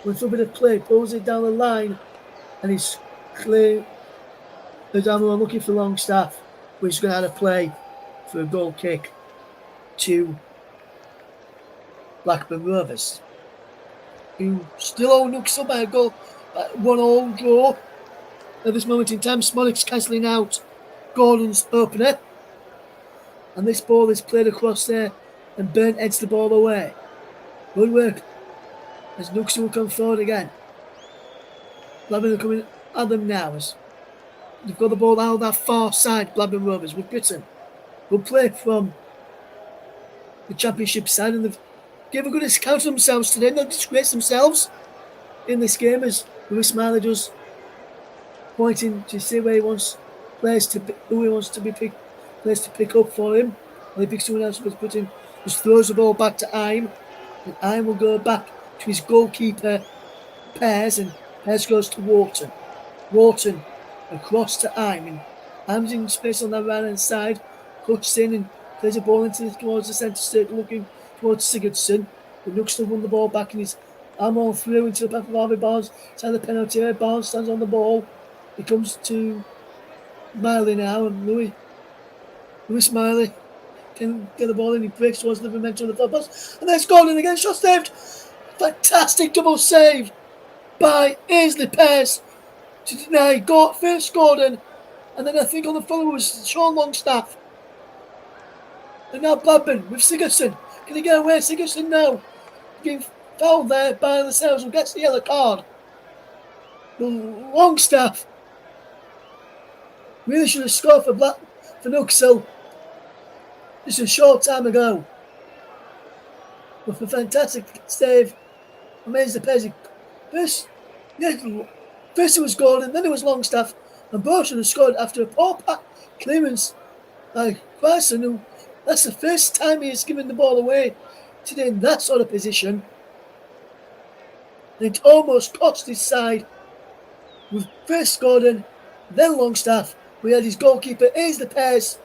With a bit of play, pulls it down the line, and he's clear. There's Amon looking for Longstaff, which is going to have a play for a goal kick to Blackburn Rovers, who still own Newcastle by a goal, 1-1 draw. At this moment in time, Smollick's cancelling out Gordon's opener. And this ball is played across there, and Burnt heads the ball away. Good work as Newcastle will come forward again. Blackburn are coming at them now as they've got the ball out that far side, Blackburn Rovers, with Britain. Good play from the Championship side, and they've given a good account of themselves today. They'll disgrace themselves in this game as Lewis Miley does, pointing to see where he wants players to who he wants to be players to pick up for him. And he picks someone else, but Britain just throws the ball back to Ime, and Ime will go back to his goalkeeper Pears, and Pears goes to Wharton. Wharton across to Ime, and Ime's in space on that right hand side, cuts in and plays a ball towards the centre circle, looking towards Sigurdsson. But Newcastle won the ball back, and he's all through into the path of Harvey Barnes. Inside the penalty area, Barnes stands on the ball. He comes to Miley now, and Lewis Miley can get the ball in. He breaks towards the momentum of the pass, and there's Gordon again. Shot saved. Fantastic double save by Ainsley Pears to deny first Gordon, and then I think on the follow was Sean Longstaff. And now Blackburn with Sigurdsson. Can he get away? Sigurdsson now being fouled there by the Sales, who gets the yellow card. Longstaff really should have scored for Newcastle just a short time ago. With a fantastic save, amazing Pezzi. First it was Gordon, then it was Longstaff, and both should have scored after a poor clearance by Quaison, who that's the first time he has given the ball away today in that sort of position. And it almost cost his side with first Gordon, then Longstaff. We had his goalkeeper Ainsley Pears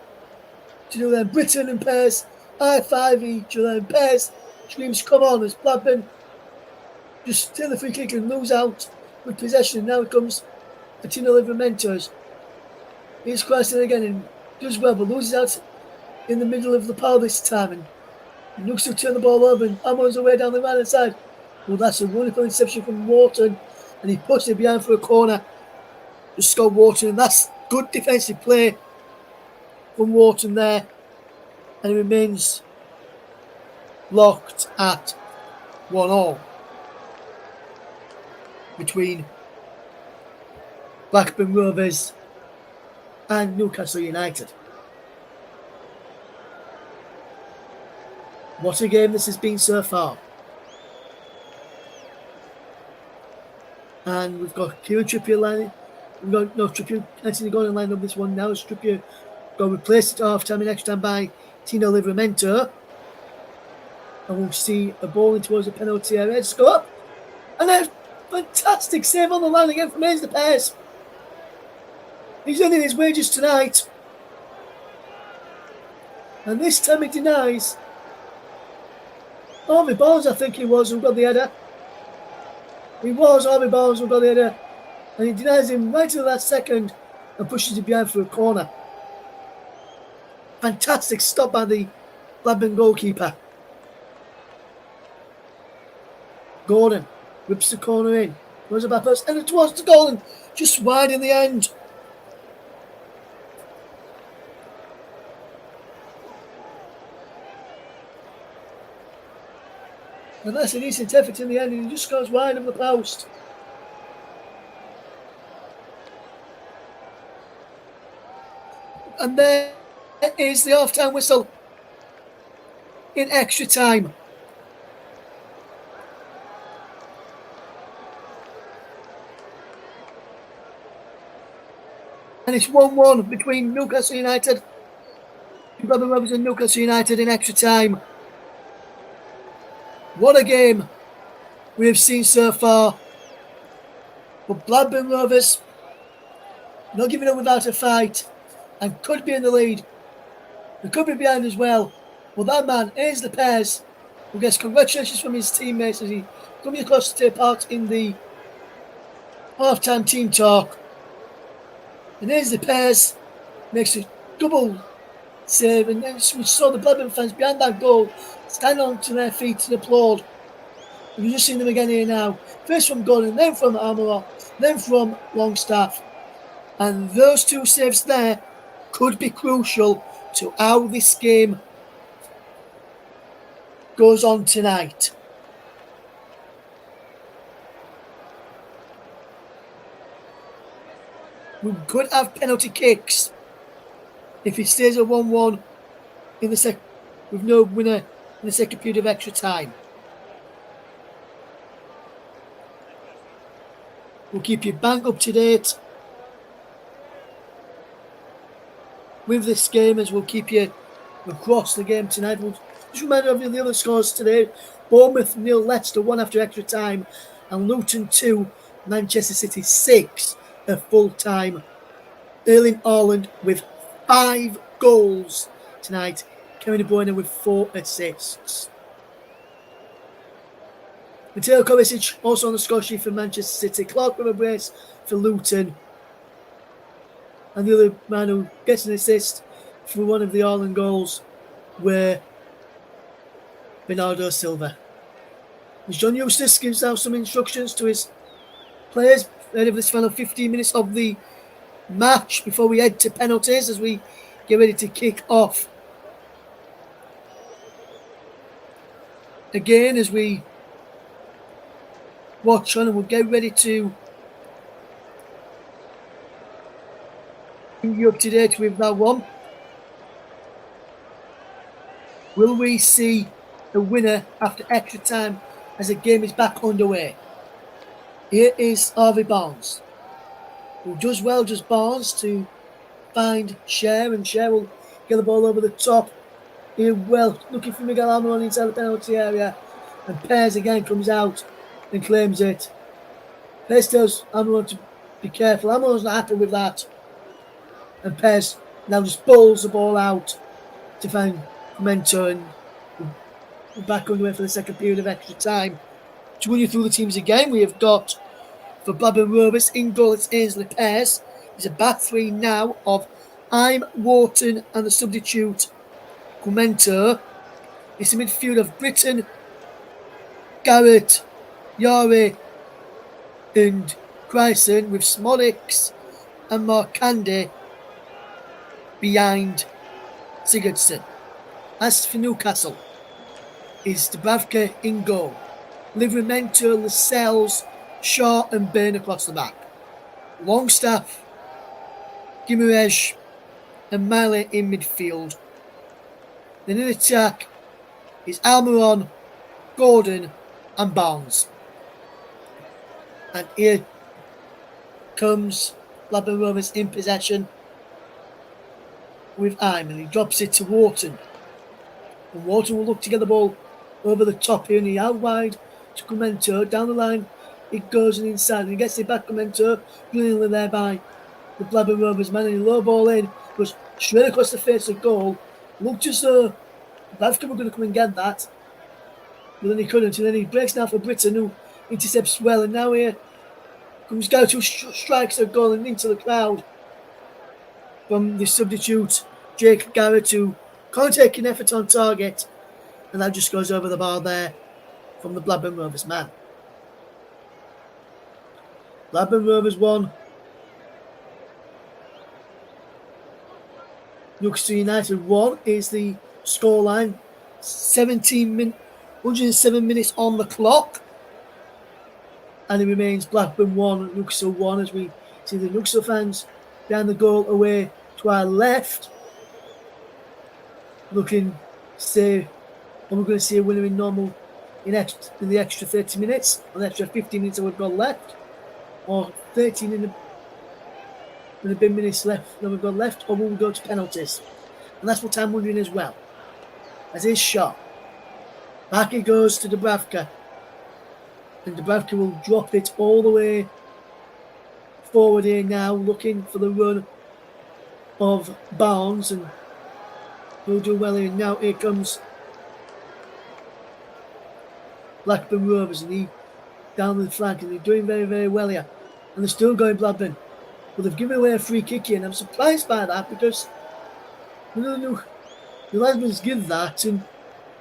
to do then Britain and Pears high-five each other, and Pears screams come on as Blackburn just take the free kick and lose out with possession. Now it comes Attino Livramento's. He's crossing again and does well, but loses out in the middle of the pile this time, and looks to turn the ball over, and Amon's away down the right hand side. Well, that's a wonderful interception from Wharton, and he pushed it behind for a corner to score Wharton, and that's good defensive play from Wharton there, and it remains locked at 1-1 between Blackburn Rovers and Newcastle United. What a game this has been so far. And we've got Kieran Trippier lining. Trippier, Anthony Gordon lined up this one now. As Trippier got replaced at half time and extra time by Tino Livramento. And we'll see a ball in towards the penalty area. Just go up. And a fantastic save on the line again from Ainsley Pears. He's earning his wages tonight. And this time he denies Harvey Barnes, I think he was, who got the header. He was Harvey Barnes who got the header. And he denies him right to the last second and pushes it behind for a corner. Fantastic stop by the Blackburn goalkeeper. Gordon whips the corner in. Goes about first and towards the goal and just wide in the end. And that's a decent effort in the end, and he just goes wide of the post. And there is the half-time whistle in extra time. And it's 1-1 between Newcastle United, Blackburn Rovers and Newcastle United in extra time. What a game we have seen so far. But Blackburn Rovers not giving up without a fight and could be in the lead. They could be behind as well. Well, that man is the Pairs, who gets congratulations from his teammates as he comes across to take part in the half-time team talk. And here's the Pairs, makes a double save, and then we saw the Blackburn fans behind that goal stand onto their feet and applaud. We've just seen them again here now. First from Gordon, then from Armour, then from Longstaff. And those two saves there could be crucial to how this game goes on tonight. We could have penalty kicks if it stays at 1-1 in the with no winner in the second period of extra time. We'll keep you bang up to date with this game, as we'll keep you across the game tonight. We'll just remind you of the other scores today. Bournemouth 0, Leicester 1 after extra time, and Luton 2, Manchester City 6 at full time. Erling Haaland with 5 goals tonight. Kevin De Bruyne with 4 assists. Mateo Kovacic also on the score sheet for Manchester City. Clark with a brace for Luton. And the other man who gets an assist for one of the Haaland goals were Bernardo Silva. As John Eustace gives out some instructions to his players ahead of this final 15 minutes of the match before we head to penalties as we get ready to kick off. Again, as we watch on, and we'll get ready to bring you up to date with that one. Will we see a winner after extra time as the game is back underway? Here is Harvey Barnes, who does well, just Barnes, to find Cher, and Cher will get the ball over the top. Here, well, looking for Miguel Almiron inside the penalty area, and Pears again comes out and claims it. Pears tells Almiron to be careful. Almiron's not happy with that, and Pears now just bowls the ball out to find Memento, and we're back underway for the second period of extra time. To run you through the teams again, we have got for Blackburn Rovers in goal, it's Ainsley Pears. It's a back three now of I'm Wharton and the substitute Memento. It's a midfield of Britton, Garrett, Yari, and Bryson, with Smolix and Markande behind Sigurdsson. As for Newcastle, is Dubravka in goal. Livramento, Lascelles, Shaw and Byrne across the back. Longstaff, Guimaraes and Miley in midfield. Then in attack is Almiron, Gordon and Barnes. And here comes Blackburn Rovers in possession with Iman. He drops it to Wharton. And Wharton will look to get the ball over the top here, and he out wide to Memento. Down the line it goes and inside, and he gets it back to Memento, brilliantly there by the Blackburn Rovers man, and he low ball in, goes straight across the face of goal. Looked as though Bavka were going to come and get that, but then he couldn't, and then he breaks now for Britton, who intercepts well, and now here comes Garrett, who strikes a goal and into the crowd from the substitute Jake Garrett, who can't take an effort on target, and that just goes over the bar there from the Blackburn Rovers man. Blackburn Rovers 1, Newcastle United 1 is the scoreline. 17 107 minutes on the clock. And it remains Blackburn 1, Newcastle 1, as we see the Newcastle fans down the goal away to our left. Looking to say, are we going to see a winner in the extra 30 minutes, or the extra 15 minutes that we've got left, or 13 in the bit minutes left that we've got left, or will we go to penalties? And that's what I'm wondering as well. As his shot, back it goes to Dubravka, and Dubravka will drop it all the way forward here now, looking for the run of Barnes, and will do well here. Now here comes Blackburn Rovers, and he down the flank, and they're doing very, very well here. And they're still going Blackburn. But they've given away a free kick here, and I'm surprised by that, because the Linesman's give that, and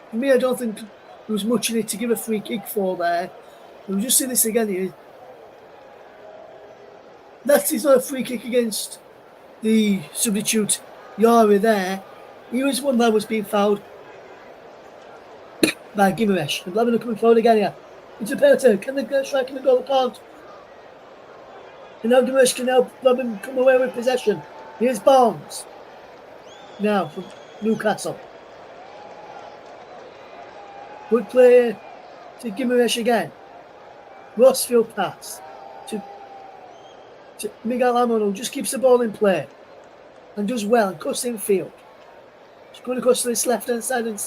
for me, I don't think there was much in it to give a free kick for there. We'll just see this again here. That is not a free kick against the substitute Yari there. He was one that was being fouled by Gimaresh. And Blackburn are coming forward again here. It's a penalty. Can they get striking the goal? They can't. And now Gimaresh can help Blackburn come away with possession. Here's Barnes. Now from Newcastle. Good play to Gimaresh again. Rossfield pass to Miguel Almiron, who just keeps the ball in play and does well and cuts in field. He's going across to this left hand side and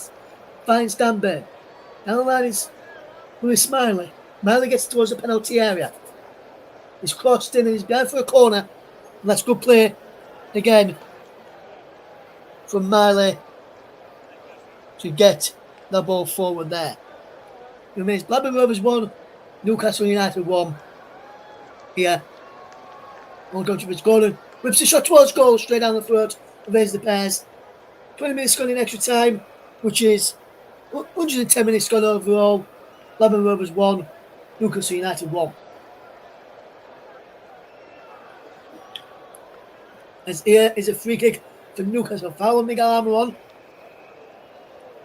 finds Dan Bain. Down the line is Louis Smiley. Smiley gets towards the penalty area. He's crossed in and he's behind for a corner. And that's good play again from Miley to get the ball forward there. It remains Blackburn Rovers 1, Newcastle United 1. Here. All going to Gordon. Whips the shot towards goal, straight down the throat of the Bears. 20 minutes gone in extra time, which is 110 minutes gone overall. Blackburn Rovers 1, Newcastle United 1. As here is a free kick for Newcastle. Foul on Miguel Almiron,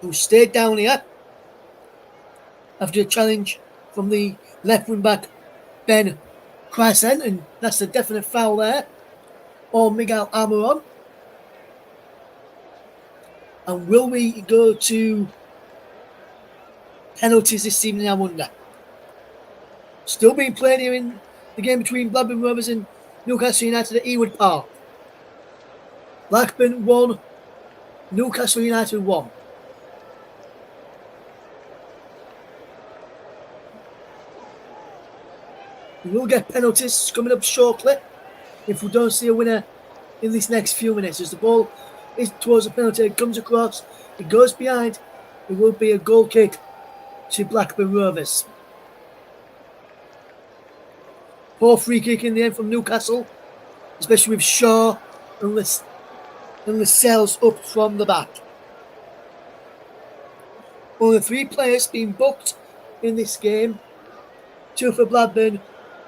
who stayed down here after a challenge from the left wing back Ben Crescent, and that's a definite foul there on Miguel Almiron. And will we go to penalties this evening, I wonder? Still being played here in the game between Blackburn Rovers and Newcastle United at Ewood Park. Blackburn 1, Newcastle United 1. We will get penalties coming up shortly if we don't see a winner in these next few minutes. As the ball is towards the penalty, it comes across, it goes behind. It will be a goal kick to Blackburn Rovers. Poor free kick in the end from Newcastle, especially with Shaw and Lascelles up from the back. Only 3 players being booked in this game. 2 for Blackburn,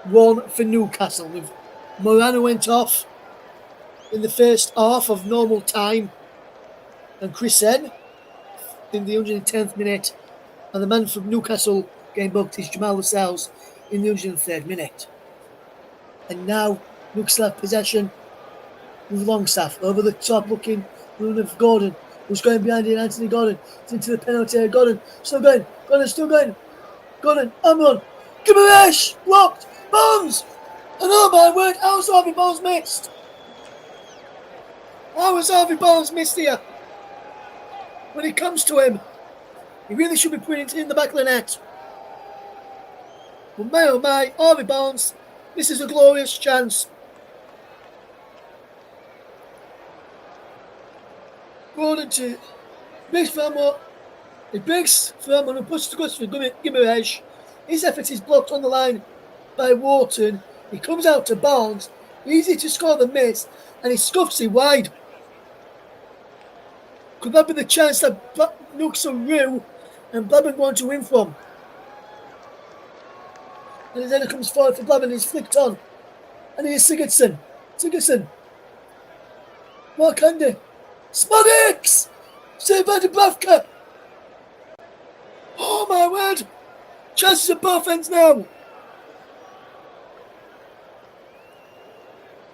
1 for Newcastle. With Morano went off in the first half of normal time, and Chrisen in the 110th minute, and the man from Newcastle getting booked is Jamal Lascelles in the 103rd minute. And now Newcastle have possession with Longstaff over the top, looking run of Gordon, who's going behind it. Anthony Gordon, it's into the penalty area. Gordon still going, Gordon, Amron, Gimaresh, blocked, Barnes, and oh my word, how was Harvey Barnes missed? How was Harvey Barnes missed here? When it comes to him, he really should be putting it in the back of the net. But my oh my, Harvey Barnes, this is a glorious chance. Gordon to Biggs Fermo. It breaks Fermo and puts the guts for Gimaresh. His effort is blocked on the line by Wharton. He comes out to Barnes. Easy to score the miss, and he scuffs it wide. Could that be the chance that Newcastle knew and Blackburn want to win from? And then it comes forward for Blackburn, he's flicked on. And here's Sigurdsson. Mark Handy. Smadix! Saved by Dubravka! Oh, Oh my word! Chances at both ends now.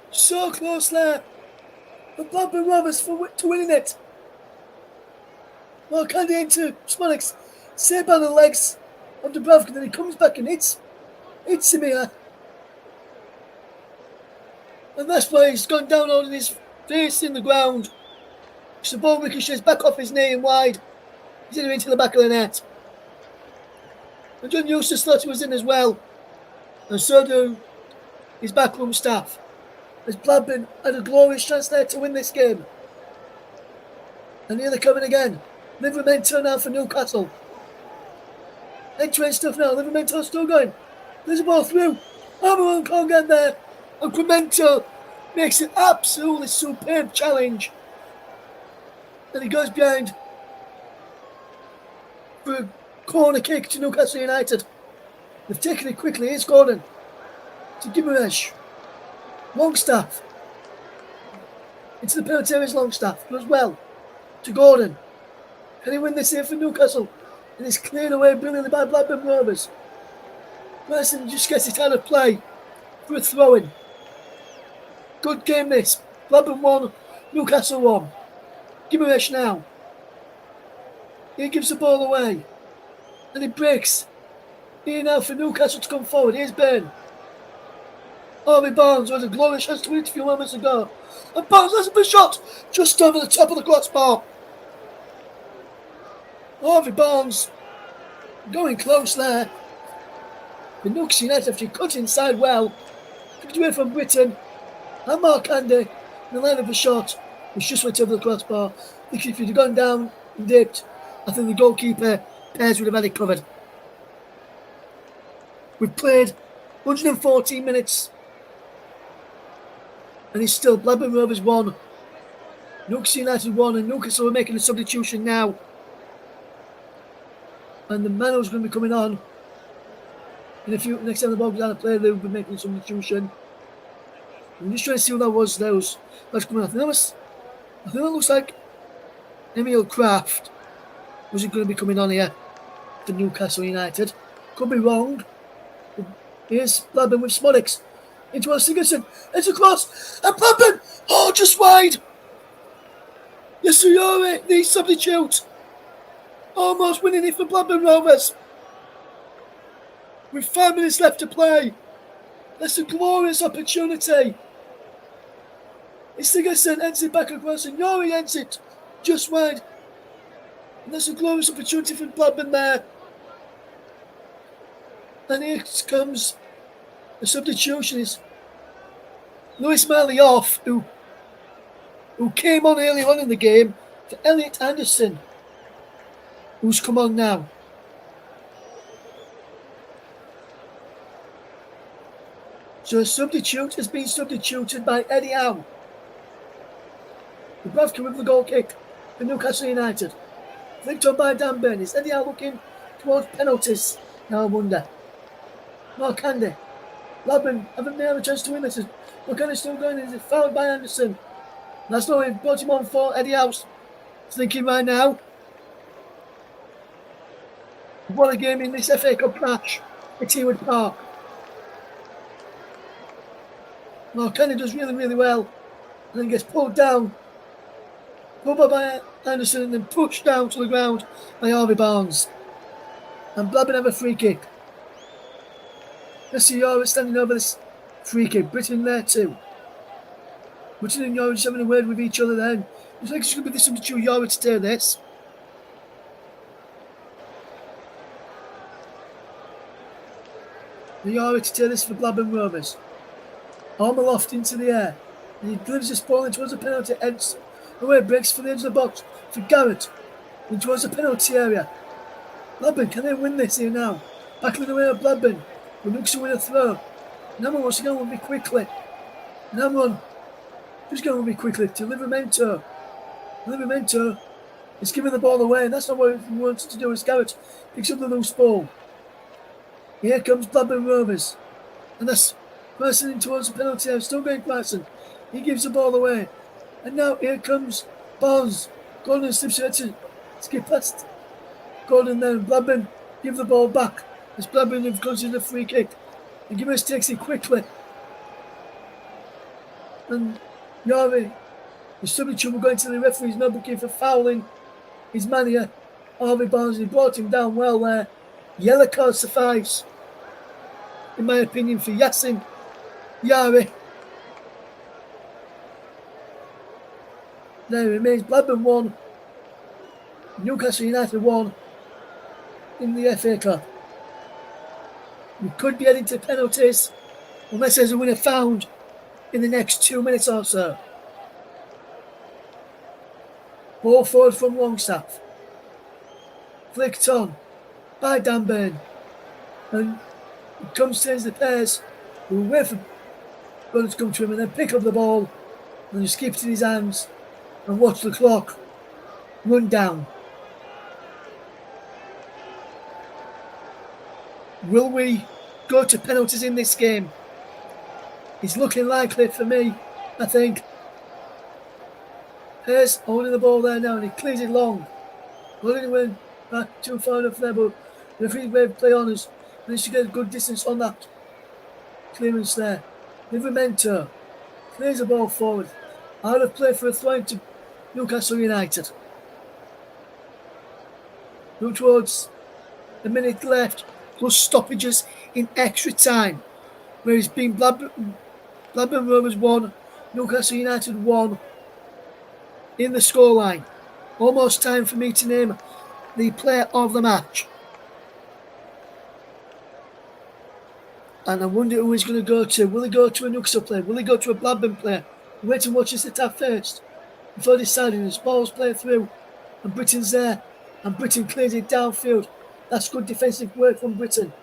So close there. The Blackburn Rovers to winning it. Well, Candy into Smollix. Saved by the legs of Dubravka. Then he comes back and hits him here. And that's why he's gone down on his face in the ground. The ball ricochets back off his knee and wide. He's in into the back of the net. And John Eustace thought he was in as well. And so do his backroom staff. As Blackburn had a glorious chance there to win this game. And here they're coming again. Livramento now for Newcastle. End-to-end stuff now. Livramento still going. There's a ball through. Amaron can't get there. And Cremento makes an absolutely superb challenge. And he goes behind for a corner kick to Newcastle United. They've taken it quickly. Here's Gordon to Gimaresh. Longstaff into the penalty area. Longstaff goes well to Gordon. Can he win this here for Newcastle? And it's cleared away brilliantly by Blackburn Rovers. Merson just gets it out of play for a throw-in. Good game this. Blackburn 1, Newcastle 1. Gimaresh now. He gives the ball away. And he breaks. Here now for Newcastle to come forward. Here's Byrne. Harvey Barnes had a glorious chance to win it a few moments ago. And Barnes has a shot just over the top of the crossbar. Harvey Barnes going close there. The Newcastle United after he cut inside well. Gives away from Britain. And Mark Andy in the line of the shot, which just went over the crossbar. I think if he'd have gone down and dipped, I think the goalkeeper Pears would have had it covered. We've played 114 minutes. And it's still Blackburn Rovers 1. Newcastle United 1. And Newcastle are making a substitution now. And the man who's going to be coming on in a few, next time the ball goes down to play, they'll be making a substitution. I'm just trying to see what that was. That's coming on. I think that looks like Emil Kraft was going to be coming on here for Newcastle United. Could be wrong. Here's Blackburn with Smollix. Into Sigurdsson. It's a cross. And Blackburn! Oh, just wide! Yasuyori, the substitute. Almost winning it for Blackburn Rovers. With 5 minutes left to play. That's a glorious opportunity. Sigurdsson ends it back across and Yori ends it just wide. And that's a glorious opportunity for Blackburn there. And here comes the substitution is Lewis Marley off, who came on early on in the game, for Elliot Anderson, who's come on now. So a substitute has been substituted by Eddie Howe. Dubravka with the goal kick for Newcastle United. Flicked on by Dan Byrne. Is Eddie Howe looking towards penalties? Now I wonder. Mark Andy. Blackburn haven't been able a chance to win this. Mark Andy still going. Is it fouled by Anderson? That's not it. Brought him on for Eddie Howe's thinking right now. What a game in this FA Cup match at Ewood Park. Mark Andy does really, really well. And then gets pulled down. Pulled by Anderson and then pushed down to the ground by Harvey Barnes. And Blackburn have a free kick. Let's see Yora standing over this free kick. Britain there too. Britain and Yora just having a word with each other then. Looks like it's going to be the substitute Yora to take this. The Yora to take this for Blackburn Rovers. Arm aloft into the air. And he delivers this ball in towards the penalty. Ends away, breaks for the edge of the box for Garrett. In towards the penalty area. Blackburn, can they win this here now? Back in the way of Blackburn. But looks to win a throw. Namron wants to go with me quickly. Namron just going with me quickly to Livramento. Livramento is giving the ball away, and that's not what he wants to do. As Garrett picks up the loose ball. Here comes Blackburn Rovers. And that's Person in towards the penalty area. Still going Person. He gives the ball away. And now here comes Barnes. Gordon slips her to skip past Gordon there. Blackburn give the ball back as Blackburn have considered a free kick. The Gibbons takes it quickly. And Yari, the substitute will go into the referee's notebook for fouling his man here. Harvey Barnes, he brought him down well there. Yellow card suffice, in my opinion, for Yassin Yari. There remains Blackburn 1, Newcastle United 1 in the FA Cup. We could be heading to penalties unless there's a winner found in the next 2 minutes or so. Ball forward from Longstaff. Flicked on by Dan Burn. And it comes to the pairs who wait for Burn to come to him and then pick up the ball and just keep it in his hands and watch the clock run down. Will we go to penalties in this game? It's looking likely for me, I think. Pearce holding the ball there now and he clears it long. Going win back too far enough there, but the referee wave play on us. Managed to get a good distance on that clearance there. Livramento clears the ball forward. Out of play for a throw into Newcastle United. Move towards a minute left, plus stoppages in extra time, where it's been Blackburn Rovers 1, Newcastle United 1 in the scoreline. Almost time for me to name the player of the match. And I wonder who he's going to go to. Will he go to a Newcastle player? Will he go to a Blackburn player? Wait and watch this attack first before deciding. His ball's played through and Britton's there and Britton clears it downfield. That's good defensive work from Britton.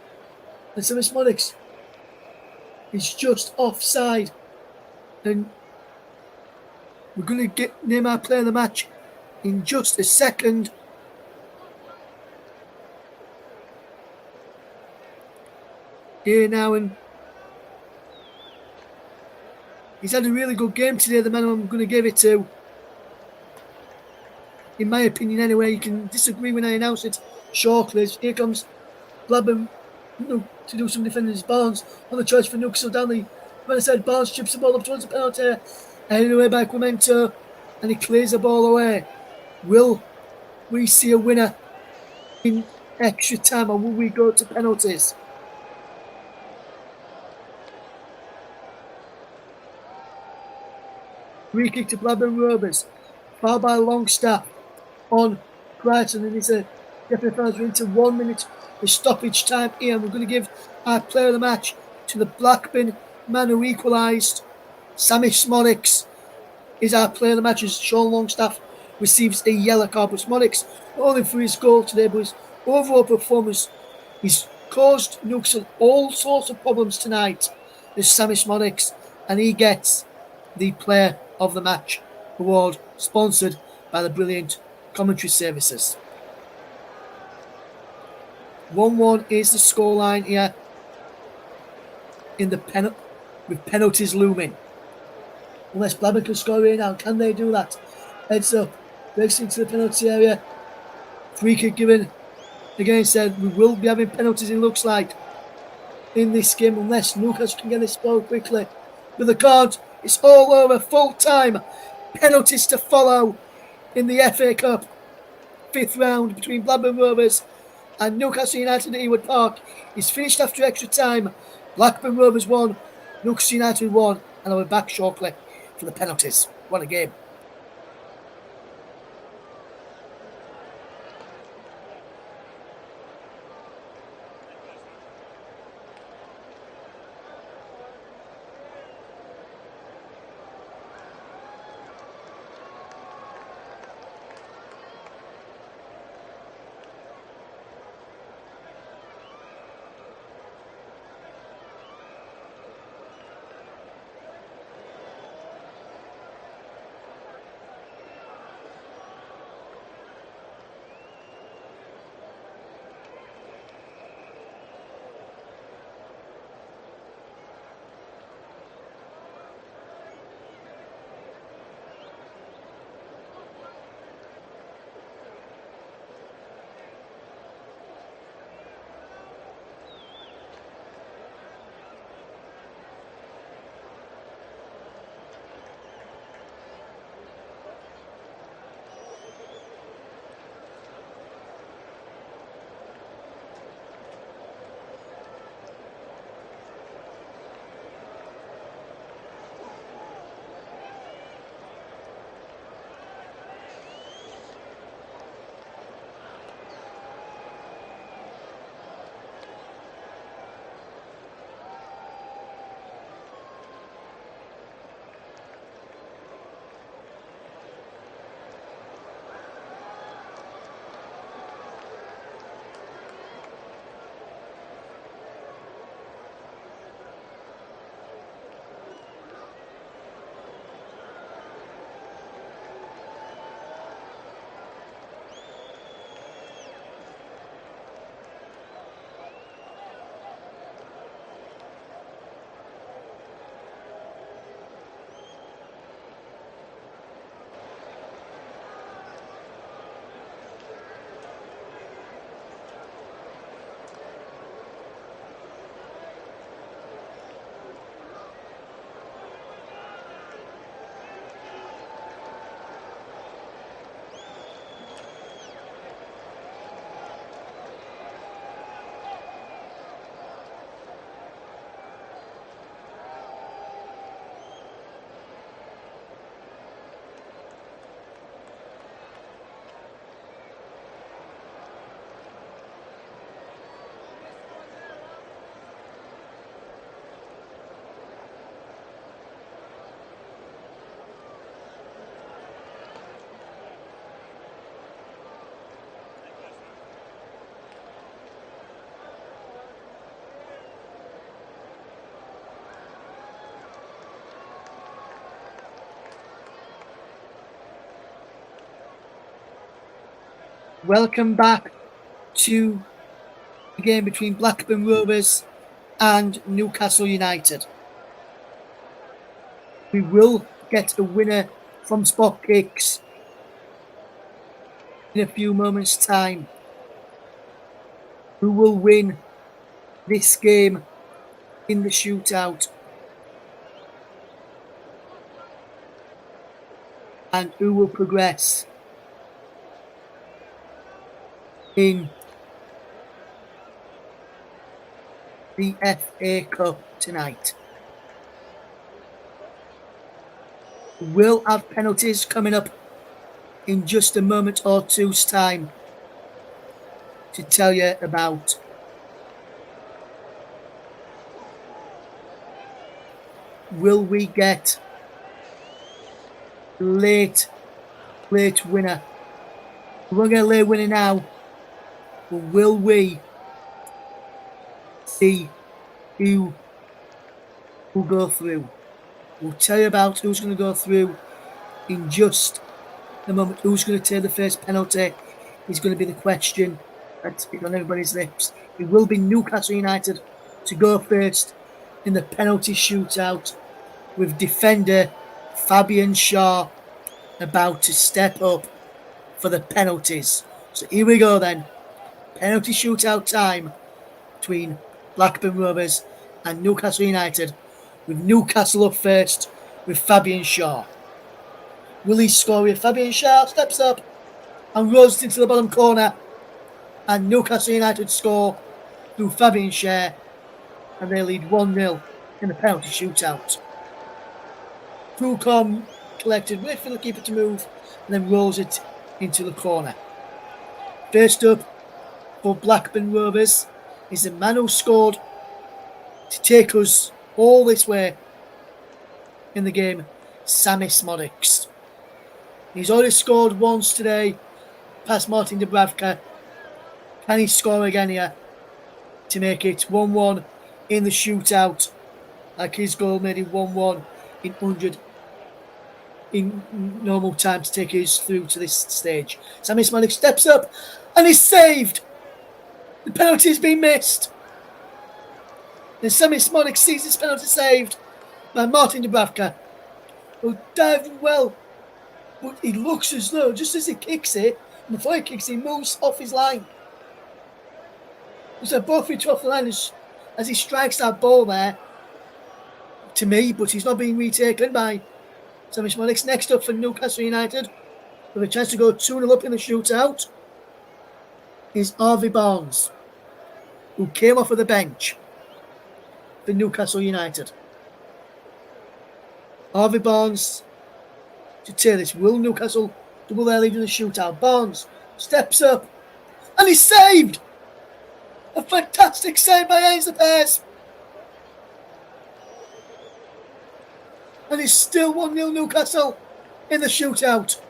And Simmons Monix is just offside. And we're going to name our player of the match in just a second. Here now, and he's had a really good game today, the man I'm going to give it to. In my opinion anyway, you can disagree when I announce it shortly. Here comes Blackburn to do some defending. Barnes on the choice for Newcastle down the right side. Barnes chips the ball up towards the penalty. Heading away by Clemento, and he clears the ball away. Will we see a winner in extra time, or will we go to penalties? Free kick to Blackburn Rovers. Foul by Longstaff on Brighton, and it's a definite penalty into 1 minute of stoppage time here. And we're going to give our player of the match to the Blackburn man who equalised. Sammy Smonix is our player of the match as Sean Longstaff receives a yellow card. But Smonix, not only for his goal today, but his overall performance, he's caused Newcastle all sorts of problems tonight. This Sammy Smonix, and he gets the player of the match award, sponsored by the brilliant commentary services. 1-1 is the scoreline here in the with penalties looming. Unless Blackburn can score here now, can they do that? Heads up, breaks into the penalty area. Free kick given. Again said we will be having penalties, it looks like, in this game, unless Newcastle can get this ball quickly. With the card, it's all over, full time. Penalties to follow in the FA Cup. 5th round between Blackburn Rovers and Newcastle United at Ewood Park is finished after extra time. Blackburn Rovers 1, Newcastle United 1, and I'll be back shortly for the penalties. What a game. Welcome back to the game between Blackburn Rovers and Newcastle United. We will get a winner from spot kicks in a few moments' time. Who will win this game in the shootout? And who will progress in the FA Cup tonight? We'll have penalties coming up in just a moment or two's time to tell you about. Will we get late winner? We won't get a late winner now, but will we see who will go through? We'll tell you about who's going to go through in just a moment. Who's going to take the first penalty is going to be the question that's on everybody's lips. It will be Newcastle United to go first in the penalty shootout, with defender Fabian Shaw about to step up for the penalties. So here we go then. Penalty shootout time between Blackburn Rovers and Newcastle United, with Newcastle up first with Fabian Shaw. Will he score with Fabian Shaw? Steps up and rolls into the bottom corner, and Newcastle United score through Fabian Shaw, and they lead 1-0 in the penalty shootout. Fullcom collected, wait for the keeper to move, and then rolls it into the corner. First up for Blackburn Rovers is the man who scored to take us all this way in the game, Sammy Smodics. He's already scored once today past Martin Dubravka. Can he score again here to make it 1-1 in the shootout, like his goal made it 1-1 in 100 in normal time to take us through to this stage? Sammy Smodics steps up and is saved. The penalty has been missed. And Sammy Smodics sees his penalty saved by Martin Dubravka, who dived well, but he looks as though just as he kicks it, before he kicks, he moves off his line. So both reach off the line as he strikes that ball there, to me, but he's not being retaken by Sammy Smodics. Next up for Newcastle United, with a chance to go 2-0 up in the shootout, is Harvey Barnes, who came off of the bench for Newcastle United. Harvey Barnes to take this. Will Newcastle double their lead in the shootout? Barnes steps up and he's saved. A fantastic save by Hayes the Pears. And it's still 1-0 Newcastle in the shootout.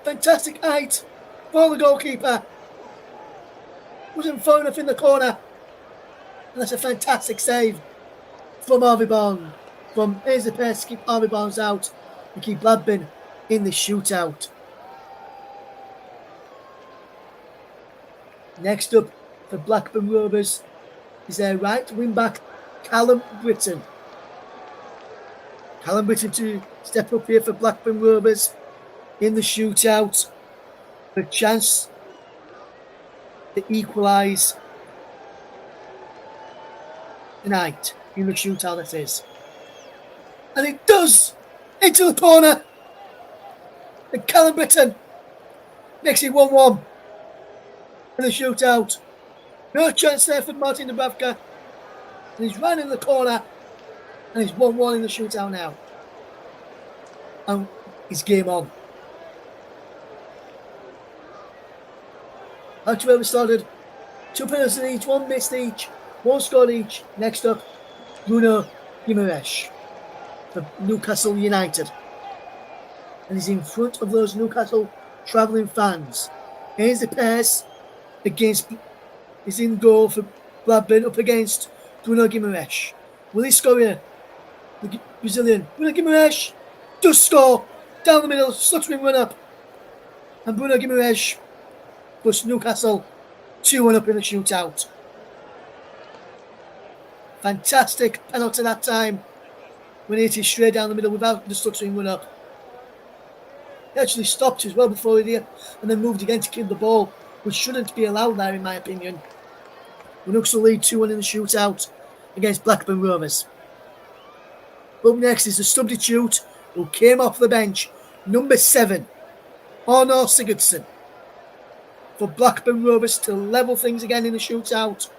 Fantastic height for the goalkeeper. Wasn't far enough in the corner. And that's a fantastic save from Harvey Barnes. From Hayes the Pears to keep Harvey Barnes out and keep Blackburn in the shootout. Next up for Blackburn Rovers is their right wing back, Callum Britton. Callum Britton to step up here for Blackburn Rovers in the shootout. A chance to equalise tonight in the shootout, that is. And it does! Into the corner! And Callum Britton makes it 1-1 in the shootout. No chance there for Martin Dubravka. And he's right in the corner. And he's 1-1 in the shootout now. And it's game on. Actually, where we started, 2 penalties each, 1 missed each, 1 scored each. Next up, Bruno Guimaraes for Newcastle United. And he's in front of those Newcastle travelling fans. Here's the pass against, is in goal for Blackburn, up against Bruno Guimaraes. Will he score here? The Brazilian Bruno Guimaraes does score down the middle, stuttering run up. And Bruno Guimaraes puts Newcastle 2-1 up in the shootout. Fantastic penalty that time when he hit it straight down the middle without the stuttering run up. He actually stopped as well before he did and then moved again to kick the ball, which shouldn't be allowed there in my opinion. Newcastle lead 2-1 in the shootout against Blackburn Rovers. Up next is the substitute who came off the bench, number 7, Arnaud Sigurdsson, for Blackburn Rovers to level things again in the shootout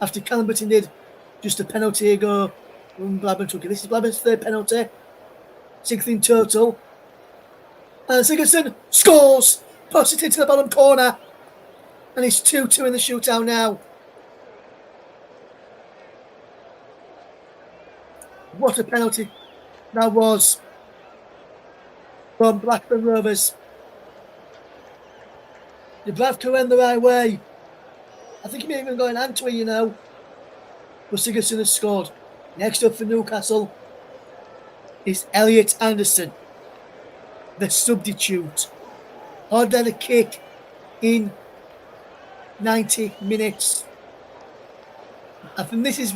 after Callum Britton did just a penalty ago when Blackburn took it. This is Blackburn's third penalty, 6th in total. And Sigurdsson scores, puts it into the bottom corner, and it's 2-2 in the shootout now. What a penalty that was from Blackburn Rovers. Dubravka went the right way. I think he may even go in Antwi, you know. But Sigurdsson has scored. Next up for Newcastle is Elliot Anderson, the substitute. Hard a kick in 90 minutes. I think this is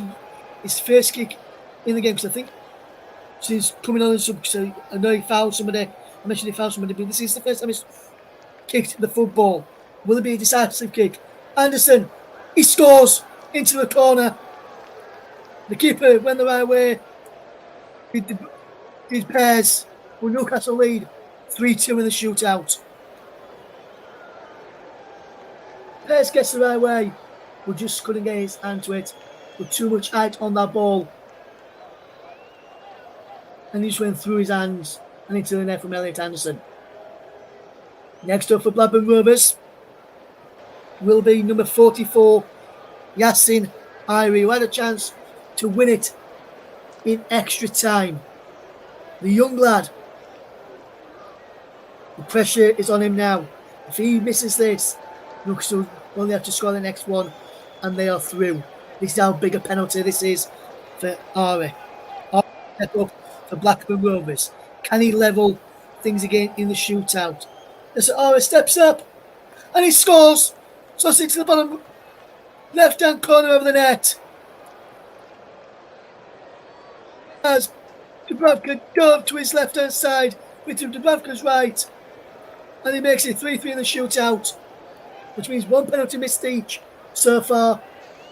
his first kick in the game, because I think since coming on as sub, so I know he fouled somebody. I mentioned he fouled somebody, but this is the first time he's kicked the football. Will it be a decisive kick? Anderson, he scores into the corner. The keeper went the right way. Did pairs. Will Newcastle lead 3-2 in the shootout. Pairs gets the right way, but just couldn't get his hand to it. With too much height on that ball. And he just went through his hands and into the net from Elliot Anderson. Next up for Blackburn Rovers will be number 44, Yassin Irie, who had a chance to win it in extra time. The young lad, the pressure is on him now. If he misses this, Newcastle only have to score the next one and they are through. This is how big a penalty this is for Irie. Step up for Blackburn Rovers. Can he level things again in the shootout? As Irie steps up and he scores. So it's to the bottom left-hand corner of the net. As Dubravka dove to his left-hand side with Dubravka's right. And he makes it 3-3 in the shootout, which means one penalty missed each so far.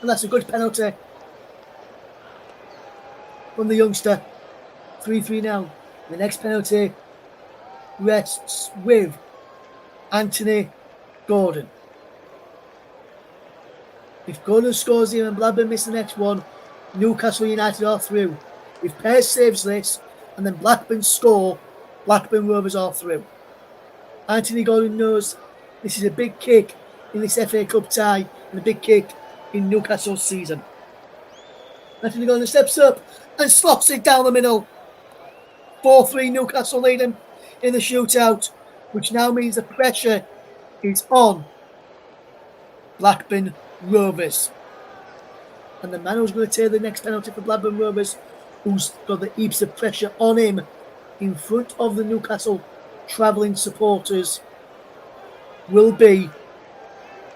And that's a good penalty from the youngster. 3-3 now. The next penalty rests with Anthony Gordon. If Gordon scores here and Blackburn miss the next one, Newcastle United are through. If Pearce saves this and then Blackburn score, Blackburn Rovers are through. Anthony Gordon knows this is a big kick in this FA Cup tie and a big kick in Newcastle's season. Anthony Gordon steps up and slots it down the middle. 4-3 Newcastle leading in the shootout, which now means the pressure is on Blackburn Rovers. And the man who's going to take the next penalty for Blackburn Rovers, who's got the heaps of pressure on him in front of the Newcastle travelling supporters, will be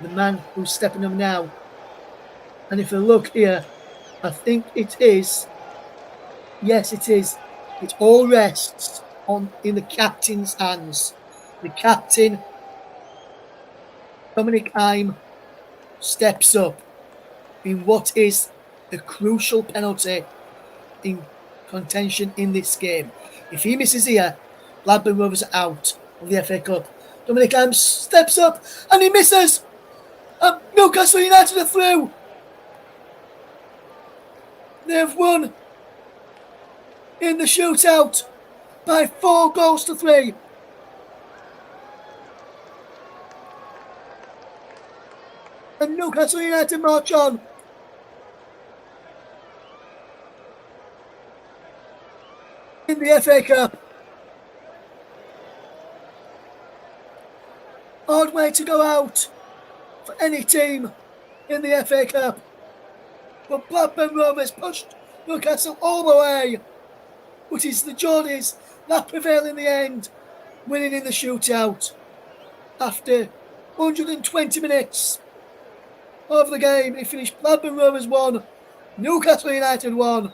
the man who's stepping up now. And if you look here, I think it is. Yes, it is. It all rests in the captain's hands. The captain, Dominic Ime, steps up in what is a crucial penalty in contention in this game. If he misses here, Blackburn Rovers are out of the FA Cup. Dominic Ime steps up and he misses. And Newcastle United are through. They've won in the shootout by 4-3. And Newcastle United march on. In the FA Cup. Hard way to go out for any team in the FA Cup. But Blackburn Rovers pushed Newcastle all the way. But it's the Geordies that prevail in the end, winning in the shootout. after 120 minutes of the game. It finished Blackburn Rovers 1, Newcastle United 1.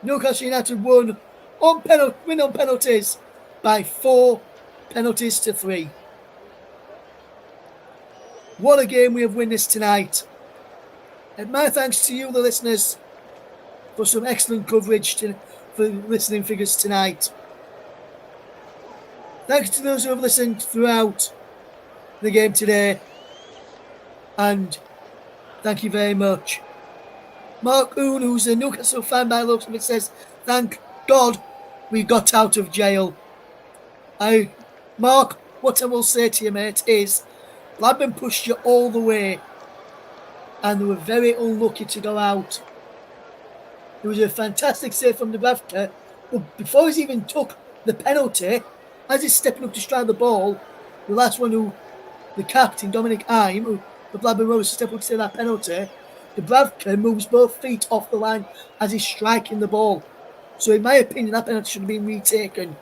Newcastle United won win on penalties by 4 penalties to 3. What a game we have witnessed tonight. And my thanks to you, the listeners, for some excellent coverage for listening figures tonight. Thanks to those who have listened throughout the game today. And thank you very much. Mark Oon, who's a Newcastle fan by the looks of it, says, "Thank God we got out of jail." Mark, what I will say to you, mate, is Blackburn pushed you all the way and they were very unlucky to go out. It was a fantastic save from Dubravka, but before he even took the penalty, as he's stepping up to strike the ball, the last one who, the captain, Dominic Ime, who the Blackburn Rovers step up to take that penalty, Dubravka moves both feet off the line as he's striking the ball. So in my opinion, that penalty should have been retaken.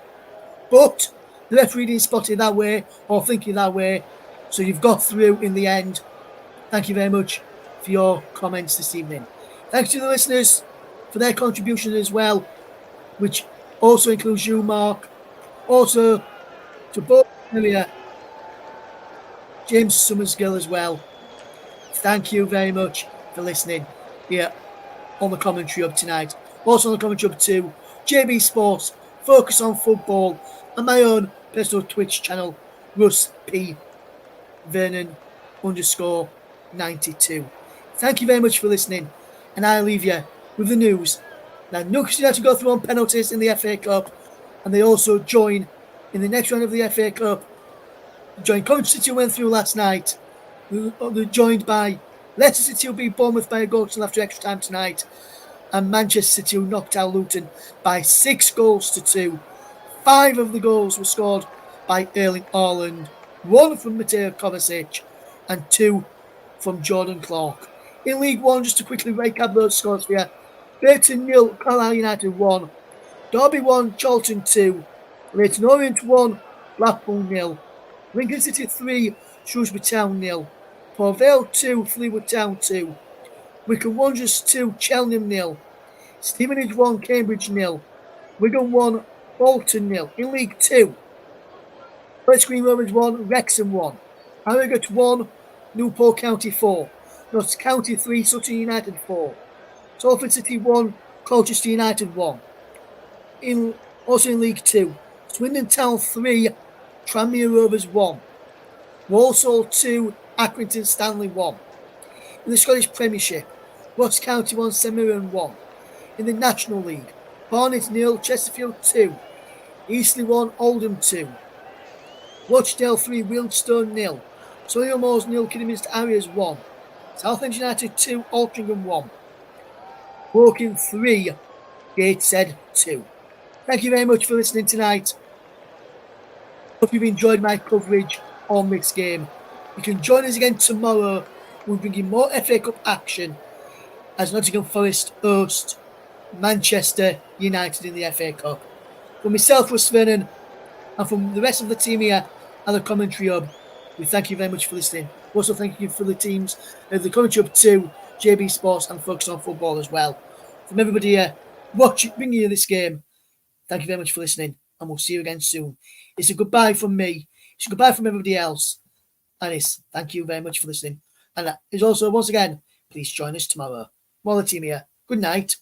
But the referee didn't spot it that way or think it that way. So you've got through in the end. Thank you very much for your comments this evening. Thanks to the listeners for their contribution as well, which also includes you, Mark. Also to both earlier, James Summersgill as well. Thank you very much for listening here on the commentary hub tonight. Also on the commentary hub too, JB Sports, Focus on Football, and my own personal Twitch channel, Russ P. Vernon _92. Thank you very much for listening, and I leave you with the news that Newcastle United go through on penalties in the FA Cup, and they also join in the next round of the FA Cup. Coventry City went through last night. They're joined by Leicester City, who beat Bournemouth by a goal till after extra time tonight, and Manchester City, who knocked out Luton by 6 goals to 2. 5 of the goals were scored by Erling Haaland, 1 from Mateo Kovacic, and 2 from Jordan Clark. In League One, just to quickly recap those scores for you: Burton 0, Carlisle United 1, Derby 1, Charlton 2, Leyton Orient 1, Blackpool 0, Lincoln City 3, Shrewsbury Town 0, Port Vale 2, Fleetwood Town 2, Wycombe Wanderers 2, Cheltenham 0, Stevenage 1, Cambridge 0, Wigan 1, Bolton 0. In League 2, West Green Rovers 1, Wrexham 1, Harrogate 1, Newport County 4, Notts County 3, Sutton United 4, Salford City 1, Colchester United 1. Also in League 2, Swindon Town 3, Tranmere Rovers 1, Walsall 2, Accrington Stanley 1. In the Scottish Premiership, Ross County 1, St Mirren 1. In the National League, Barnet 0, Chesterfield 2, Eastleigh 1, Oldham 2, Rochdale 3, Wealdstone 0, Solihull Moors 0, Kidderminster Harriers 1, Southend United 2, Altrincham 1, Woking 3, Gateshead 2. Thank you very much for listening tonight. Hope you've enjoyed my coverage on this game. You can join us again tomorrow. We'll bring you more FA Cup action as Nottingham Forest host Manchester United in the FA Cup. From myself, Russ Vernon, and from the rest of the team here at the Commentary Hub, we thank you very much for listening. We also thank you for the teams of the Commentary Hub 2, JB Sports, and Focus on Football as well. From everybody here bringing you this game, thank you very much for listening, and we'll see you again soon. It's a goodbye from me. It's a goodbye from everybody else. And it's thank you very much for listening. And it's also, once again, please join us tomorrow. More the team here. Good night.